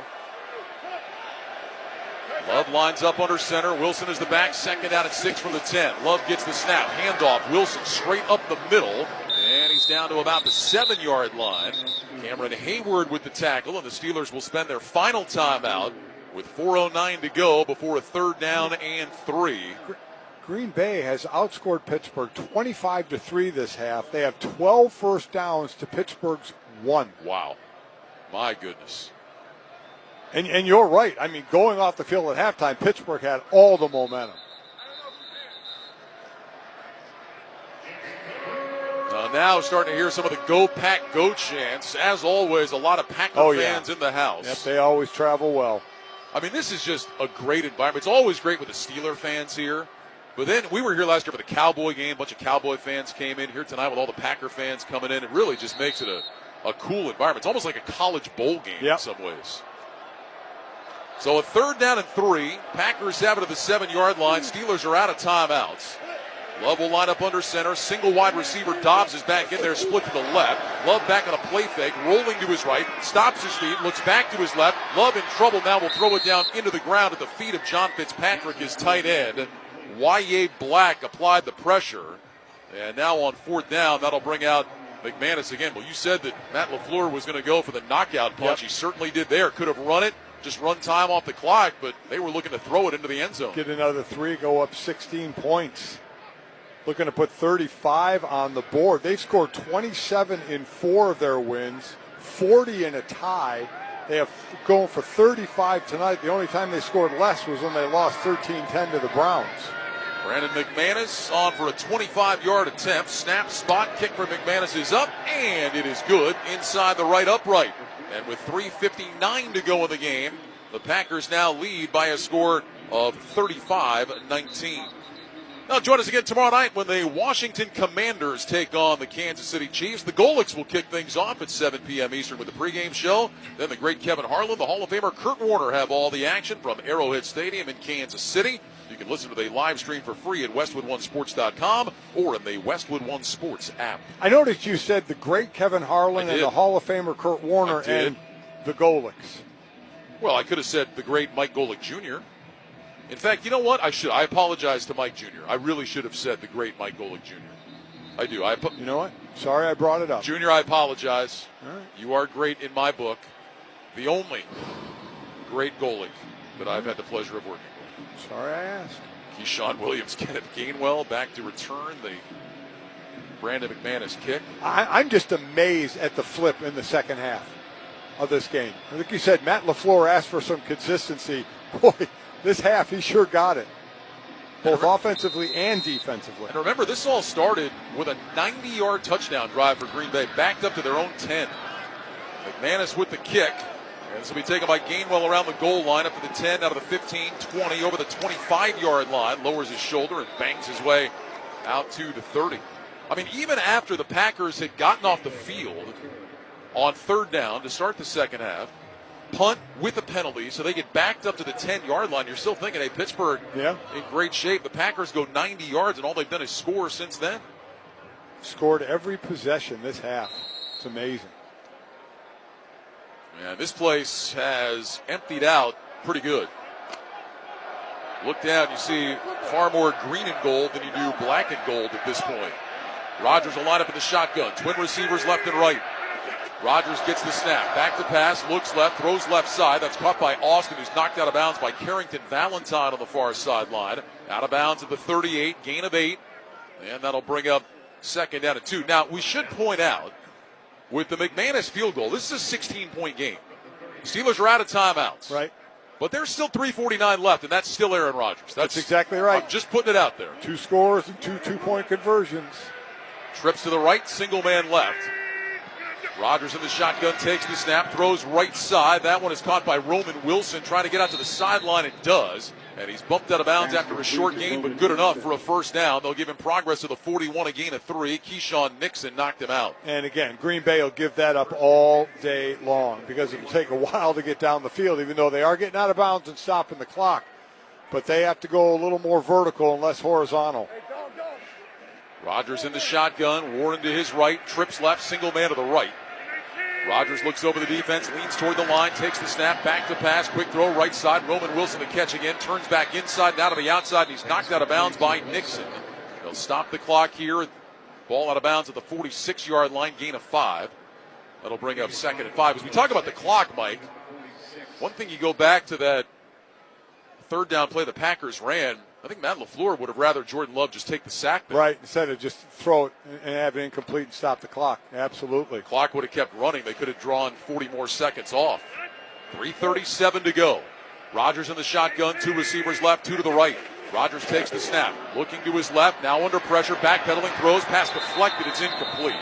S9: Love lines up under center. Wilson is the back, second down and 6 from the 10. Love gets the snap. Handoff. Wilson straight up the middle. And he's down to about the 7-yard line. Cameron Hayward with the tackle, and the Steelers will spend their final timeout with 4:09 to go before a 3rd down and 3.
S10: Green Bay has outscored Pittsburgh 25-3 this half. They have 12 first downs to Pittsburgh's 1.
S9: Wow. My goodness.
S10: And you're right. I mean, going off the field at halftime, Pittsburgh had all the momentum.
S9: Now starting to hear some of the Go Pack Go chants. As always, a lot of Packer fans in the house.
S10: Yep, they always travel well.
S9: I mean, this is just a great environment. It's always great with the Steeler fans here. But then we were here last year for the Cowboy game. A bunch of Cowboy fans came in here tonight with all the Packer fans coming in. It really just makes it a cool environment. It's almost like a college bowl game in some ways. So a 3rd down and 3. Packers have it at the 7-yard line. Steelers are out of timeouts. Love will line up under center. Single wide receiver. Dobbs is back in there, split to the left. Love back on a play fake, rolling to his right, stops his feet, looks back to his left. Love in trouble now, will throw it down into the ground at the feet of John Fitzpatrick, his tight end. Y.A. Black applied the pressure. And now on 4th down, that'll bring out McManus again. Well, you said that Matt LaFleur was going to go for the knockout punch. He certainly did there. Could have run it, just run time off the clock, but they were looking to throw it into the end zone.
S10: Get another 3, go up 16 points. Looking to put 35 on the board. They've scored 27 in 4 of their wins, 40 in a tie. They have going for 35 tonight. The only time they scored less was when they lost 13-10 to the Browns.
S9: Brandon McManus on for a 25-yard attempt. Snap, spot, kick for McManus is up, and it is good inside the right upright. And with 3:59 to go in the game, the Packers now lead by a score of 35-19. Now join us again tomorrow night when the Washington Commanders take on the Kansas City Chiefs. The Golics will kick things off at 7 p.m. Eastern with the pregame show. Then the great Kevin Harlan, the Hall of Famer Kurt Warner have all the action from Arrowhead Stadium in Kansas City. You can listen to the live stream for free at westwood1sports.com or in the Westwood One Sports app.
S10: I noticed you said the great Kevin Harlan and the Hall of Famer Kurt Warner and the Golics.
S9: Well, I could have said the great Mike Golic Jr. In fact, you know what? I apologize to Mike Jr. I really should have said the great Mike Golic Jr. I do.
S10: You know what? Sorry I brought it up.
S9: Junior, I apologize.
S10: All right.
S9: You are great in my book. The only great Golic that I've had the pleasure of working with.
S10: Sorry I asked.
S9: Keyshawn Williams, Kenneth Gainwell back to return the Brandon McManus kick.
S10: I'm just amazed at the flip in the second half of this game. I think you said Matt LaFleur asked for some consistency. Boy, this half, he sure got it, both offensively and defensively.
S9: And remember, this all started with a 90-yard touchdown drive for Green Bay, backed up to their own 10. McManus with the kick. And this will be taken by Gainwell around the goal line, up to the 10, out of the 15, 20, over the 25-yard line, lowers his shoulder and bangs his way out to the 30. I mean, even after the Packers had gotten off the field on 3rd down to start the second half, punt with a penalty, so they get backed up to the 10-yard line. You're still thinking, hey, Pittsburgh in great shape. The Packers go 90 yards, and all they've done is score since then.
S10: Scored every possession this half. It's amazing.
S9: And this place has emptied out pretty good. Look down, you see far more green and gold than you do black and gold at this point. Rodgers will line up in the shotgun. Twin receivers left and right. Rodgers gets the snap. Back to pass, looks left, throws left side. That's caught by Austin, who's knocked out of bounds by Carrington Valentine on the far sideline. Out of bounds at the 38, gain of 8. And that'll bring up 2nd down and 2. Now, we should point out, with the McManus field goal, this is a 16-point game. Steelers are out of timeouts.
S10: Right.
S9: But there's still 3:49 left, and that's still Aaron Rodgers.
S10: That's exactly right.
S9: I'm just putting it out there.
S10: 2 scores and 2 two-point conversions.
S9: Trips to the right, single man left. Rodgers in the shotgun, takes the snap, throws right side. That one is caught by Roman Wilson, trying to get out to the sideline. It does. And he's bumped out of bounds after a short gain, but good enough for a first down. They'll give him progress to the 41, a gain of 3. Keyshawn Nixon knocked him out.
S10: And again, Green Bay will give that up all day long because it will take a while to get down the field, even though they are getting out of bounds and stopping the clock. But they have to go a little more vertical and less horizontal.
S9: Rodgers in the shotgun, Warren to his right, trips left, single man to the right. Rodgers looks over the defense, leans toward the line, takes the snap, back to pass, quick throw, right side. Roman Wilson to catch again, turns back inside, now to the outside, and he's knocked out of bounds by Nixon. They'll stop the clock here. Ball out of bounds at the 46-yard line, gain of 5. That'll bring up 2nd and 5. As we talk about the clock, Mike, one thing you go back to that third down play the Packers ran, I think Matt LaFleur would have rather Jordan Love just take the sack there.
S10: Right, instead of just throw it and have it incomplete and stop the clock. Absolutely.
S9: Clock would have kept running. They could have drawn 40 more seconds off. 3:37 to go. Rodgers in the shotgun, 2 receivers left, 2 to the right. Rodgers takes the snap, looking to his left, now under pressure, backpedaling, throws, pass deflected, it's incomplete.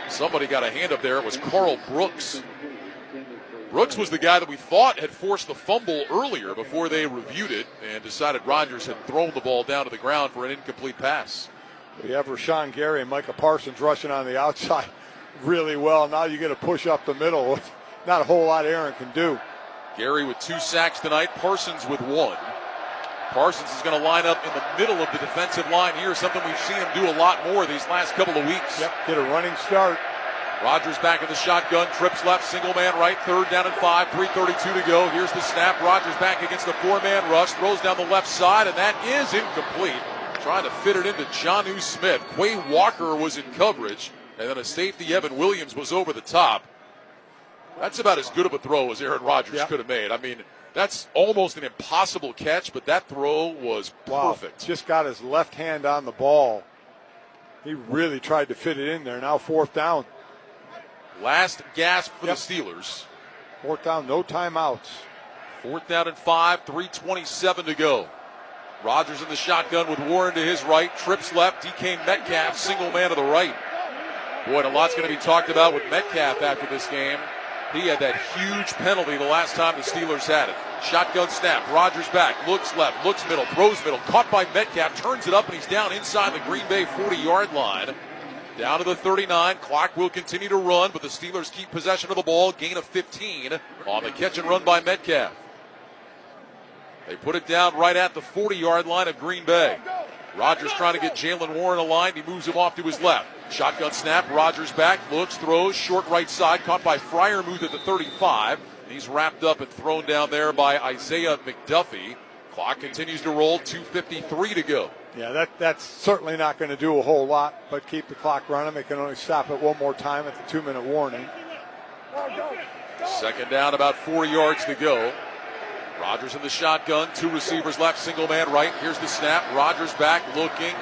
S9: Somebody got a hand up there. It was Carl Brooks. Brooks was the guy that we thought had forced the fumble earlier before they reviewed it and decided Rodgers had thrown the ball down to the ground for an incomplete pass.
S10: We have Rashawn Gary and Micah Parsons rushing on the outside really well. Now you get a push up the middle. Not a whole lot Aaron can do.
S9: Gary with 2 sacks tonight, Parsons with 1. Parsons is going to line up in the middle of the defensive line here, something we've seen him do a lot more these last couple of weeks.
S10: Yep, get a running start.
S9: Rodgers back in the shotgun, trips left, single man right, 3rd down and 5, 3:32 to go. Here's the snap. Rodgers back against the 4-man rush, throws down the left side, and that is incomplete. Trying to fit it into Jonnu Smith. Quay Walker was in coverage, and then a safety, Evan Williams, was over the top. That's about as good of a throw as Aaron Rodgers could have made. I mean, that's almost an impossible catch, but that throw was perfect.
S10: Just got his left hand on the ball. He really tried to fit it in there. Now 4th down.
S9: Last gasp for the Steelers.
S10: 4th down, no timeouts.
S9: 4th down and 5, 3:27 to go. Rodgers in the shotgun with Warren to his right, trips left, DK Metcalf, single man to the right. Boy, and a lot's going to be talked about with Metcalf after this game. He had that huge penalty the last time the Steelers had it. Shotgun snap, Rodgers back, looks left, looks middle, throws middle, caught by Metcalf, turns it up, and he's down inside the Green Bay 40-yard line. Down to the 39. Clock will continue to run, but the Steelers keep possession of the ball. Gain of 15 on the catch and run by Metcalf. They put it down right at the 40-yard line of Green Bay. Rodgers trying to get Jalen Warren aligned. He moves him off to his left. Shotgun snap. Rodgers back, looks, throws, short right side. Caught by Freiermuth at the 35. He's wrapped up and thrown down there by Isaiah McDuffie. Clock continues to roll. 2:53 to go.
S10: Yeah, that's certainly not going to do a whole lot, but keep the clock running. They can only stop it one more time at the 2-minute warning.
S9: 2nd down, about 4 yards to go. Rodgers in the shotgun, 2 receivers left, single man right. Here's the snap. Rodgers back, looking,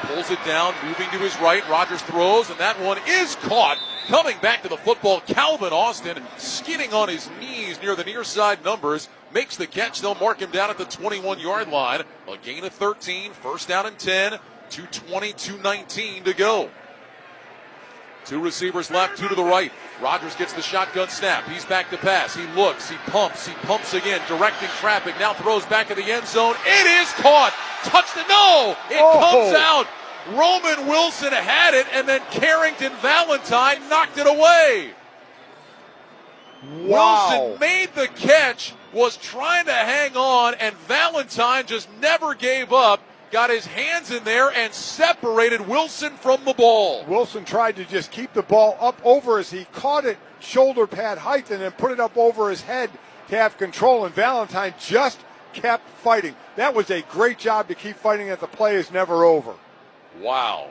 S9: pulls it down, moving to his right. Rodgers throws, and that one is caught. Coming back to the football, Calvin Austin skidding on his knees near the near side numbers. Makes the catch. They'll mark him down at the 21-yard line. A gain of 13, 1st down and 10, 2:20, 2:19 to go. 2 receivers left, 2 to the right. Rodgers gets the shotgun snap. He's back to pass. He looks, he pumps again, directing traffic. Now throws back in the end zone. It is caught. Touchdown. No, it comes out. Roman Wilson had it, and then Carrington Valentine knocked it away.
S10: Wow.
S9: Wilson made the catch, was trying to hang on, and Valentine just never gave up. Got his hands in there and separated Wilson from the ball.
S10: Wilson tried to just keep the ball up over as he caught it shoulder pad height and then put it up over his head to have control, and Valentine just kept fighting. That was a great job to keep fighting, that the play is never over.
S9: Wow.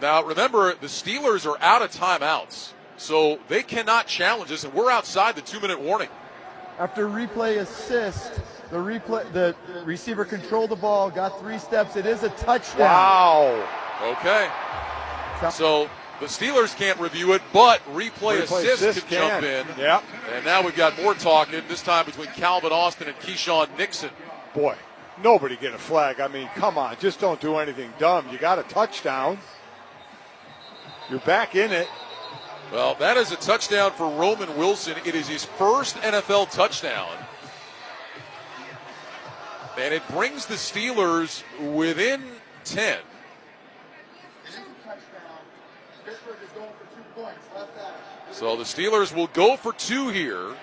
S9: Now, remember, the Steelers are out of timeouts, so they cannot challenge this, and we're outside the 2-minute warning.
S11: After replay assist, the receiver controlled the ball, got 3 steps. It is a touchdown.
S10: Wow.
S9: Okay. So the Steelers can't review it, but replay assist can jump in.
S10: Yep.
S9: And now we've got more talking, this time between Calvin Austin and Keyshawn Nixon.
S10: Boy, nobody get a flag. I mean, come on, just don't do anything dumb. You got a touchdown. You're back in it.
S9: Well, that is a touchdown for Roman Wilson. It is his first NFL touchdown. And it brings the Steelers within 10. So the Steelers will go for 2 here.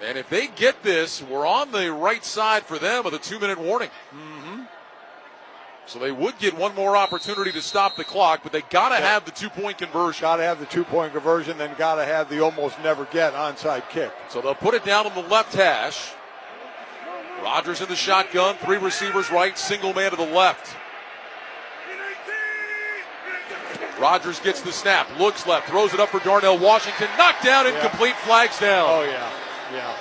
S9: And if they get this, we're on the right side for them with a 2-minute warning. So they would get one more opportunity to stop the clock, but they got to have the 2-point conversion.
S10: Got to have the 2-point conversion, then got to have the almost never get onside kick.
S9: So they'll put it down on the left hash. Rodgers in the shotgun, 3 receivers right, single man to the left. Rodgers gets the snap, looks left, throws it up for Darnell Washington, knocked down, incomplete, flags down.
S10: Oh, yeah.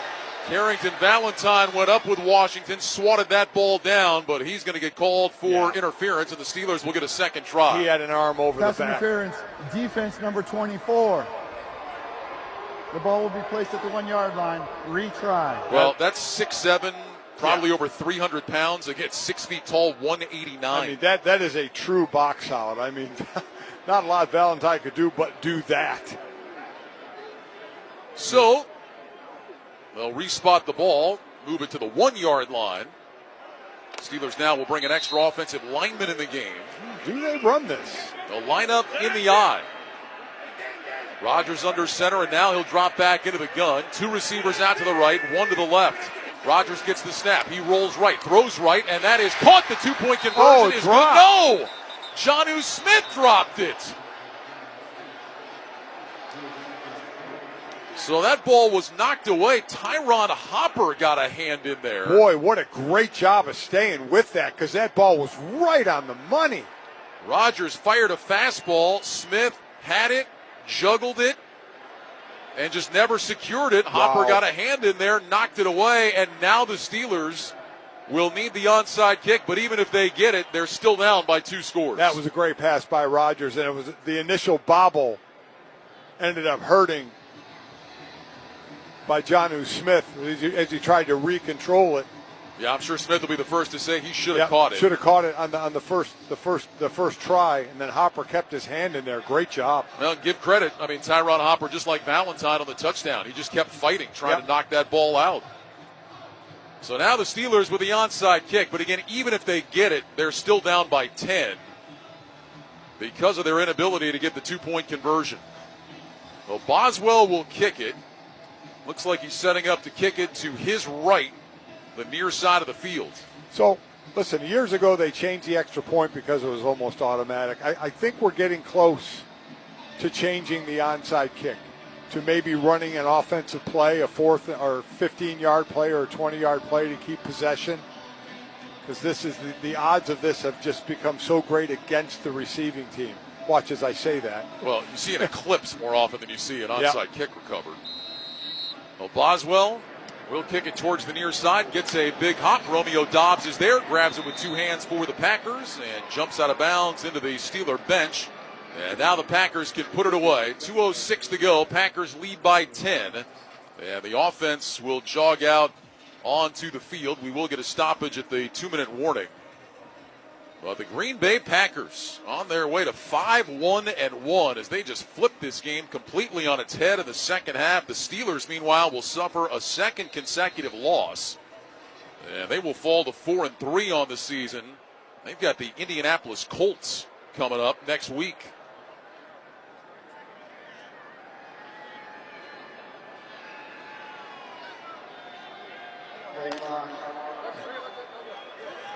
S9: Carrington Valentine went up with Washington, swatted that ball down, but he's going to get called for interference, and the Steelers will get a second try.
S10: He had an arm over
S11: Pass
S10: the back.
S11: interference, defense number 24. The ball will be placed at the 1-yard line. Retry.
S9: Well, that's 6'7", probably over 300 pounds against 6 feet tall, 189.
S10: I mean, that is a true box solid. I mean, not a lot Valentine could do, but do that.
S9: So they'll respot the ball, move it to the 1-yard line. Steelers now will bring an extra offensive lineman in the game.
S10: Do they run this?
S9: They'll line up in the I. Rodgers under center, and now he'll drop back into the gun. 2 receivers out to the right, 1 to the left. Rodgers gets the snap. He rolls right, throws right, and that is caught. The 2-point conversion is good. No! Jonnu Smith dropped it. So that ball was knocked away. Tyron Hopper got a hand in there.
S10: Boy, what a great job of staying with that, because that ball was right on the money.
S9: Rodgers fired a fastball. Smith had it, juggled it, and just never secured it. Hopper got a hand in there, knocked it away, and now the Steelers will need the onside kick, but even if they get it, they're still down by 2 scores.
S10: That was a great pass by Rodgers, and it was the initial bobble ended up hurting by Jonnu Smith as he tried to recontrol it.
S9: Yeah, I'm sure Smith will be the first to say he should have caught it.
S10: Should have caught it on the first try, and then Hopper kept his hand in there. Great job.
S9: Well, give credit. I mean, Tyron Hopper, just like Valentine on the touchdown, he just kept fighting, trying to knock that ball out. So now the Steelers with the onside kick, but again, even if they get it, they're still down by 10 because of their inability to get the 2-point conversion. Well, Boswell will kick it. Looks like he's setting up to kick it to his right, the near side of the field.
S10: So, listen, years ago they changed the extra point because it was almost automatic. I think we're getting close to changing the onside kick, to maybe running an offensive play, a 4th or 15-yard play or a 20-yard play to keep possession. Because this is the odds of this have just become so great against the receiving team. Watch as I say that.
S9: Well, you see an eclipse more often than you see an onside kick recovered. Well, Boswell will kick it towards the near side, gets a big hop. Romeo Doubs is there, grabs it with 2 hands for the Packers, and jumps out of bounds into the Steeler bench. And now the Packers can put it away. 2:06 to go. Packers lead by 10. And the offense will jog out onto the field. We will get a stoppage at the 2-minute warning. But the Green Bay Packers on their way to 5-1-1 as they just flip this game completely on its head in the second half. The Steelers, meanwhile, will suffer a second consecutive loss. And they will fall to 4-3 on the season. They've got the Indianapolis Colts coming up next week.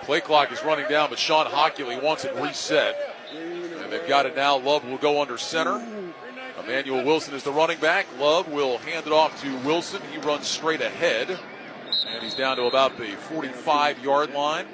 S9: Play clock is running down, but Sean Hockley wants it reset. And they've got it now. Love will go under center. Emmanuel Wilson is the running back. Love will hand it off to Wilson. He runs straight ahead. And he's down to about the 45-yard line.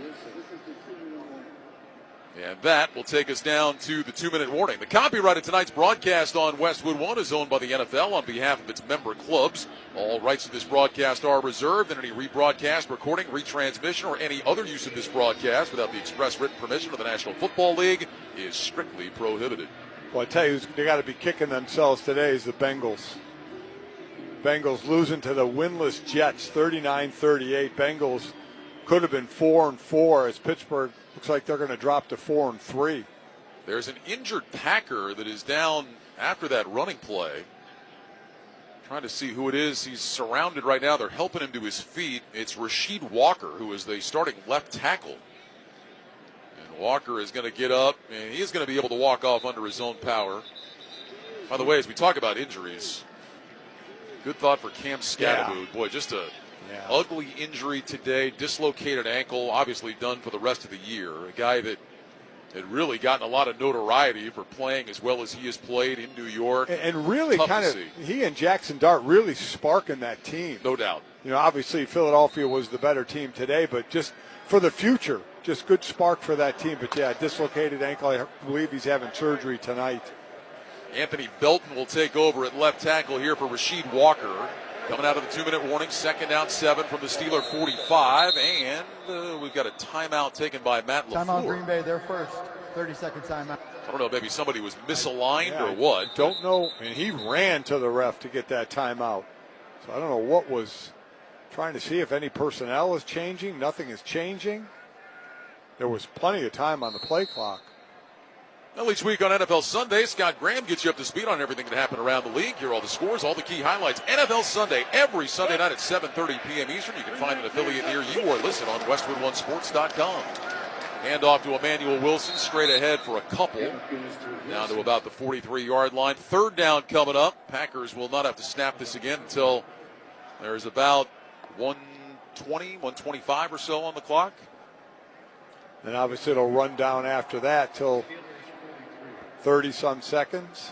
S9: And that will take us down to the 2-minute warning. The copyright of tonight's broadcast on Westwood One is owned by the NFL on behalf of its member clubs. All rights to this broadcast are reserved, and any rebroadcast, recording, retransmission, or any other use of this broadcast without the express written permission of the National Football League is strictly prohibited.
S10: Well, I tell you, they got to be kicking themselves today is the Bengals. Bengals losing to the winless Jets, 39-38. Bengals could have been 4-4 as Pittsburgh looks like they're going to drop to 4-3.
S9: There's an injured Packer that is down after that running play. Trying to see who it is. He's surrounded right now. They're helping him to his feet. It's Rasheed Walker, who is the starting left tackle. And Walker is going to get up, and he is going to be able to walk off under his own power. By the way, as we talk about injuries, good thought for Cam Scattergood. Boy, just a ugly injury today. Dislocated ankle, obviously done for the rest of the year. A guy that had really gotten a lot of notoriety for playing as well as he has played in New York.
S10: And really kind of, he and Jackson Dart really sparking that team.
S9: No doubt.
S10: You know, obviously Philadelphia was the better team today, but just for the future, just good spark for that team. But yeah, dislocated ankle, I believe he's having surgery tonight.
S9: Anthony Belton will take over at left tackle here for Rasheed Walker. Coming out of the 2-minute warning, 2nd down 7 from the Steeler 45, and we've got a timeout taken by Matt LaFleur.
S11: Timeout Green Bay, they're first. 30-second timeout.
S9: I don't know, maybe somebody was misaligned or what.
S10: Don't know, and he ran to the ref to get that timeout. So I don't know what was trying to see if any personnel is changing. Nothing is changing. There was plenty of time on the play clock.
S9: Well, each week on NFL Sunday, Scott Graham gets you up to speed on everything that happened around the league. Here are all the scores, all the key highlights. NFL Sunday, every Sunday night at 7:30 p.m. Eastern. You can find an affiliate near you or listen on westwood1sports.com. Hand off to Emmanuel Wilson, straight ahead for a couple. Down to about the 43-yard line. 3rd down coming up. Packers will not have to snap this again until there's about 120, 125 or so on the clock.
S10: And obviously it'll run down after that till 30-some seconds.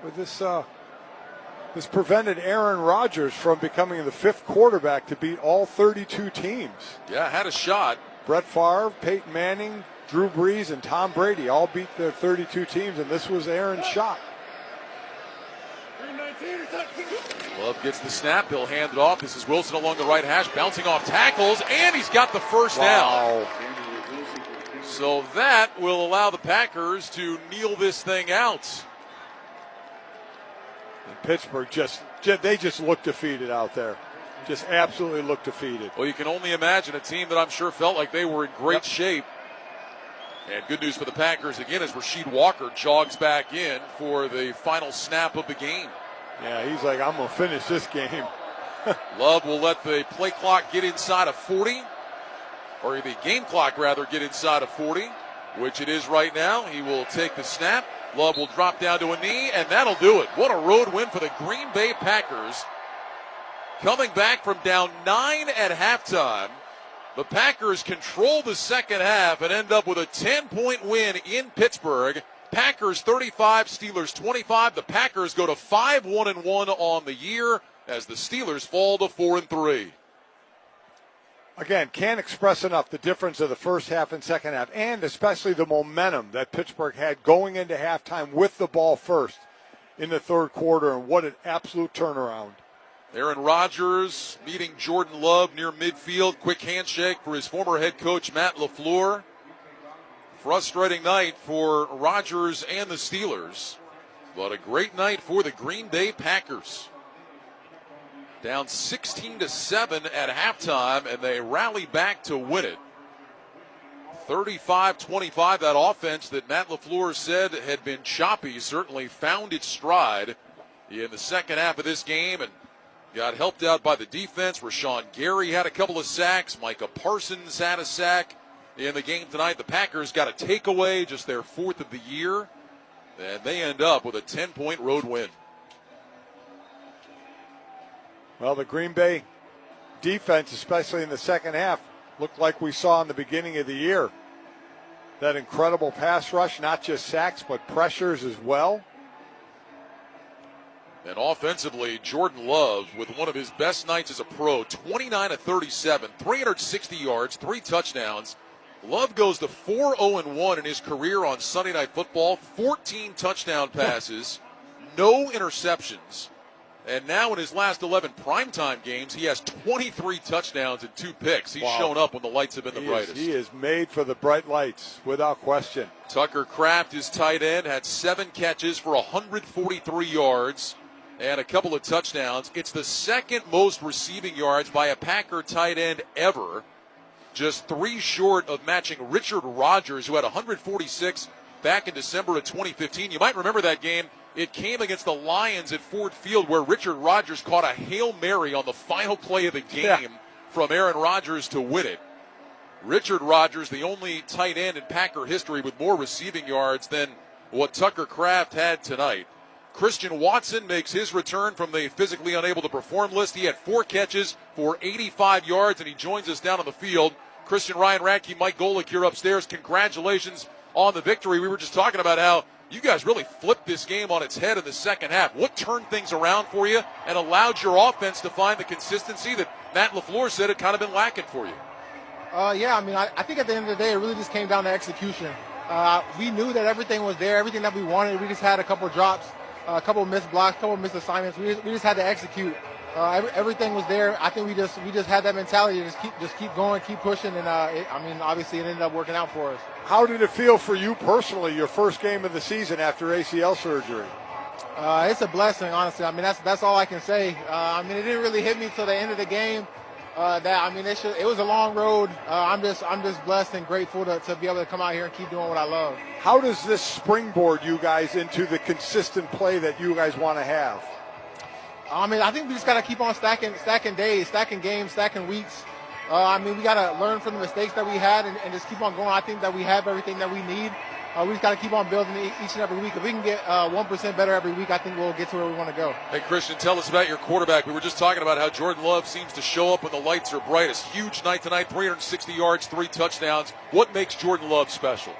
S10: But this prevented Aaron Rodgers from becoming the 5th quarterback to beat all 32 teams.
S9: Yeah, had a shot.
S10: Brett Favre, Peyton Manning, Drew Brees, and Tom Brady all beat their 32 teams, and this was Aaron's shot.
S9: Love gets the snap. He'll hand it off. This is Wilson along the right hash, bouncing off tackles, and he's got the first down. So that will allow the Packers to kneel this thing out.
S10: And Pittsburgh just looked defeated out there. Just absolutely looked defeated.
S9: Well, you can only imagine a team that I'm sure felt like they were in great shape. And good news for the Packers again as Rasheed Walker jogs back in for the final snap of the game.
S10: Yeah, he's like, I'm going to finish this game.
S9: Love will let the play clock get inside of 40, or the game clock rather get inside of 40, which it is right now. He will take the snap. Love will drop down to a knee, and that'll do it. What a road win for the Green Bay Packers. Coming back from down 9 at halftime, the Packers control the second half and end up with a 10-point win in Pittsburgh. Packers 35, Steelers 25. The Packers go to 5-1-1 on the year as the Steelers fall to 4-3.
S10: Again, can't express enough the difference of the first half and second half, and especially the momentum that Pittsburgh had going into halftime with the ball first in the 3rd quarter, and what an absolute turnaround.
S9: Aaron Rodgers meeting Jordan Love near midfield. Quick handshake for his former head coach, Matt LaFleur. Frustrating night for Rodgers and the Steelers, but a great night for the Green Bay Packers. Down 16-7 at halftime, and they rally back to win it. 35-25, that offense that Matt LaFleur said had been choppy certainly found its stride in the second half of this game and got helped out by the defense. Rashawn Gary had a couple of sacks. Micah Parsons had a sack in the game tonight. The Packers got a takeaway, just their 4th of the year, and they end up with a 10-point road win.
S10: Well, the Green Bay defense, especially in the second half, looked like we saw in the beginning of the year. That incredible pass rush, not just sacks, but pressures as well.
S9: And offensively, Jordan Love with one of his best nights as a pro, 29 of 37, 360 yards, 3 touchdowns. Love goes to 4-0-1 in his career on Sunday Night Football, 14 touchdown passes, no interceptions. And now in his last 11 primetime games, he has 23 touchdowns and 2 picks. He's shown up when the lights have been the brightest.
S10: He is made for the bright lights, without question.
S9: Tucker Kraft, his tight end, had 7 catches for 143 yards and a couple of touchdowns. It's the 2nd most receiving yards by a Packer tight end ever. Just 3 short of matching Richard Rodgers, who had 146 back in December of 2015. You might remember that game. It came against the Lions at Ford Field where Richard Rodgers caught a Hail Mary on the final play of the game from Aaron Rodgers to win it. Richard Rodgers, the only tight end in Packer history with more receiving yards than what Tucker Kraft had tonight. Christian Watson makes his return from the physically unable to perform list. He had 4 catches for 85 yards, and he joins us down on the field. Christian, Ryan Radke, Mike Golick here upstairs. Congratulations on the victory. We were just talking about how you guys really flipped this game on its head in the second half. What turned things around for you and allowed your offense to find the consistency that Matt LaFleur said had kind of been lacking for you?
S2: I think at the end of the day, it really just came down to execution. We knew that everything was there, everything that we wanted. We just had a couple drops, a couple missed blocks, a couple missed assignments. We just had to execute. Everything was there. I think we just had that mentality to just keep going, keep pushing, and obviously it ended up working out for us.
S10: How did it feel for you personally, your first game of the season after ACL surgery?
S2: It's a blessing, honestly. That's all I can say. It didn't really hit me till the end of the game. It was a long road. I'm just blessed and grateful to be able to come out here and keep doing what I love.
S10: How does this springboard you guys into the consistent play that you guys want to have?
S2: I think we just got to keep on stacking days, stacking games, stacking weeks. We got to learn from the mistakes that we had and just keep on going. I think that we have everything that we need. We just got to keep on building each and every week. If we can get 1% better every week, I think we'll get to where we want to go.
S9: Hey, Christian, tell us about your quarterback. We were just talking about how Jordan Love seems to show up when the lights are brightest. Huge night tonight, 360 yards, 3 touchdowns. What makes Jordan Love special?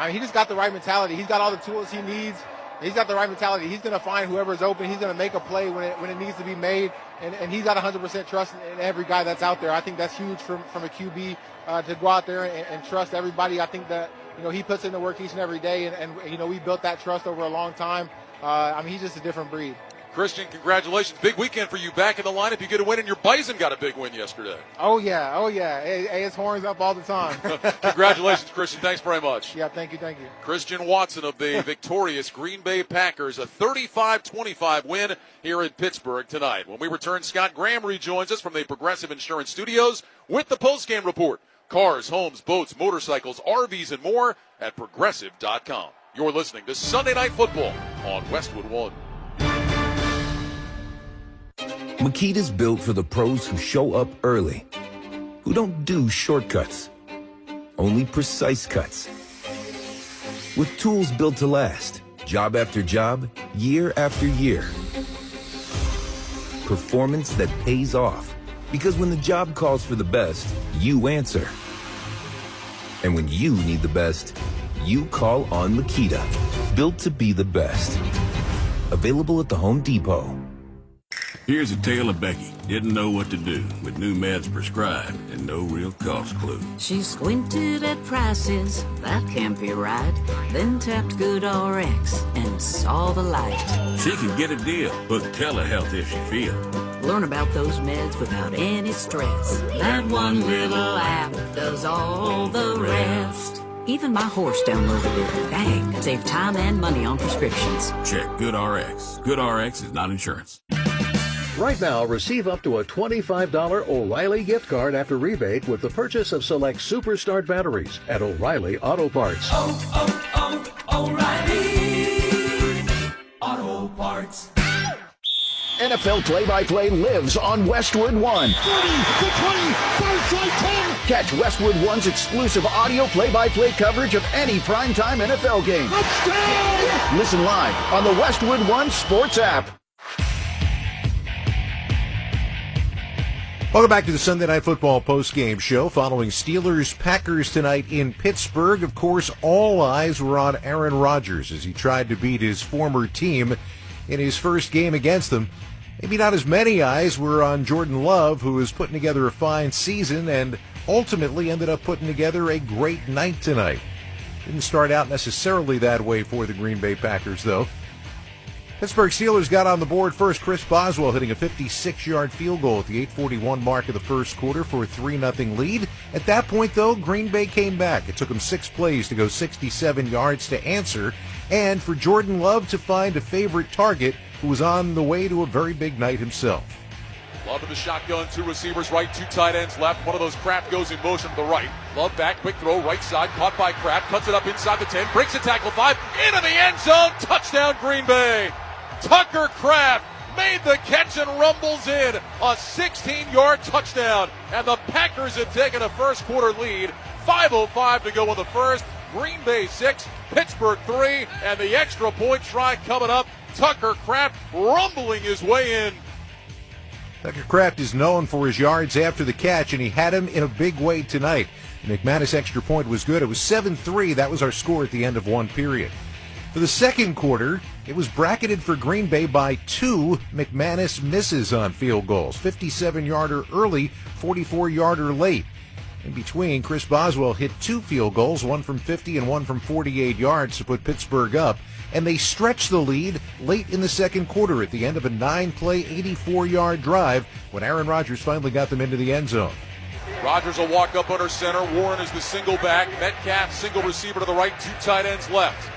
S2: He just got the right mentality. He's got all the tools he needs. He's got the right mentality. He's going to find whoever's open. He's going to make a play when it needs to be made, and he's got 100% trust in every guy that's out there. I think that's huge from a QB to go out there and trust everybody. I think that he puts in the work each and every day, and we built that trust over a long time. He's just a different breed.
S9: Christian, congratulations. Big weekend for you back in the lineup. You get a win, and your Bison got a big win yesterday.
S2: Oh, yeah. Hey, his horns up all the time.
S9: Congratulations, Christian. Thanks very much.
S2: Yeah, thank you.
S9: Christian Watson of the victorious Green Bay Packers, a 35-25 win here in Pittsburgh tonight. When we return, Scott Graham rejoins us from the Progressive Insurance Studios with the postgame report. Cars, homes, boats, motorcycles, RVs, and more at Progressive.com. You're listening to Sunday Night Football on Westwood One.
S26: Makita's built for the pros who show up early, who don't do shortcuts, only precise cuts. With tools built to last, job after job, year after year. Performance that pays off, because when the job calls for the best, you answer. And when you need the best, you call on Makita, built to be the best. Available at the Home Depot.
S8: Here's a tale of Becky. Didn't know what to do with new meds prescribed and no real cost clue.
S12: She squinted at prices, that can't be right. Then tapped GoodRx and saw the light.
S8: She can get a deal, book telehealth if she feels.
S12: Learn about those meds without any stress. That one little app does all the rest. Even my horse downloaded it. Dang, save time and money on prescriptions.
S8: Check GoodRx. GoodRx is not insurance.
S14: Right now, receive up to a $25 O'Reilly gift card after rebate with the purchase of select Superstart batteries at O'Reilly Auto Parts.
S25: O'Reilly Auto Parts.
S15: NFL play-by-play lives on Westwood One.
S1: 30, the 20, far side 10.
S15: Catch Westwood One's exclusive audio play-by-play coverage of any primetime NFL game.
S1: Touchdown!
S15: Listen live on the Westwood One Sports app.
S20: Welcome back to the Sunday Night Football postgame show following Steelers-Packers tonight in Pittsburgh. Of course, all eyes were on Aaron Rodgers as he tried to beat his former team in his first game against them. Maybe not as many eyes were on Jordan Love, who is putting together a fine season and ultimately ended up putting together a great night tonight. Didn't start out necessarily that way for the Green Bay Packers, though. Pittsburgh Steelers got on the board first. Chris Boswell hitting a 56-yard field goal at the 8:41 mark of the first quarter for a 3-0 lead. At that point, though, Green Bay came back. It took them 6 plays to go 67 yards to answer, and for Jordan Love to find a favorite target who was on the way to a very big night himself.
S9: Love in the shotgun, 2 receivers right, 2 tight ends left. One of those Kraft goes in motion to the right. Love back, quick throw, right side, caught by Kraft, cuts it up inside the 10, breaks a tackle 5, into the end zone, touchdown Green Bay. Tucker Kraft made the catch and rumbles in a 16-yard touchdown. And the Packers have taken a first quarter lead. 5:05 to go in the first. Green Bay 6, Pittsburgh 3, and the extra point try coming up. Tucker Kraft rumbling his way in.
S20: Tucker Kraft is known for his yards after the catch, and he had him in a big way tonight. The McManus extra point was good. It was 7-3. That was our score at the end of one period. For the second quarter, it was bracketed for Green Bay by 2 McManus misses on field goals. 57-yarder early, 44-yarder late. In between, Chris Boswell hit 2 field goals, one from 50 and one from 48 yards to put Pittsburgh up. And they stretched the lead late in the second quarter at the end of a 9-play, 84-yard drive when Aaron Rodgers finally got them into the end zone.
S9: Rodgers will walk up under center. Warren is the single back. Metcalf, single receiver to the right, 2 tight ends left.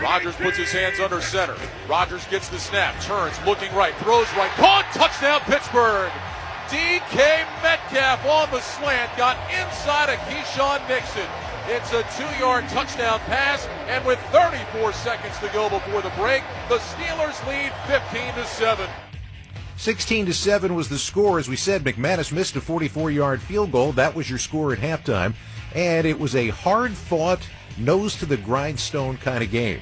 S9: Rodgers puts his hands under center. Rodgers gets the snap, turns, looking right, throws right, caught, touchdown Pittsburgh. DK Metcalf on the slant, got inside of Keyshawn Nixon. It's a 2-yard touchdown pass, and with 34 seconds to go before the break, the Steelers lead 15-7.
S20: 16-7 was the score. As we said, McManus missed a 44-yard field goal. That was your score at halftime. And it was a hard-fought, nose-to-the-grindstone kind of game.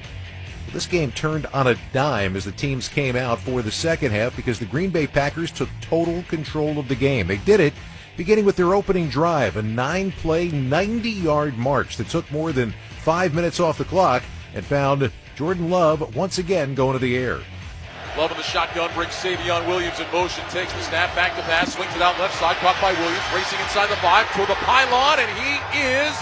S20: This game turned on a dime as the teams came out for the second half because the Green Bay Packers took total control of the game. They did it beginning with their opening drive, a 9-play, 90-yard march that took more than 5 minutes off the clock and found Jordan Love once again going to the air.
S9: Love in the shotgun, brings Savion Williams in motion, takes the snap, back to pass, swings it out left side, caught by Williams, racing inside the 5 toward the pylon, and he is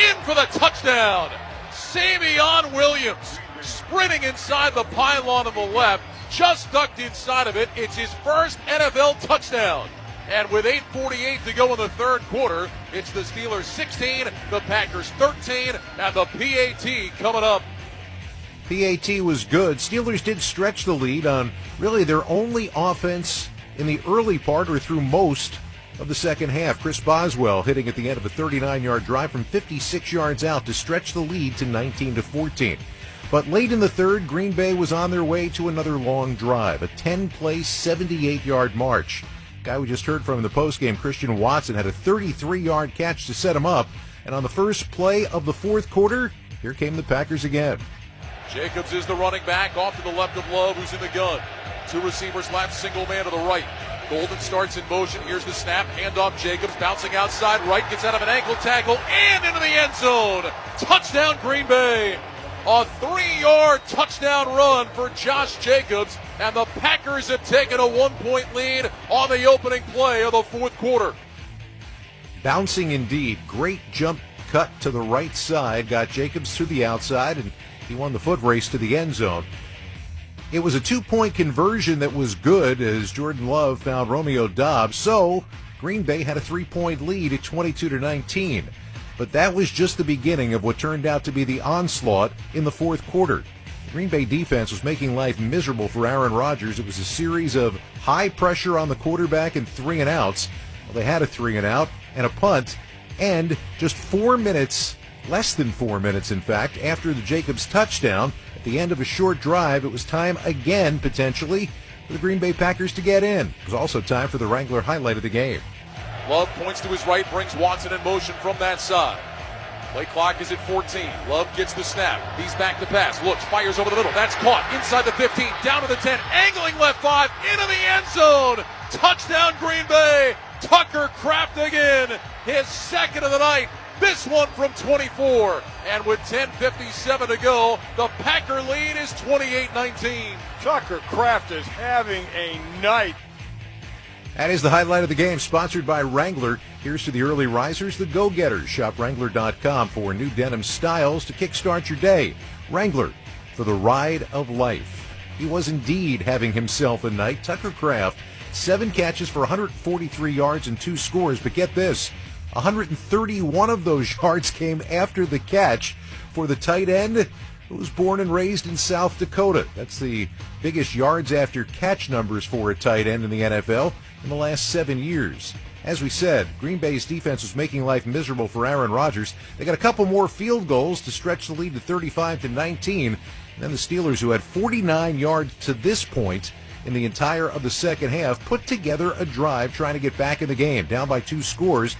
S9: in for the touchdown. Savion Williams sprinting inside the pylon on the left, just ducked inside of it. It's his first NFL touchdown. And with 8:48 to go in the third quarter, it's the Steelers 16, the Packers 13, and the PAT coming up.
S20: PAT was good. Steelers did stretch the lead on really their only offense in the early part or through most of the second half. Chris Boswell hitting at the end of a 39-yard drive from 56 yards out to stretch the lead to 19-14. But late in the third, Green Bay was on their way to another long drive, a 10-play, 78-yard march. Guy we just heard from in the postgame, Christian Watson, had a 33-yard catch to set him up. And on the first play of the fourth quarter, here came the Packers again.
S9: Jacobs is the running back, off to the left of Love, who's in the gun. 2 receivers left, single man to the right. Golden starts in motion. Here's the snap. Handoff Jacobs, bouncing outside right, gets out of an ankle tackle and into the end zone. Touchdown Green Bay. A 3-yard touchdown run for Josh Jacobs, and the Packers have taken a 1-point lead on the opening play of the fourth quarter.
S20: Bouncing indeed. Great jump cut to the right side. Got Jacobs to the outside, and he won the foot race to the end zone. It was a 2-point conversion that was good as Jordan Love found Romeo Doubs. So Green Bay had a 3-point lead at 22-19. But that was just the beginning of what turned out to be the onslaught in the fourth quarter. The Green Bay defense was making life miserable for Aaron Rodgers. It was a series of high pressure on the quarterback and 3-and-outs. Well, they had a 3-and-out and a punt, and just 4 minutes, less than 4 minutes in fact, after the Jacobs touchdown, at the end of a short drive, it was time again, potentially, for the Green Bay Packers to get in. It was also time for the Wrangler highlight of the game.
S9: Love points to his right, brings Watson in motion from that side. Play clock is at 14. Love gets the snap. He's back to pass. Looks, fires over the middle. That's caught inside the 15, down to the 10, angling left 5, into the end zone. Touchdown Green Bay. Tucker Kraft again, his second of the night. This one from 24. And with 10:57 to go, the Packer lead is 28-19.
S10: Tucker Kraft is having a night.
S20: That is the highlight of the game, sponsored by Wrangler. Here's to the early risers, the go-getters. Shop Wrangler.com for new denim styles to kickstart your day. Wrangler, for the ride of life. He was indeed having himself a night. Tucker Kraft, 7 catches for 143 yards and 2 scores. But get this, 131 of those yards came after the catch for the tight end who was born and raised in South Dakota. That's the biggest yards after catch numbers for a tight end in the NFL in the last 7 years. As we said, Green Bay's defense was making life miserable for Aaron Rodgers. They got a couple more field goals to stretch the lead to 35-19. And then the Steelers, who had 49 yards to this point in the entire of the second half, put together a drive trying to get back in the game. Down by 2 scores.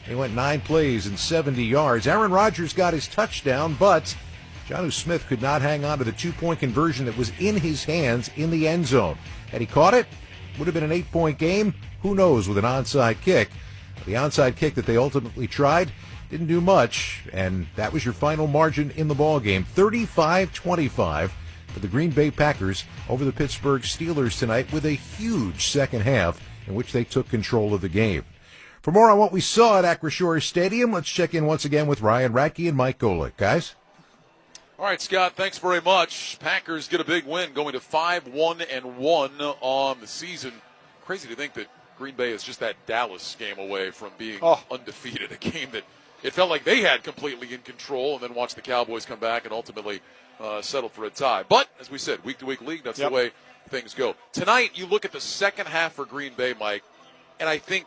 S20: They went 9 plays and 70 yards. Aaron Rodgers got his touchdown, but Jonnu Smith could not hang on to the 2-point conversion that was in his hands in the end zone. Had he caught it, would have been an 8-point game. Who knows with an onside kick. The onside kick that they ultimately tried didn't do much, and that was your final margin in the ball game. 35-25 for the Green Bay Packers over the Pittsburgh Steelers tonight, with a huge second half in which they took control of the game. For more on what we saw at Acrisure Stadium, let's check in once again with Ryan Radke and Mike Golick. Guys?
S9: All right, Scott, thanks very much. Packers get a big win, going to 5-1-1 on the season. Crazy to think that Green Bay is just that Dallas game away from being undefeated, a game that it felt like they had completely in control, and then watched the Cowboys come back and ultimately settled for a tie. But, as we said, week-to-week league, that's the way things go. Tonight, you look at the second half for Green Bay, Mike, and I think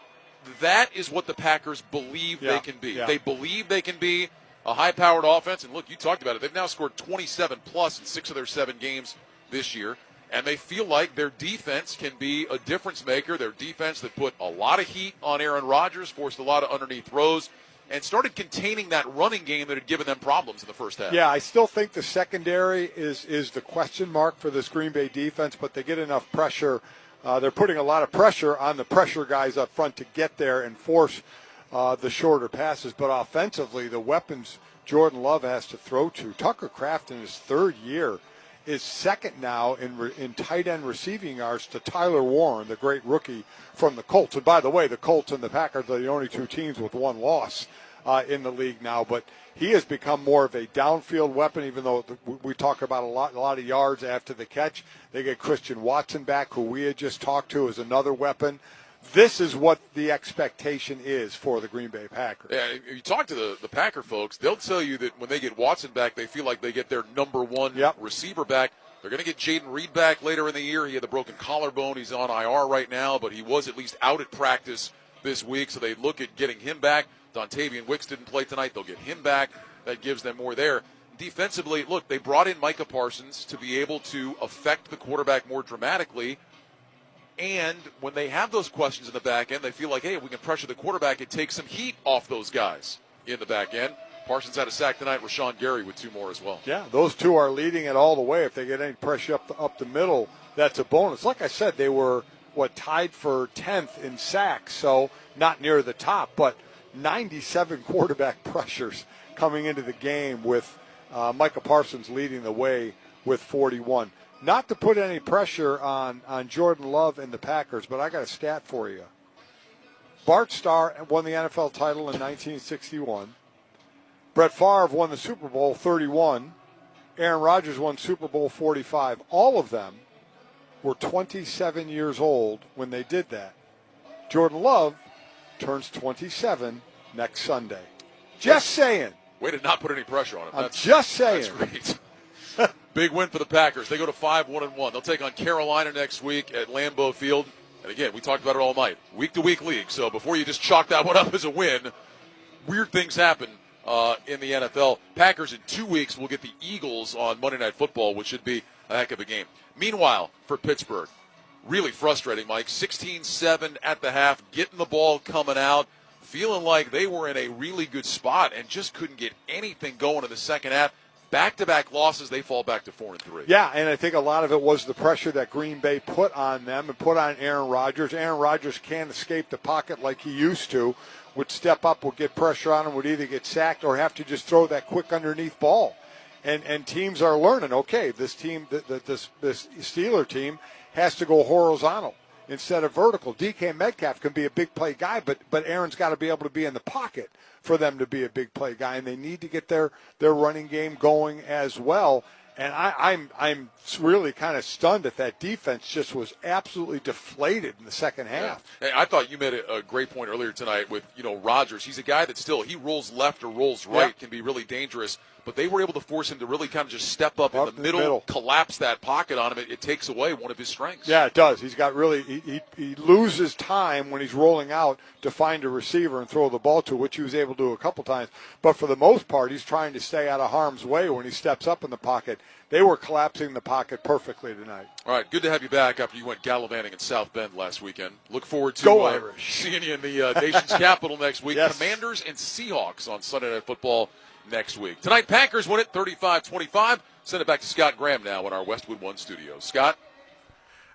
S9: that is what the Packers believe they can be. They believe they can be a high-powered offense, and look, you talked about it. They've now scored 27-plus in 6 of their 7 games this year. And they feel like their defense can be a difference maker. Their defense that put a lot of heat on Aaron Rodgers, forced a lot of underneath throws, and started containing that running game that had given them problems in the first half.
S10: Yeah, I still think the secondary is the question mark for this Green Bay defense, but they get enough pressure. They're putting a lot of pressure on the pressure guys up front to get there and force the shorter passes. But offensively, the weapons Jordan Love has to throw to. Tucker Kraft in his 3rd year is second now in tight end receiving yards to Tyler Warren, the great rookie from the Colts. And by the way, the Colts and the Packers are the only 2 teams with 1 loss in the league now. But he has become more of a downfield weapon, even though we talk about a lot of yards after the catch. They get Christian Watson back, who we had just talked to, as another weapon. This is what the expectation is for the Green Bay Packers.
S9: Yeah, if you talk to the Packer folks, they'll tell you that when they get Watson back, they feel like they get their number 1 receiver back. They're going to get Jaden Reed back later in the year. He had the broken collarbone. He's on IR right now, but he was at least out at practice this week, so they look at getting him back. Dontavian Wicks didn't play tonight. They'll get him back. That gives them more there. Defensively, look, they brought in Micah Parsons to be able to affect the quarterback more dramatically. And when they have those questions in the back end, they feel like, hey, if we can pressure the quarterback, it takes some heat off those guys in the back end. Parsons had a sack tonight. Rashawn Gary with 2 more as well.
S10: Yeah, those 2 are leading it all the way. If they get any pressure up the middle, that's a bonus. Like I said, they were, tied for 10th in sacks, so not near the top, but 97 quarterback pressures coming into the game with Micah Parsons leading the way with 41. Not to put any pressure on Jordan Love and the Packers, but I got a stat for you. Bart Starr won the NFL title in 1961. Brett Favre won the Super Bowl 31. Aaron Rodgers won Super Bowl 45. All of them were 27 years old when they did that. Jordan Love turns 27 next Sunday. Just saying.
S9: Way to not put any pressure on him.
S10: I'm just saying.
S9: That's great. Big win for the Packers. They go to 5-1-1. They'll take on Carolina next week at Lambeau Field. And again, we talked about it all night. Week-to-week league. So before you just chalk that one up as a win, weird things happen in the NFL. Packers in 2 weeks will get the Eagles on Monday Night Football, which should be a heck of a game. Meanwhile, for Pittsburgh, really frustrating, Mike. 16-7 at the half, getting the ball coming out, feeling like they were in a really good spot and just couldn't get anything going in the second half. Back-to-back losses, they fall back to 4-3.
S10: Yeah, and I think a lot of it was the pressure that Green Bay put on them and put on Aaron Rodgers. Aaron Rodgers can't escape the pocket like he used to. Would step up, would get pressure on him, would either get sacked or have to just throw that quick underneath ball. And teams are learning, okay, this team, this Steeler team has to go horizontal instead of vertical. DK Metcalf can be a big play guy, but Aaron's got to be able to be in the pocket for them to be a big play guy, and they need to get their running game going as well. And I'm really kind of stunned that defense just was absolutely deflated in the second half.
S9: Yeah. Hey, I thought you made a great point earlier tonight with Rodgers. He's a guy that still he rolls left or rolls right, can be really dangerous. but they were able to force him to really kind of just step up in the middle, collapse that pocket on him. It takes away one of his strengths.
S10: Yeah, it does. He's got really he loses time when he's rolling out to find a receiver and throw the ball to, which he was able to do a couple times. But for the most part, he's trying to stay out of harm's way when he steps up in the pocket. They were collapsing the pocket perfectly tonight.
S9: All right, good to have you back after you went gallivanting in South Bend last weekend. Look forward to seeing you in the nation's capital next week.
S10: Yes.
S9: Commanders and Seahawks on Sunday Night Football next week. Tonight, Packers win it 35-25. Send it back to Scott Graham now in our Westwood One studio. Scott?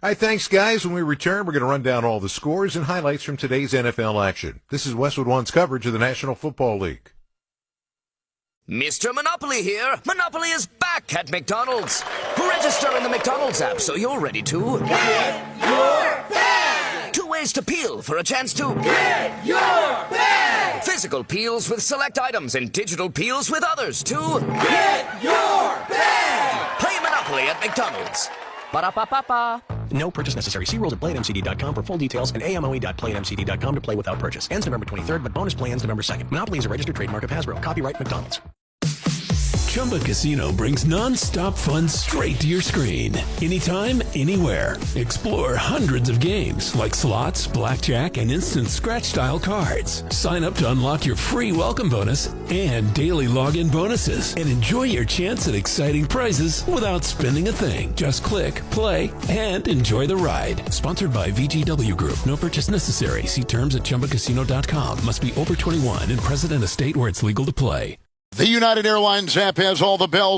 S20: All right, thanks, guys. When we return, we're going to run down all the scores and highlights from today's NFL action. This is Westwood One's coverage of the National Football League.
S4: Mr. Monopoly here. Monopoly is back at McDonald's. Register in the McDonald's app so you're ready to get your bag. 2 ways to peel for a chance to get your bag. Physical peels with select items and digital peels with others to get your bag. Play Monopoly at McDonald's. Ba-da-ba-ba-ba.
S24: No purchase necessary. See rules at playatmcd.com for full details and amoe.playatmcd.com to play without purchase. Ends November 23rd, but bonus play ends November 2nd. Monopoly is a registered trademark of Hasbro. Copyright McDonald's.
S13: Chumba Casino brings non-stop fun straight to your screen. Anytime, anywhere. Explore hundreds of games like slots, blackjack, and instant scratch-style cards. Sign up to unlock your free welcome bonus and daily login bonuses. And enjoy your chance at exciting prizes without spending a thing. Just click, play, and enjoy the ride. Sponsored by VGW Group. No purchase necessary. See terms at ChumbaCasino.com. Must be over 21 and present in a state where it's legal to play.
S1: The United Airlines app has all the bells